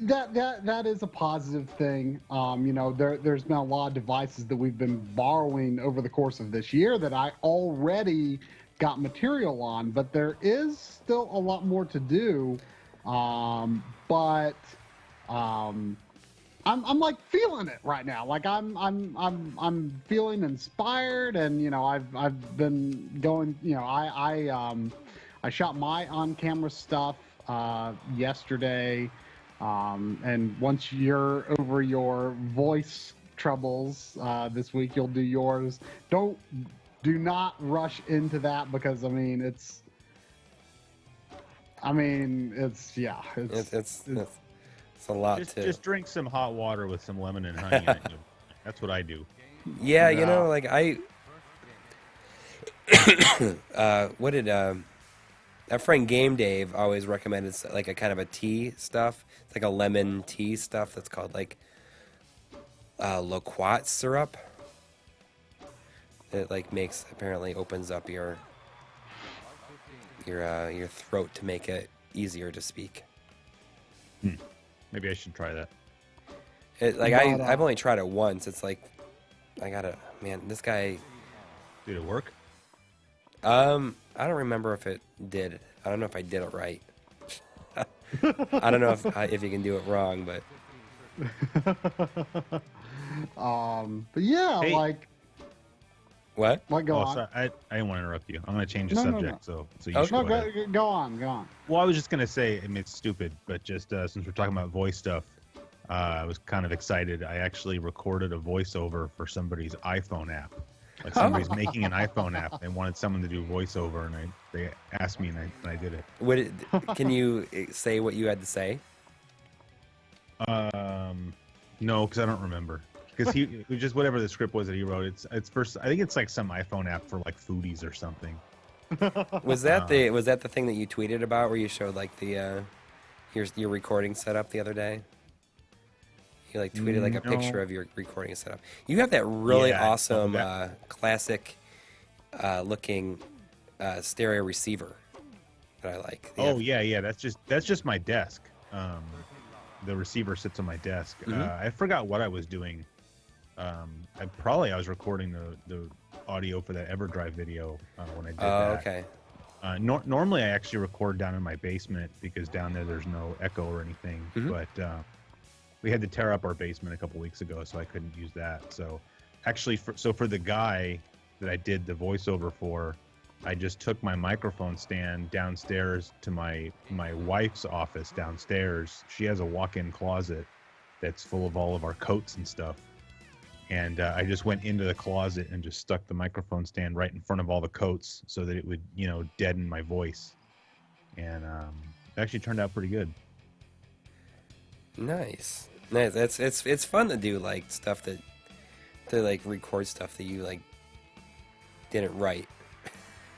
S2: That is a positive thing. There's been a lot of devices that we've been borrowing over the course of this year that I already got material on, but there is still a lot more to do. I'm like feeling it right now. Like I'm feeling inspired, and I've been going. I shot my on-camera stuff yesterday. And once you're over your voice troubles this week, you'll do yours. Do not rush into that because it's
S1: a lot
S3: Just,
S1: too.
S3: just drink some hot water with some lemon and honey in it. That's what I do.
S1: Yeah,
S2: Yeah.
S1: like I. What did our friend Game Dave always recommended like a kind of a tea stuff. It's like a lemon tea stuff that's called like loquat syrup. It like apparently opens up your throat to make it easier to speak.
S3: Maybe I should try that.
S1: I've only tried it once. It's like this guy.
S3: Did it work?
S1: I don't remember if it did. I don't know if I did it right. I don't know if you can do it wrong, but.
S2: But yeah,
S3: Hey.
S2: like.
S1: What?
S2: What? Go on.
S3: Sorry, I didn't want to interrupt you. I'm going to change the
S2: No, no,
S3: subject, so you
S1: Oh,
S3: should
S2: No,
S3: go ahead.
S2: go on. Go on.
S3: Well, I was just gonna say, I mean, it's stupid, but just since we're talking about voice stuff, I was kind of excited. I actually recorded a voiceover for somebody's iPhone app. Like somebody's making an iPhone app. They wanted someone to do voiceover, and they asked me, and I did it.
S1: Can you say what you had to say?
S3: No, because I don't remember. Because it was just whatever the script was that he wrote. It's first. I think it's like some iPhone app for like foodies or something.
S1: Was that the thing that you tweeted about where you showed like the your recording setup the other day? You like tweeted like a picture of your recording setup. You have that really awesome classic looking stereo receiver that I like.
S3: Yeah. That's just my desk. The receiver sits on my desk. I forgot what I was doing. I was recording the audio for that EverDrive video when I did that.
S1: Okay.
S3: Normally I actually record down in my basement because down there's no echo or anything. But we had to tear up our basement a couple weeks ago, so I couldn't use that. So actually, for the guy that I did the voiceover for, I just took my microphone stand downstairs to my wife's office downstairs. She has a walk-in closet that's full of all of our coats and stuff. And I just went into the closet and just stuck the microphone stand right in front of all the coats so that it would, deaden my voice. And it actually turned out pretty good.
S1: Nice. It's fun to do like stuff to like record stuff that you like didn't write.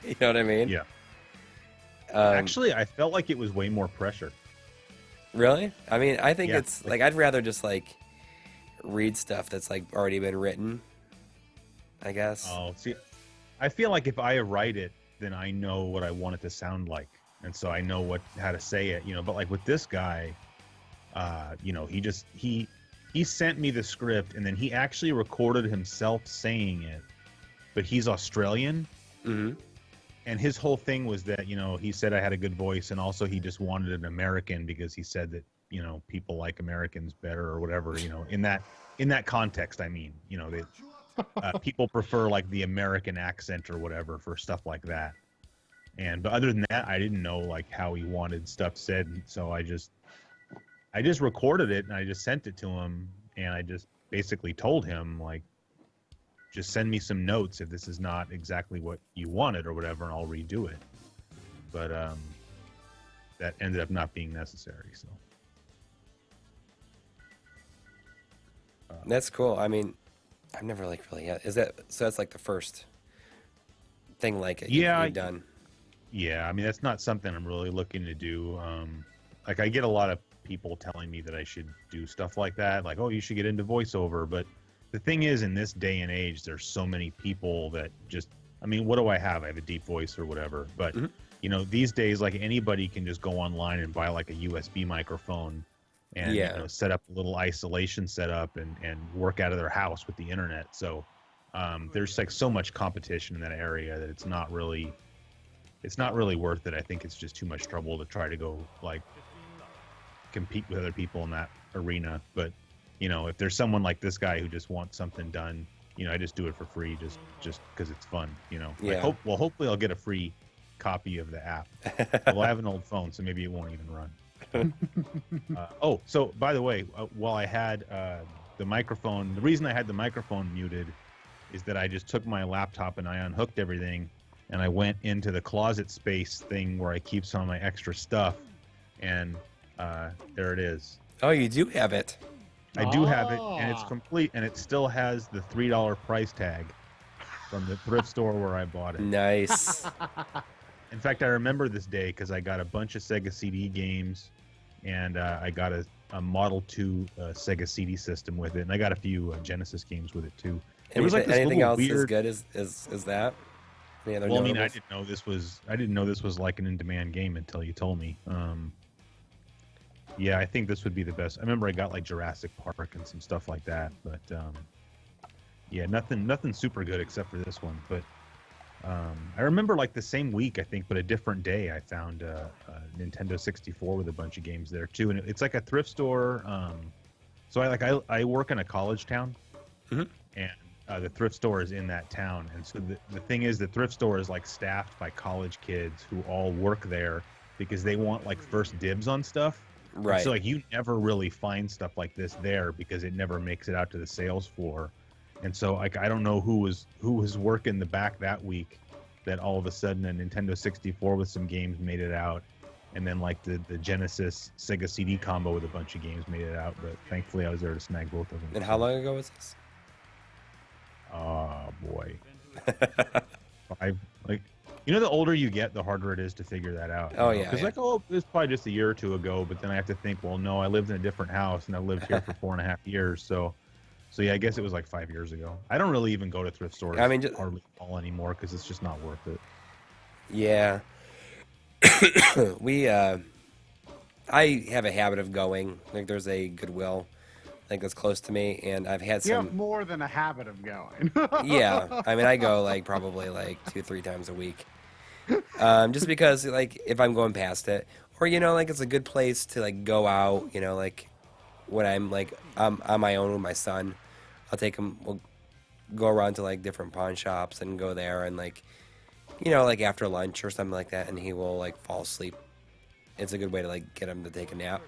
S1: You know what I mean?
S3: Yeah. Actually, I felt like it was way more pressure.
S1: Really? I mean, I think
S3: Yeah.
S1: it's like I'd rather just like read stuff that's like already been written, I guess.
S3: Oh, see, I feel like if I write it, then I know what I want it to sound like, and so I know how to say it, But like with this guy, he sent me the script, and then he actually recorded himself saying it, but he's Australian, and his whole thing was that he said I had a good voice, and also he just wanted an American because he said that people like Americans better or whatever, in that context. I mean, people prefer like the American accent or whatever for stuff like that. But other than that, I didn't know like how he wanted stuff said. And so I just recorded it and I just sent it to him. And I just basically told him like, just send me some notes if this is not exactly what you wanted or whatever, and I'll redo it. But that ended up not being necessary. So.
S1: That's cool. I mean, I've never like really. Is that so? That's like the first thing like it you've done.
S3: Yeah, I mean that's not something I'm really looking to do. Like I get a lot of people telling me that I should do stuff like that, like, oh, you should get into voiceover. But the thing is, in this day and age, there's so many people that just. I mean, what do I have? I have a deep voice or whatever. But these days, like anybody can just go online and buy like a USB microphone. And set up a little isolation setup and work out of their house with the internet. So there's like so much competition in that area that it's not really worth it. I think it's just too much trouble to try to go like compete with other people in that arena. But if there's someone like this guy who just wants something done, I just do it for free just because it's fun.
S1: Yeah.
S3: Hopefully I'll get a free copy of the app. Well, I have an old phone, so maybe it won't even run. So by the way, while I had the microphone, the reason I had the microphone muted is that I just took my laptop and I unhooked everything and I went into the closet space thing where I keep some of my extra stuff, and there it is.
S1: Oh, you do have it.
S3: I do have it, and it's complete, and it still has the $3 price tag from the thrift store where I bought it.
S1: Nice.
S3: In fact, I remember this day because I got a bunch of Sega CD games, and I got a Model 2 Sega CD system with it, and I got a few Genesis games with it too. It was like this
S1: anything
S3: little
S1: else
S3: weird...
S1: as good as that? Any other
S3: Well, I mean,
S1: notables?
S3: I didn't know this was like an in-demand game until you told me. Yeah, I think this would be the best. I remember I got like Jurassic Park and some stuff like that, but yeah, nothing super good except for this one. But I remember like the same week, I think, but a different day, I found a Nintendo 64 with a bunch of games there too, and it's like a thrift store. So I work in a college town,
S1: Mhm.
S3: and the thrift store is in that town, and so the thing is, the thrift store is like staffed by college kids who all work there because they want like first dibs on stuff. And
S1: Right.
S3: so like you never really find stuff like this there because it never makes it out to the sales floor. And so like I don't know who was working the back that week that all of a sudden a Nintendo 64 with some games made it out, and then like the Genesis Sega CD combo with a bunch of games made it out. But thankfully I was there to snag both of them.
S1: And how long ago was this?
S3: Oh boy. The older you get, the harder it is to figure that out.
S1: Oh, yeah,
S3: Because
S1: yeah.
S3: like, oh, it was probably just a year or two ago, but then I have to think, well, no, I lived in a different house and I lived here for 4.5 years. So yeah, I guess it was like 5 years ago. I don't really even go to thrift stores
S1: I mean,
S3: hardly all anymore because it's just not worth it.
S1: Yeah. I have a habit of going. Like, there's a Goodwill, like, that's close to me, and I've had
S2: You
S1: some.
S2: have more than a habit of going.
S1: Yeah, I mean, I go like probably like 2-3 times a week, just because like if I'm going past it, or like it's a good place to like go out. Like when I'm like on my own with my son, I'll take him. We'll go around to like different pawn shops and go there and like like after lunch or something like that, and he will like fall asleep. It's a good way to like get him to take a nap.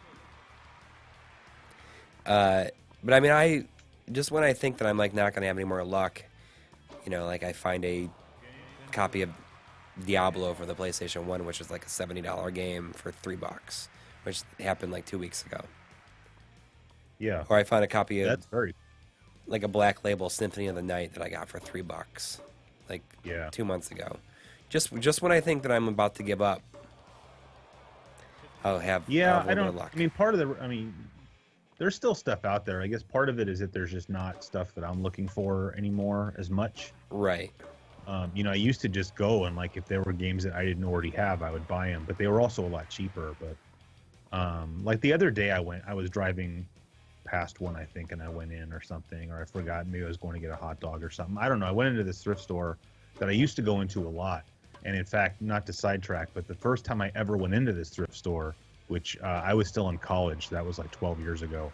S1: But I mean, just when I think that I'm like not gonna have any more luck, like I find a copy of Diablo for the PlayStation 1, which is like a $70 game for $3, which happened like 2 weeks ago.
S3: Yeah,
S1: Or I found a copy of
S3: that's very
S1: like a Black Label Symphony of the Night that I got for $3, like 2 months ago. Just when I think that I'm about to give up, I'll have a little bit of luck.
S3: I mean, there's still stuff out there. I guess part of it is that there's just not stuff that I'm looking for anymore as much.
S1: Right.
S3: I used to just go and like if there were games that I didn't already have, I would buy them, but they were also a lot cheaper. But like the other day I was driving past one, I think, and I went in or something, or I forgot, maybe I was going to get a hot dog or something. I don't know. I went into this thrift store that I used to go into a lot. And in fact, not to sidetrack, but the first time I ever went into this thrift store, which I was still in college, that was like 12 years ago.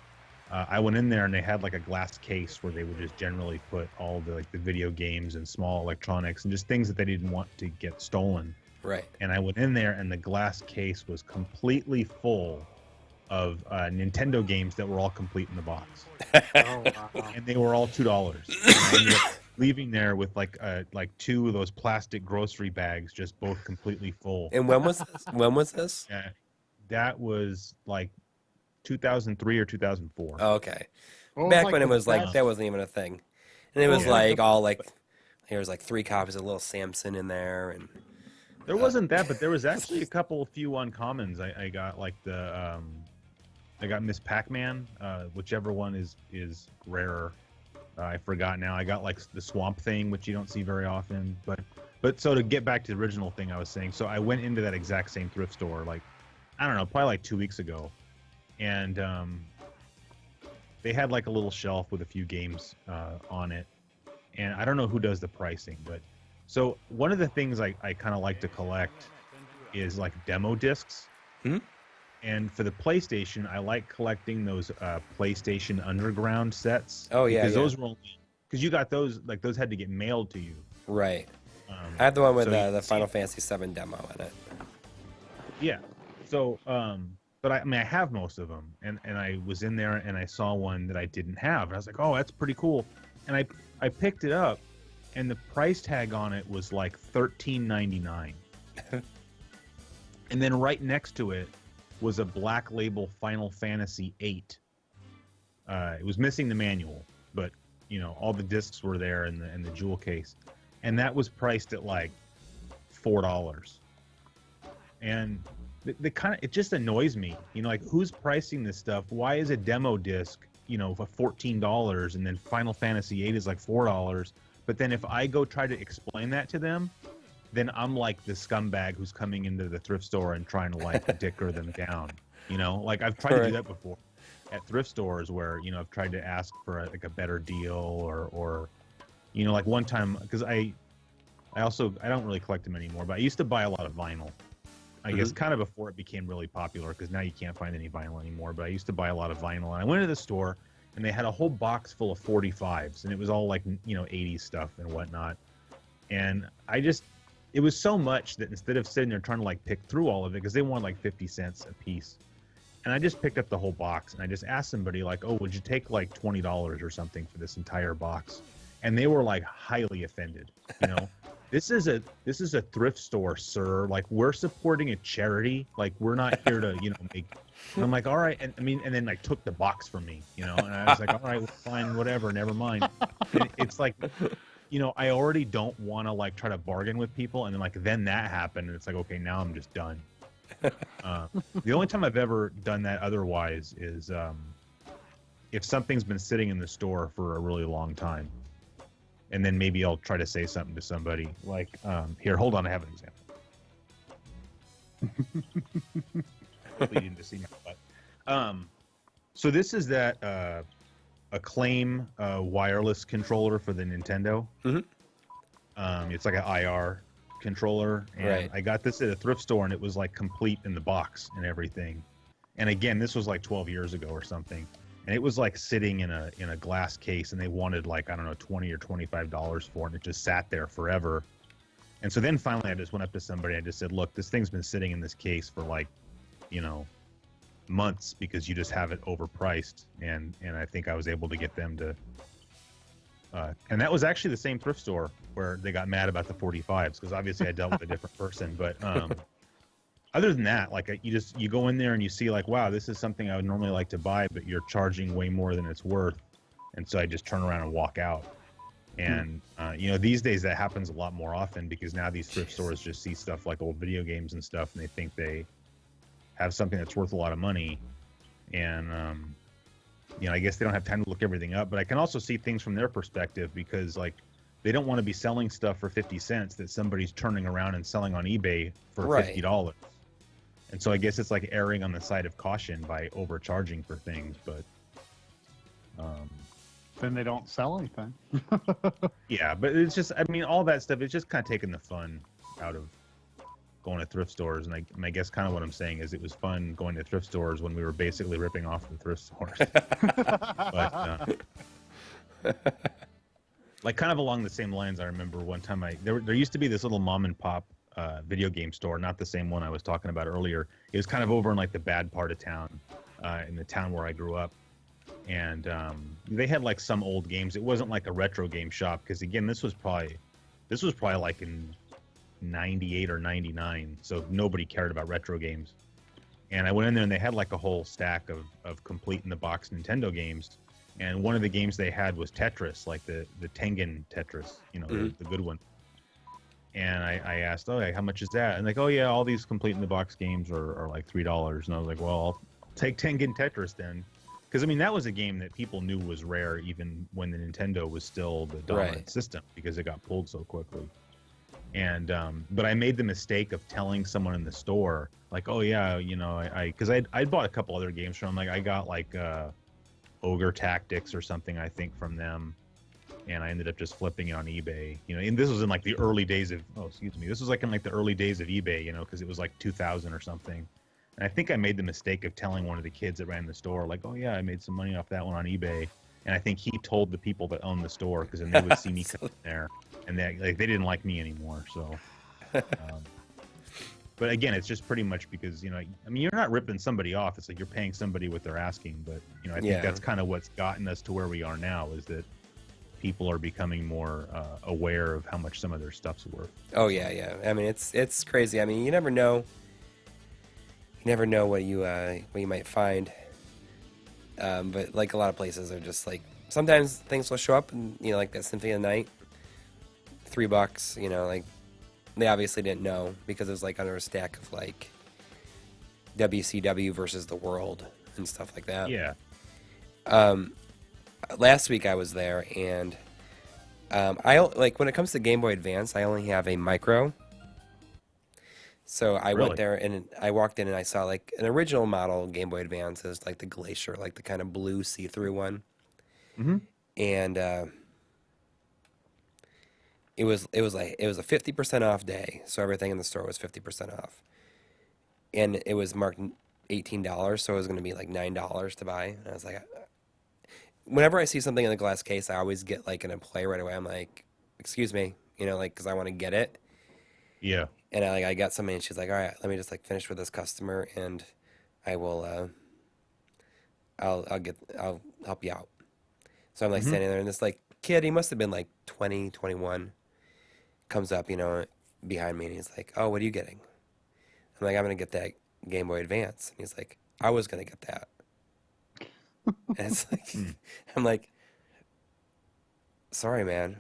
S3: I went in there and they had like a glass case where they would just generally put all the like the video games and small electronics and just things that they didn't want to get stolen.
S1: Right.
S3: And I went in there and the glass case was completely full of Nintendo games that were all complete in the box.
S2: Oh, wow.
S3: And they were all $2. And I ended up leaving there with like 2 of those plastic grocery bags, just both completely full.
S1: And when was this? When was this?
S3: That was like 2003 or 2004.
S1: Oh, okay.
S2: What was,
S1: Back
S2: like,
S1: when it
S2: the
S1: was like
S2: best-
S1: that wasn't even a thing, and it was
S2: Yeah.
S1: like all like there was like 3 copies of Little Samson in there, and
S3: There wasn't that, but there was actually a few uncommons. I got like I got Miss Pac-Man, whichever one is rarer. I forgot now. I got like the Swamp Thing, which you don't see very often. But so to get back to the original thing I was saying, so I went into that exact same thrift store like, I don't know, probably like 2 weeks ago, and they had like a little shelf with a few games on it, and I don't know who does the pricing, but so one of the things I kind of like to collect is like demo discs.
S1: Hmm?
S3: And for the PlayStation, I like collecting those PlayStation Underground sets.
S1: Oh, yeah,
S3: because
S1: yeah.
S3: those were only because you got those like those had to get mailed to you.
S1: right. I have the one with
S3: so you
S1: the
S3: can
S1: Final
S3: see-
S1: Fantasy VII demo in it.
S3: Yeah. So, but I mean, I have most of them, and I was in there and I saw one that I didn't have, and I was like, oh, that's pretty cool, and I picked it up, and the price tag on it was like $13.99, and then right next to it was a Black Label Final Fantasy VIII. It was missing the manual, but all the discs were there in the jewel case, and that was priced at like $4. And the kind of it just annoys me, like who's pricing this stuff? Why is a demo disc, for $14 and then Final Fantasy VIII is like $4? But then if I go try to explain that to them, then I'm like the scumbag who's coming into the thrift store and trying to like dicker them down. You know, like I've tried to do that before at thrift stores where, you know, I've tried to ask for like a better deal or, you know, like one time, because I don't really collect them anymore, but I used to buy a lot of vinyl. I guess kind of before it became really popular, because now you can't find any vinyl anymore, but I used to buy a lot of vinyl. And I went to the store and they had a whole box full of 45s, and it was all like, you know, 80s stuff and whatnot. And it was so much that instead of sitting there trying to like pick through all of it, because they wanted like 50 cents a piece, and I just picked up the whole box and I just asked somebody like, oh, would you take like $20 or something for this entire box? And they were like highly offended. You know, this is a thrift store, sir. Like, we're supporting a charity. Like, we're not here to, you know, make. And I'm like, all right. And I mean, and then like took the box from me, you know, and I was like, all right, well, fine, whatever, never mind. And it's like, you know, I already don't want to like try to bargain with people, and then that happened, and it's like, okay, now I'm just done. The only time I've ever done that otherwise is if something's been sitting in the store for a really long time, and then maybe I'll try to say something to somebody like, here, hold on, I have an example. Leading to see me, but so this is that Acclaim wireless controller for the Nintendo. It's like an IR controller, and I got this at a thrift store, and it was like complete in the box and everything. And again, this was like 12 years ago or something, and it was like sitting in a glass case, and they wanted like, I don't know, $20 or $25 for it, and it just sat there forever. And so then finally I just went up to somebody, I just said, look, this thing's been sitting in this case for like, you know, months, because you just have it overpriced. And I think I was able to get them to and that was actually the same thrift store where they got mad about the 45s, because obviously I dealt with a different person. But other than that, like you go in there and you see like, wow, this is something I would normally like to buy, but you're charging way more than it's worth. And so I just turn around and walk out. And you know, these days that happens a lot more often, because now these thrift stores just see stuff like old video games and stuff, and they think they have something that's worth a lot of money. And you know, I guess they don't have time to look everything up, but I can also see things from their perspective, because like they don't want to be selling stuff for 50 cents that somebody's turning around and selling on eBay for $50. And so I guess it's like erring on the side of caution by overcharging for things. But
S2: then they don't sell anything.
S3: yeah, but it's just, I mean, all that stuff, it's just kind of taking the fun out of going to thrift stores. And I guess kind of what I'm saying is it was fun going to thrift stores when we were basically ripping off the thrift stores. But like kind of along the same lines, I remember one time there used to be this little mom and pop video game store, not the same one I was talking about earlier. It was kind of over in like the bad part of town, in the town where I grew up. And they had like some old games. It wasn't like a retro game shop, because again, this was probably like in 98 or 99, so nobody cared about retro games. And I went in there and they had like a whole stack of complete in the box Nintendo games, and one of the games they had was Tetris, like the Tengen Tetris, you know, the good one. And I asked, oh, how much is that? And like, oh yeah, all these complete in the box games are like $3. And I was like, well, I'll take Tengen Tetris then. Because, I mean, that was a game that people knew was rare even when the Nintendo was still the dominant system, because it got pulled so quickly. And but I made the mistake of telling someone in the store, like, oh, yeah, you know, because I'd bought a couple other games from them. Like, I got, like, Ogre Tactics or something, I think, from them. And I ended up just flipping it on eBay. You know, and this was in, like, the early days of, this was, like, in, like, the early days of eBay, you know, because it was, like, 2000 or something. And I think I made the mistake of telling one of the kids that ran the store, like, oh, yeah, I made some money off that one on eBay. And I think he told the people that owned the store, because then they would see me come in there. And they didn't like me anymore. So, but again, it's just pretty much because, you know, I mean, you're not ripping somebody off. It's like you're paying somebody what they're asking. But, you know, I think that's kind of what's gotten us to where we are now, is that people are becoming more aware of how much some of their stuff's worth.
S1: Oh, yeah. I mean, it's crazy. I mean, you never know. You never know what you might find. But like a lot of places are just like, sometimes things will show up, and you know, like that Symphony of the Night, $3. You know, like they obviously didn't know, because it was like under a stack of like WCW versus the World and stuff like that.
S3: Yeah.
S1: Last week I was there, and I like when it comes to Game Boy Advance, I only have a micro, So I
S3: Really?
S1: went there and I walked in and I saw like an original model Game Boy Advance is like the Glacier, like the kind of blue see-through one.
S3: Mm-hmm.
S1: And it was a 50% off day, so everything in the store was 50% off. And it was marked $18, so it was going to be like $9 to buy. And I was like, whenever I see something in the glass case, I always get like in a play right away. I'm like, excuse me, you know, like because I want to get it.
S3: Yeah.
S1: And I got something, and she's like, all right, let me just like finish with this customer, and I will, I'll help you out. So I'm like
S3: Mm-hmm.
S1: standing there, and this like kid, he must have been like 20, 21, comes up, you know, behind me, and he's like, oh, what are you getting? I'm like, I'm gonna get that Game Boy Advance. And he's like, I was gonna get that. And it's like, I'm like, sorry, man.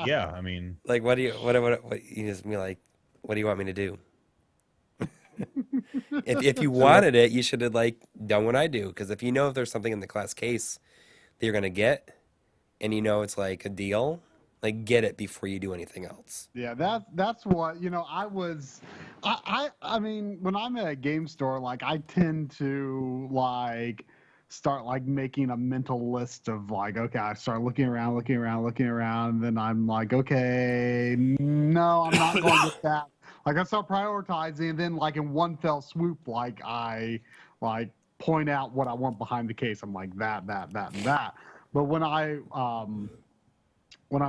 S3: Yeah. I mean,
S1: Like, what you just be like, what do you want me to do? If you wanted it, you should have like done what I do. Because if you know if there's something in the class case that you're gonna get, and you know it's like a deal, like get it before you do anything else.
S2: Yeah, that's what, you know, I mean, when I'm at a game store, like I tend to like start like making a mental list of like, okay, I start looking around, and then I'm like, okay, no, I'm not going with that. Like I start prioritizing, and then like in one fell swoop, like I like point out what I want behind the case. I'm like that, and that. But when I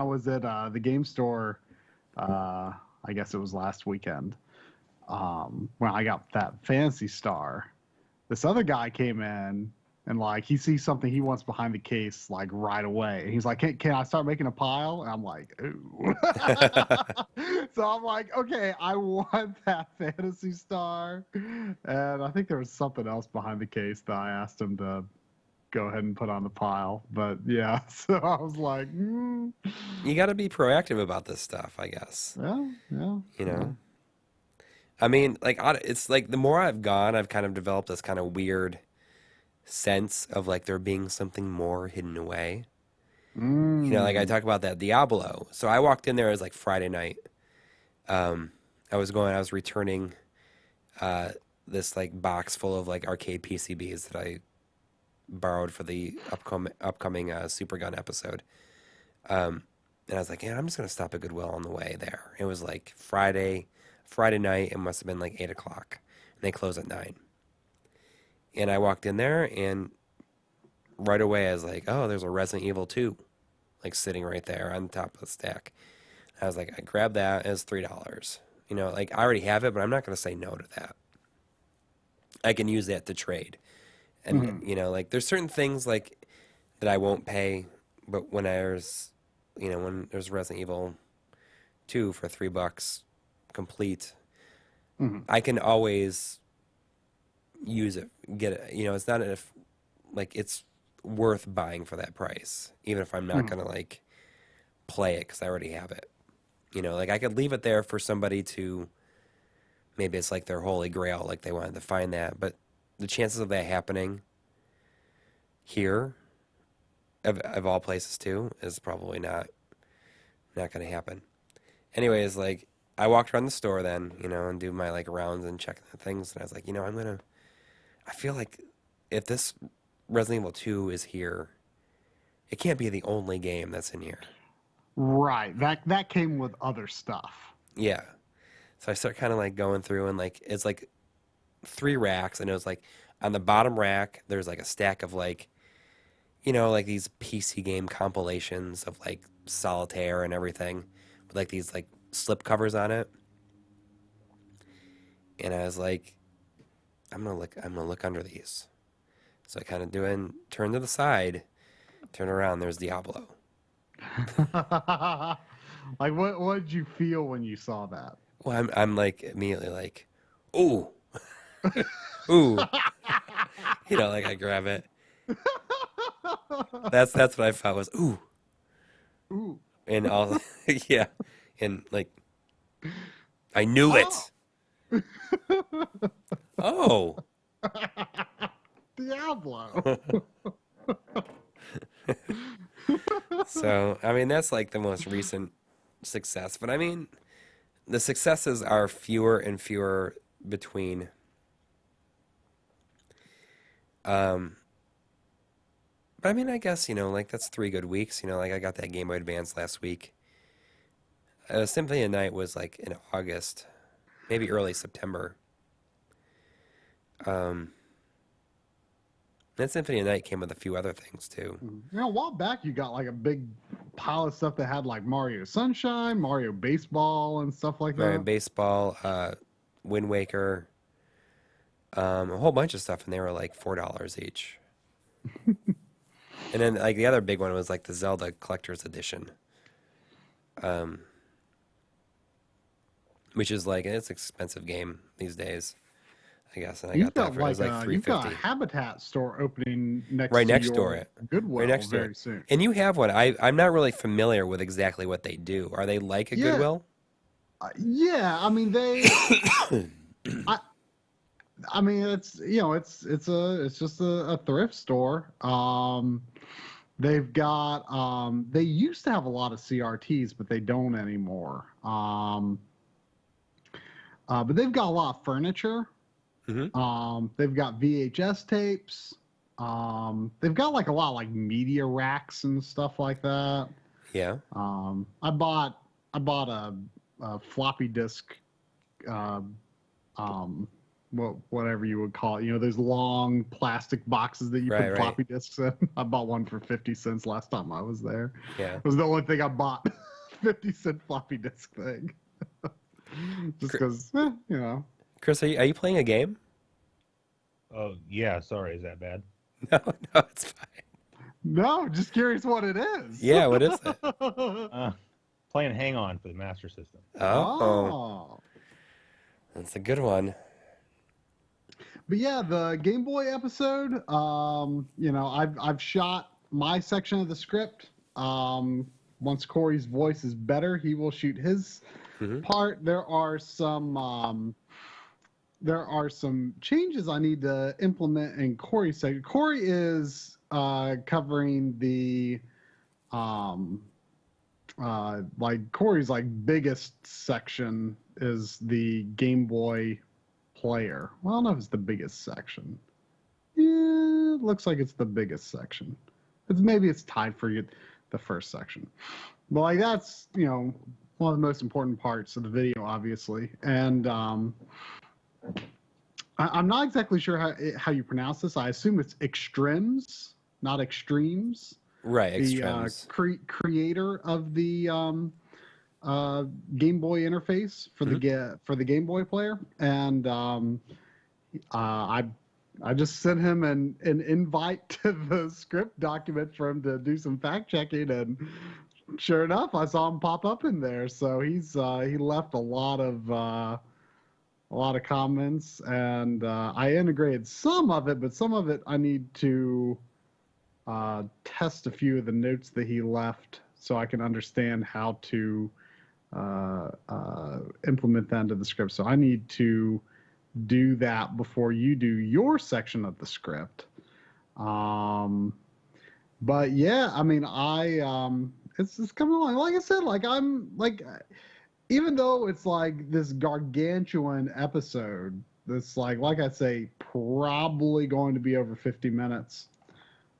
S2: was at the game store, I guess it was last weekend, when I got that Fantasy Star, this other guy came in and like he sees something he wants behind the case like right away. And he's like, can I start making a pile? And I'm like, ooh. So I'm like, okay, I want that Fantasy Star. And I think there was something else behind the case that I asked him to go ahead and put on the pile. But yeah, so I was like,
S1: You got to be proactive about this stuff, I guess.
S2: yeah.
S1: You know, I mean, like it's like the more I've gone, I've kind of developed this kind of weird sense of like there being something more hidden away. You know, like I talk about that Diablo. So I walked in there as like Friday night. I was returning this like box full of like arcade PCBs that I borrowed for the upcoming Super Gun episode. And I was like, yeah, I'm just gonna stop at Goodwill on the way there. It was like Friday night. It must have been like 8:00, and they close at 9. And I walked in there, and right away I was like, oh, there's a Resident Evil 2, like sitting right there on top of the stack. I was like, I grabbed that. It was $3. You know, like I already have it, but I'm not gonna say no to that. I can use that to trade. And you know, like there's certain things like that I won't pay, but when there's Resident Evil 2 for $3 complete, I can always use it, get it. You know, it's not if like it's worth buying for that price, even if I'm not gonna like play it because I already have it. You know, like I could leave it there for somebody to, maybe it's like their holy grail, like they wanted to find that, but the chances of that happening here, of all places too, is probably not going to happen. Anyways, like I walked around the store then, you know, and do my like rounds and check the things, and I was like, you know, I feel like if this Resident Evil 2 is here, it can't be the only game that's in here.
S2: Right. That came with other stuff.
S1: Yeah. So I start kind of like going through, and like it's like 3 racks, and it was like on the bottom rack there's like a stack of like, you know, like these PC game compilations of like Solitaire and everything with like these like slip covers on it. And I was like, I'm gonna look under these. So I kind of do it and turn to the side, turn around, there's Diablo.
S2: Like what did you feel when you saw that?
S1: Well, I'm like immediately like, ooh. Ooh. You know, like I grab it. That's what I thought was ooh.
S2: Ooh.
S1: And all yeah. And like I knew it. Oh.
S2: Diablo.
S1: So, I mean, that's like the most recent success. But I mean, the successes are fewer and fewer between. But I mean, I guess, like that's 3 good weeks. Like I got that Game Boy Advance last week. Symphony of Night was like in August, maybe early September. That Symphony of Night came with a few other things too.
S2: A while back you got like a big pile of stuff that had like Mario Sunshine, Mario Baseball, and stuff like
S1: Mario
S2: that.
S1: Baseball, Wind Waker, a whole bunch of stuff, and they were like $4 each. And then like the other big one was like the Zelda Collector's Edition, which is like it's an expensive game these days, I guess. And I got that for it was like
S2: you've got a
S1: $3.50.
S2: Habitat store opening
S1: Right
S2: to
S1: next
S2: your
S1: door,
S2: Goodwill
S1: right next door.
S2: very soon.
S1: And you have one. I'm not really familiar with exactly what they do. Are they like a
S2: Yeah.
S1: Goodwill?
S2: Yeah, I mean they. I mean it's it's just a thrift store. They've got they used to have a lot of CRTs, but they don't anymore. But they've got a lot of furniture.
S1: Mm-hmm.
S2: They've got VHS tapes. They've got like a lot of like media racks and stuff like that.
S1: Yeah.
S2: I bought a floppy disk, whatever you would call it. Those long plastic boxes that you
S1: Right,
S2: put
S1: right.
S2: floppy disks in. I bought one for 50 cents last time I was there.
S1: Yeah.
S2: It was the only thing I bought. 50-cent floppy disk thing. Just because,
S1: Chris, are you playing a game?
S3: Oh yeah, sorry, is that bad?
S1: No, it's fine.
S2: No, just curious what it is.
S1: Yeah, what is it?
S3: Playing Hang On for the Master System.
S1: Oh, that's a good one.
S2: But yeah, the Game Boy episode, I've shot my section of the script. Once Corey's voice is better, he will shoot his part. There are some changes I need to implement in Corey's section. Corey is covering the Corey's biggest section is the Game Boy player. Well, I don't know if it's the biggest section. Yeah, it looks like it's the biggest section. Maybe it's tied for you, the first section. But that's one of the most important parts of the video, obviously. And I'm not exactly sure how you pronounce this. I assume it's extremes, not extremes.
S1: Right,
S2: The
S1: extremes.
S2: creator of the Game Boy interface for the Game Boy player, and I just sent him an invite to the script document for him to do some fact checking, and sure enough, I saw him pop up in there. So he left a lot of comments, and I integrated some of it, but some of it I need to test a few of the notes that he left so I can understand how to implement that into the script. So I need to do that before you do your section of the script. But yeah, I mean, it's coming along. Like I said, even though it's like this gargantuan episode that's like I say, probably going to be over 50 minutes.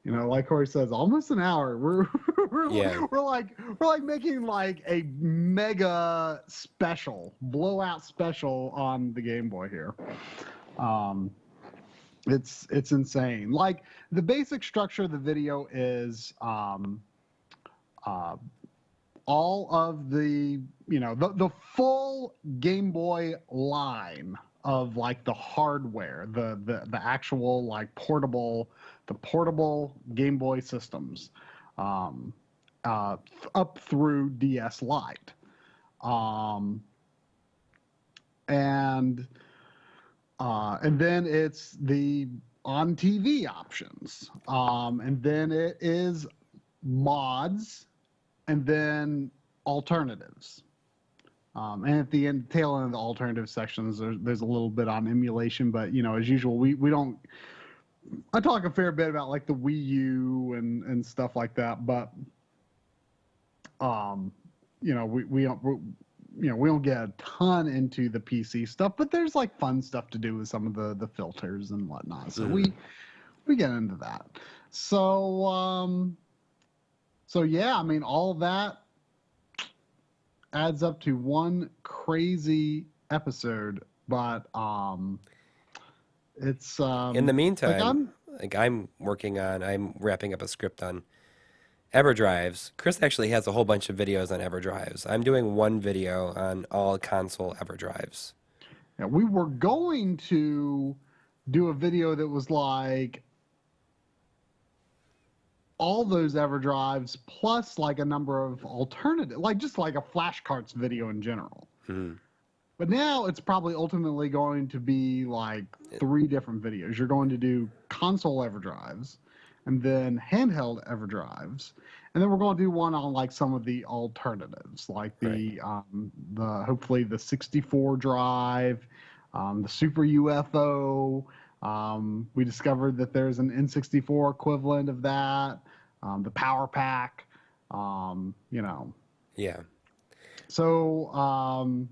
S2: Like Corey says, almost an hour. We're making like a mega special, blowout special on the Game Boy here. It's insane. Like the basic structure of the video is all of the the full Game Boy line of like the hardware, the actual like portable Game Boy systems, up through DS Lite, and then it's the on TV options, and then it is mods, and then alternatives. And at the tail end of the alternative sections, there's a little bit on emulation, but as usual, we don't. I talk a fair bit about like the Wii U and stuff like that, but we don't. we don't get a ton into the PC stuff, but there's like fun stuff to do with some of the filters and whatnot. So we get into that. So yeah, I mean, all that adds up to one crazy episode, but it's
S1: in the meantime, I'm wrapping up a script on EverDrives. Chris actually has a whole bunch of videos on EverDrives. I'm doing one video on all console EverDrives.
S2: Yeah, we were going to do a video that was like all those EverDrives plus like a number of alternative, like just like a flashcards video in general. But now it's probably ultimately going to be like 3 different videos. You're going to do console EverDrives, and then handheld EverDrives, and then we're going to do one on like some of the alternatives, like the hopefully the 64 drive, the Super UFO. We discovered that there's an N64 equivalent of that, the Power Pack.
S1: Yeah.
S2: So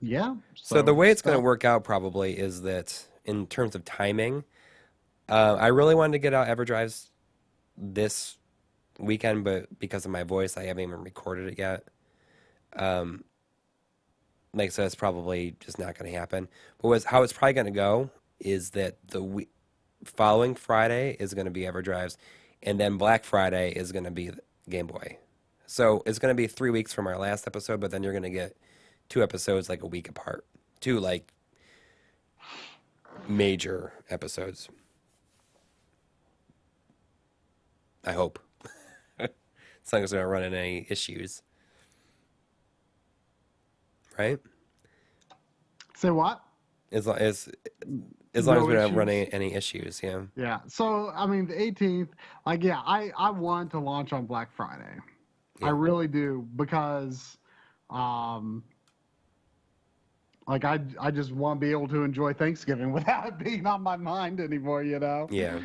S2: yeah.
S1: So the way it's going to work out probably is that in terms of timing, I really wanted to get out EverDrives this weekend, but because of my voice, I haven't even recorded it yet. So it's probably just not going to happen. But how it's probably going to go is that the following Friday is going to be EverDrives, and then Black Friday is going to be Game Boy. So it's going to be 3 weeks from our last episode, but then you're going to get 2 episodes like a week apart. 2 like major episodes. I hope. As long as we don't run into any issues. Right?
S2: Say what?
S1: As long as we don't run any issues, yeah.
S2: Yeah. So I mean, the 18th, like, yeah, I want to launch on Black Friday.
S1: Yeah.
S2: I really do, because like I just want to be able to enjoy Thanksgiving without it being on my mind anymore,
S1: Yeah.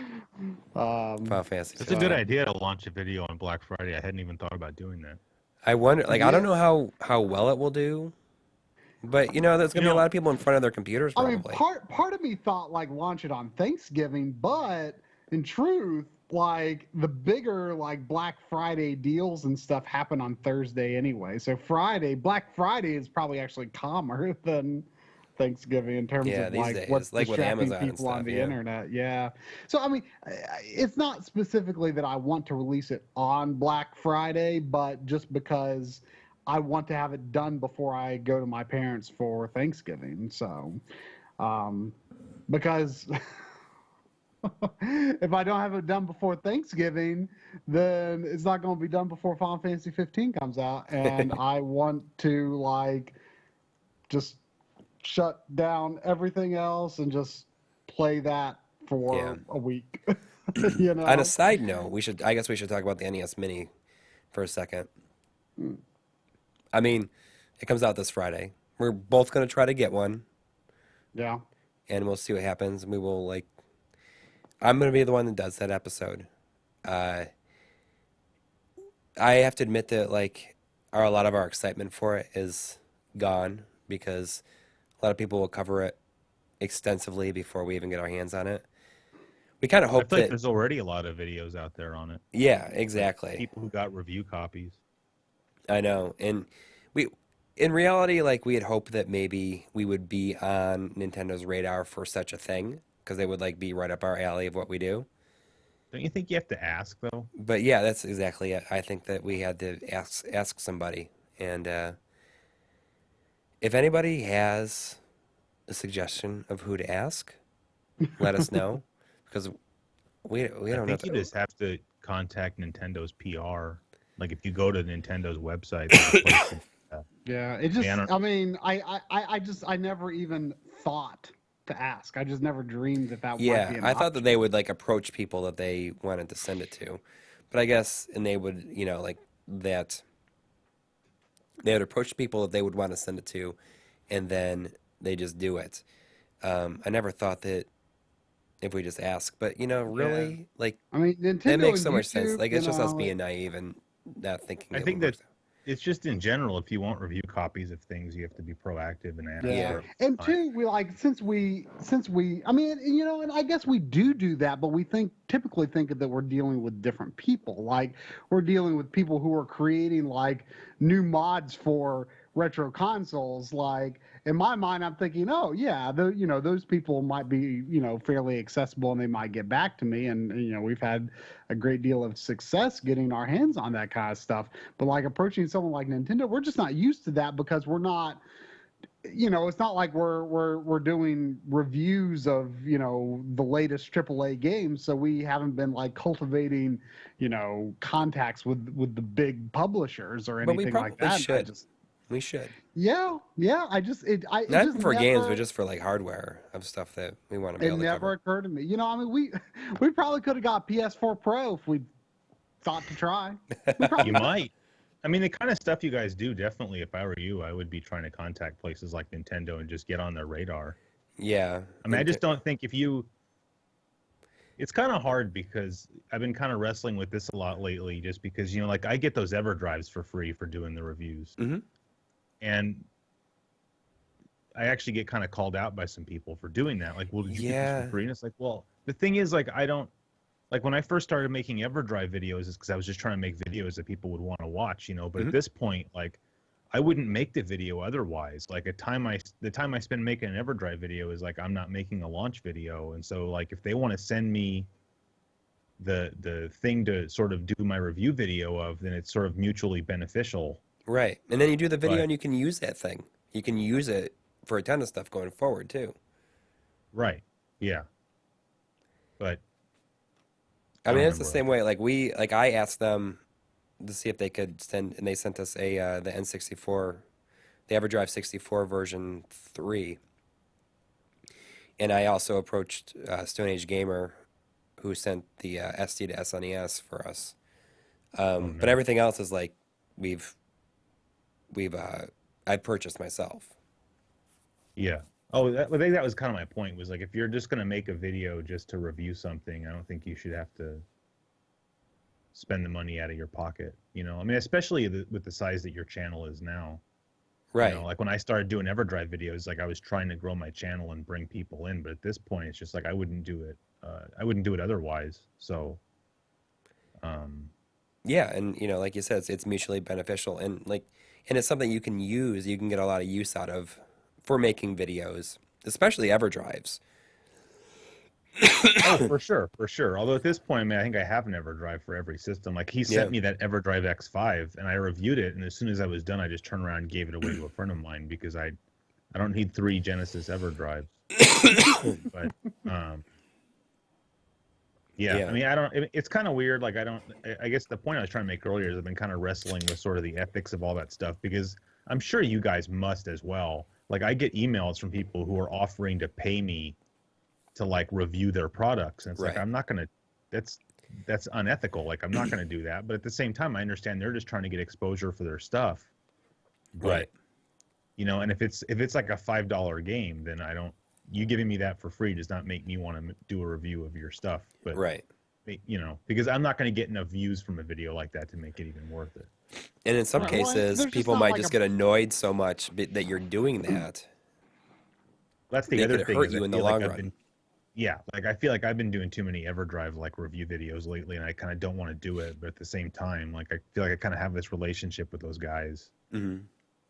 S1: Final Fantasy.
S3: It's a good idea to launch a video on Black Friday. I hadn't even thought about doing that.
S1: I wonder, like, I don't know how well it will do, but there's gonna be a lot of people in front of their computers probably.
S2: I mean, part of me thought like launch it on Thanksgiving, but in truth, like the bigger like Black Friday deals and stuff happen on Thursday anyway. So Black Friday is probably actually calmer than Thanksgiving in terms of
S1: these
S2: like
S1: days,
S2: what's
S1: like with
S2: distracting
S1: Amazon and
S2: people on
S1: stuff,
S2: the
S1: yeah.
S2: internet. Yeah. So I mean, it's not specifically that I want to release it on Black Friday, but just because I want to have it done before I go to my parents for Thanksgiving. So, because if I don't have it done before Thanksgiving, then it's not going to be done before Final Fantasy 15 comes out, and I want to like just shut down everything else and just play that for a week.
S1: On a side note, I guess we should talk about the NES Mini for a second. I mean, it comes out this Friday. We're both going to try to get one.
S2: Yeah.
S1: And we'll see what happens. We will I'm going to be the one that does that episode. I have to admit that a lot of our excitement for it is gone, because a lot of people will cover it extensively before we even get our hands on it. We kind of hope
S3: I feel like there's already a lot of videos out there on it.
S1: Yeah, exactly.
S3: People who got review copies.
S1: I know. And in reality, we had hoped that maybe we would be on Nintendo's radar for such a thing, because they would be right up our alley of what we do.
S3: Don't you think you have to ask, though?
S1: But yeah, that's exactly it. I think that we had to ask somebody. And if anybody has a suggestion of who to ask, let us know, because we don't know.
S3: I think you just have to contact Nintendo's PR. Like if you go to Nintendo's website.
S2: Yeah, it just. I mean, I never even thought to ask. I just never dreamed that might be an
S1: I thought
S2: option.
S1: that they would approach people that they wanted to send it to, but I guess they would that they would approach people that they would want to send it to, and then they just do it. I never thought that if we just ask, but really,
S2: I mean, Nintendo
S1: that makes so
S2: and
S1: much sense.
S2: YouTube,
S1: It's just us being naive and not thinking.
S3: I think that it's just in general, if you want review copies of things, you have to be proactive and ask
S1: Yeah.
S3: for it.
S2: And two, we like since we I mean, you know, and I guess we do that, but we typically think that we're dealing with different people. Like we're dealing with people who are creating like new mods for retro consoles. Like in my mind, I'm thinking, oh yeah, you know, those people might be, you know, fairly accessible and they might get back to me. And you know, we've had a great deal of success getting our hands on that kind of stuff. But like approaching someone like Nintendo, we're just not used to that because we're not, you know, it's not like we're doing reviews of, you know, the latest AAA games, so we haven't been like cultivating, you know, contacts with the big publishers or
S1: But we
S2: anything like
S1: probably
S2: that.
S1: should. We should.
S2: Yeah. I just it
S1: Not
S2: just
S1: even for
S2: never,
S1: games, but just for like hardware of stuff that we want to be
S2: it
S1: able to
S2: never
S1: cover.
S2: occurred to me. You know, I mean, we probably could have got PS4 Pro if we thought to try. We probably
S3: You might. I mean, the kind of stuff you guys do, definitely, if I were you, I would be trying to contact places like Nintendo and just get on their radar.
S1: Yeah.
S3: I mean, I just don't think it's kind of hard because I've been kind of wrestling with this a lot lately just because, you know, like I get those EverDrives for free for doing the reviews.
S1: Mhm.
S3: And I actually get kind of called out by some people for doing that. Like, well, did you get this for free? And it's like, well, the thing is, like, I don't, like when I first started making EverDrive videos is because I was just trying to make videos that people would want to watch, you know, but at this point, like, I wouldn't make the video otherwise. Like the time I spend making an EverDrive video is like I'm not making a launch video, and so like if they want to send me the thing to sort of do my review video of, then it's sort of mutually beneficial.
S1: Right. And then you do the video
S3: But-
S1: and you can use that thing. You can use it for a ton of stuff going forward too.
S3: Right. Yeah. But
S1: I mean, it's the
S3: remember.
S1: same way. Like I asked them to see if they could send, and they sent us the N64, the EverDrive 64 version 3. And I also approached Stone Age Gamer, who sent the SD to SNES for us. But everything else is like I purchased myself.
S3: Yeah. Oh, I think that was kind of my point. Was like if you're just gonna make a video just to review something, I don't think you should have to spend the money out of your pocket. You know, I mean, especially with the size that your channel is now.
S1: Right.
S3: You know, like when I started doing EverDrive videos, like I was trying to grow my channel and bring people in, but at this point, it's just like I wouldn't do it. I wouldn't do it otherwise. So.
S1: Yeah, and you know, like you said, it's mutually beneficial, and it's something you can use. You can get a lot of use out of for making videos, especially EverDrives.
S3: Oh, for sure. Although at this point, I mean, I think I have an EverDrive for every system. Like he sent me that EverDrive X5, and I reviewed it, and as soon as I was done, I just turned around and gave it away to a friend of mine because I don't need 3 Genesis EverDrives. But yeah, I mean, it's kind of weird. Like I guess the point I was trying to make earlier is I've been kind of wrestling with sort of the ethics of all that stuff because I'm sure you guys must as well. Like I get emails from people who are offering to pay me to like review their products, and it's like I'm not gonna. That's unethical. Like I'm not gonna do that. But at the same time, I understand they're just trying to get exposure for their stuff. But, you know, and if it's like a $5 game, then I don't. You giving me that for free does not make me want to do a review of your stuff. But you know, because I'm not going to get enough views from a video like that to make it even worth it.
S1: And in some cases, people might just get annoyed so much that you're doing that.
S3: That's the other thing.
S1: Hurt you in the long run.
S3: Yeah, like I feel like I've been doing too many EverDrive like review videos lately, and I kind of don't want to do it. But at the same time, like I feel like I kind of have this relationship with those guys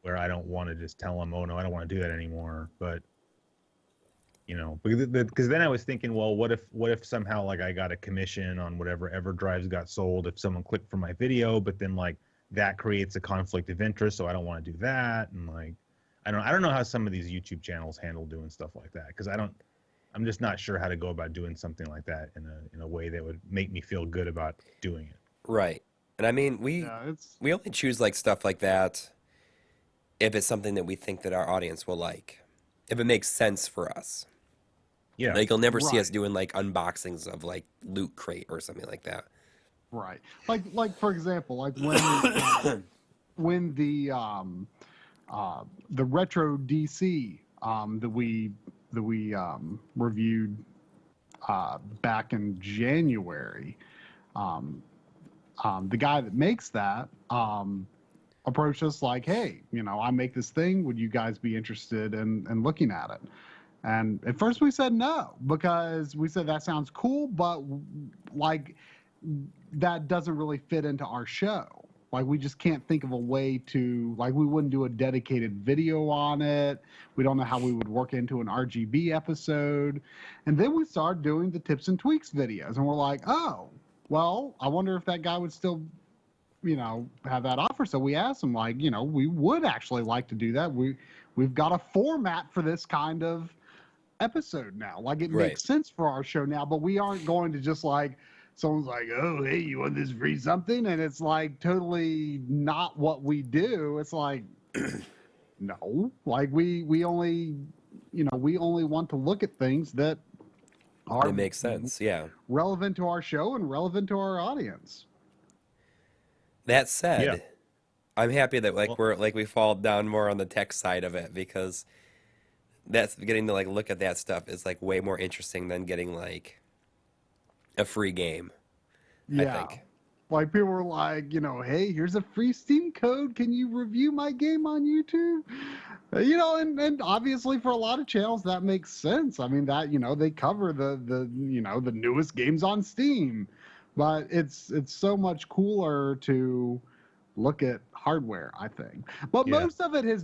S3: where I don't want to just tell them, "Oh no, I don't want to do that anymore." But you know, because then I was thinking, well, what if somehow like I got a commission on whatever EverDrives got sold if someone clicked for my video, but then like that creates a conflict of interest, so I don't want to do that, and like I don't know how some of these YouTube channels handle doing stuff like that because I'm just not sure how to go about doing something like that in a way that would make me feel good about doing it.
S1: Right. And I mean, we only choose like stuff like that if it's something that we think that our audience will like, if it makes sense for us.
S3: Yeah.
S1: Like you'll never see us doing like unboxings of like Loot Crate or something like that.
S2: Right. Like for example, like when the Retrode DC that we reviewed back in January, the guy that makes that approached us like, hey, I make this thing. Would you guys be interested in looking at it? And at first we said no, because we said that sounds cool, but like that doesn't really fit into our show. Like, we just can't think of a way to, like, we wouldn't do a dedicated video on it. We don't know how we would work into an RGB episode. And then we started doing the tips and tweaks videos, and we're like, oh, well, I wonder if that guy would still, have that offer. So we asked him, like, we would actually like to do that. We've got a format for this kind of episode now. Like, it makes sense for our show now, but we aren't going to just like, someone's like, oh, hey, you want this free something? And it's like totally not what we do. It's like, no, like we only want to look at things that are
S1: it makes sense. Yeah.
S2: relevant to our show and relevant to our audience.
S1: That said, I'm happy that we fall down more on the tech side of it, because that's getting to like look at that stuff is like way more interesting than getting like a free game.
S2: Yeah.
S1: I think.
S2: Like, people were like, hey, here's a free Steam code. Can you review my game on YouTube? And obviously for a lot of channels that makes sense. I mean, that, they cover the newest games on Steam. But it's so much cooler to look at hardware, I think. But most of it has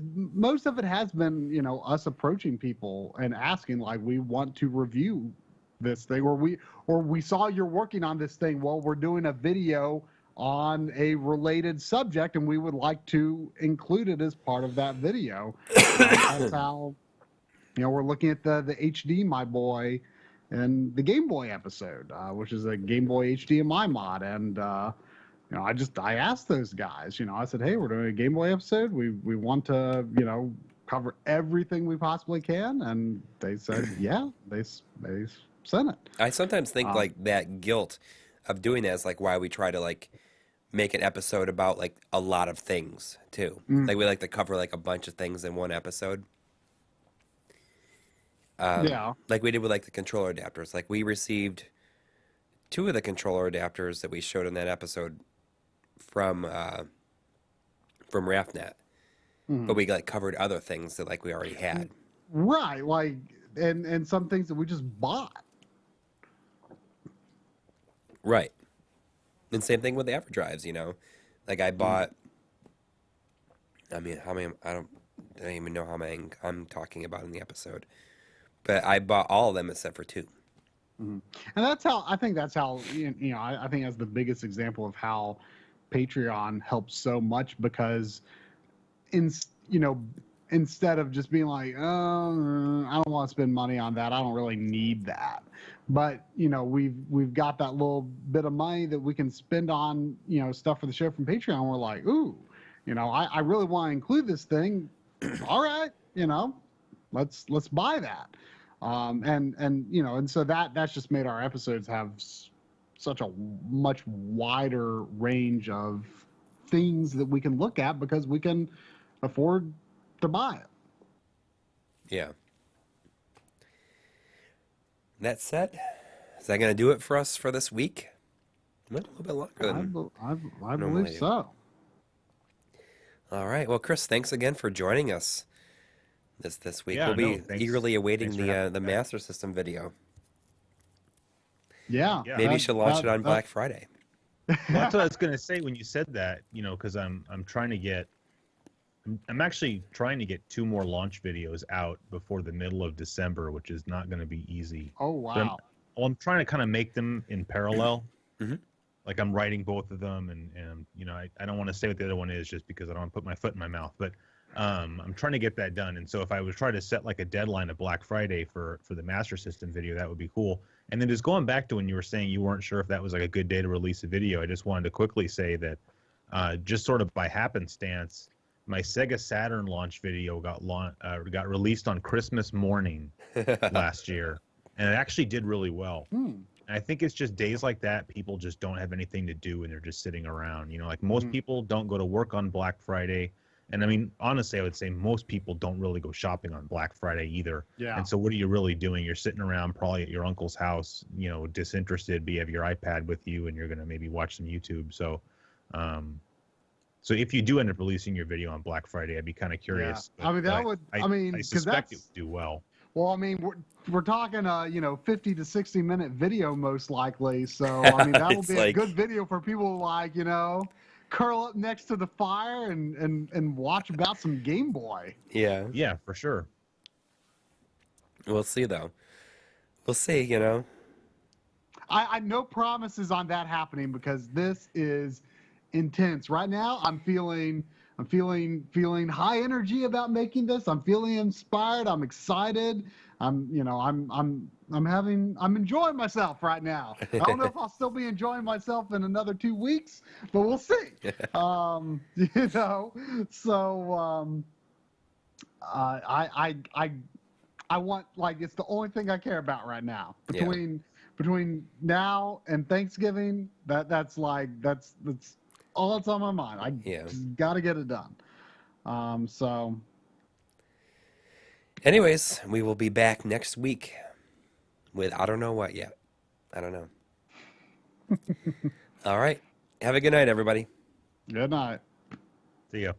S2: been, us approaching people and asking, like, we want to review this thing, or we saw you're working on this thing. Well, we're doing a video on a related subject, and we would like to include it as part of that video. That's how, we're looking at the HD My Boy and the Game Boy episode, which is a Game Boy HDMI mod. And I asked those guys, I said, hey, we're doing a Game Boy episode. We want to, cover everything we possibly can. And they said, yeah, they sent it.
S1: I sometimes think like that guilt of doing that is like why we try to like make an episode about like a lot of things too. Like, we like to cover like a bunch of things in one episode. Like we did with like the controller adapters. Like, we received 2 of the controller adapters that we showed in that episode from RAFNet. But we like covered other things that like we already had.
S2: Right, like and some things that we just bought.
S1: Right. And same thing with the EverDrives, Like, I bought, I mean, how many, I don't even know how many I'm talking about in the episode. But I bought all of them except for 2.
S2: And I think that's how, I think that's the biggest example of how Patreon helps so much, because instead of just being like, oh, I don't want to spend money on that, I don't really need that. But, we've got that little bit of money that we can spend on, stuff for the show from Patreon. We're like, ooh, I really want to include this thing. All right, let's buy that. And so that's just made our episodes have such a much wider range of things that we can look at, because we can afford to buy it.
S1: Yeah. That said, is that going to do it for us for this week? Went a little bit longer than
S2: I believe so.
S1: All right. Well, Chris, thanks again for joining us this week. We'll be eagerly awaiting the Master System video.
S2: Yeah.
S1: Maybe you should launch it on Black Friday.
S3: Well, that's what I was going to say when you said that, because I'm actually trying to get 2 more launch videos out before the middle of December, which is not going to be easy.
S2: Oh, wow.
S3: I'm trying to kind of make them in parallel.
S1: Mm-hmm.
S3: Like, I'm writing both of them, and I don't want to say what the other one is just because I don't want to put my foot in my mouth. But I'm trying to get that done. And so if I was trying to set like a deadline of Black Friday for the Master System video, that would be cool. And then just going back to when you were saying you weren't sure if that was like a good day to release a video, I just wanted to quickly say that just sort of by happenstance, my Sega Saturn launch video got released on Christmas morning last year, and it actually did really well. And I think it's just days like that, people just don't have anything to do and they're just sitting around. Like, most people don't go to work on Black Friday. And I mean, honestly, I would say most people don't really go shopping on Black Friday either. Yeah. And so what are you really doing? You're sitting around probably at your uncle's house, disinterested, but you have your iPad with you and you're going to maybe watch some YouTube. So So if you do end up releasing your video on Black Friday, I'd be kind of curious.
S2: I mean, that would. I mean,
S3: I
S2: 'cause
S3: suspect it
S2: that's-
S3: would do well.
S2: Well, I mean, we're talking 50 to 60 minute video most likely. So I mean, that will
S1: It's
S2: be a
S1: like-
S2: good video for people like curl up next to the fire and watch about some Game Boy.
S1: Yeah.
S3: Yeah, for sure.
S1: We'll see though. We'll see.
S2: I no promises on that happening because this is intense. Right now, I'm feeling high energy about making this. I'm feeling inspired. I'm excited. I'm enjoying myself right now. I don't know if I'll still be enjoying myself in another 2 weeks, but we'll see. I want, like, it's the only thing I care about right now. Between now and Thanksgiving, that's all that's on my mind. I just got to get it done.
S1: Anyways, we will be back next week with I don't know what yet. I don't know. All right. Have a good night, everybody.
S2: Good night.
S3: See ya.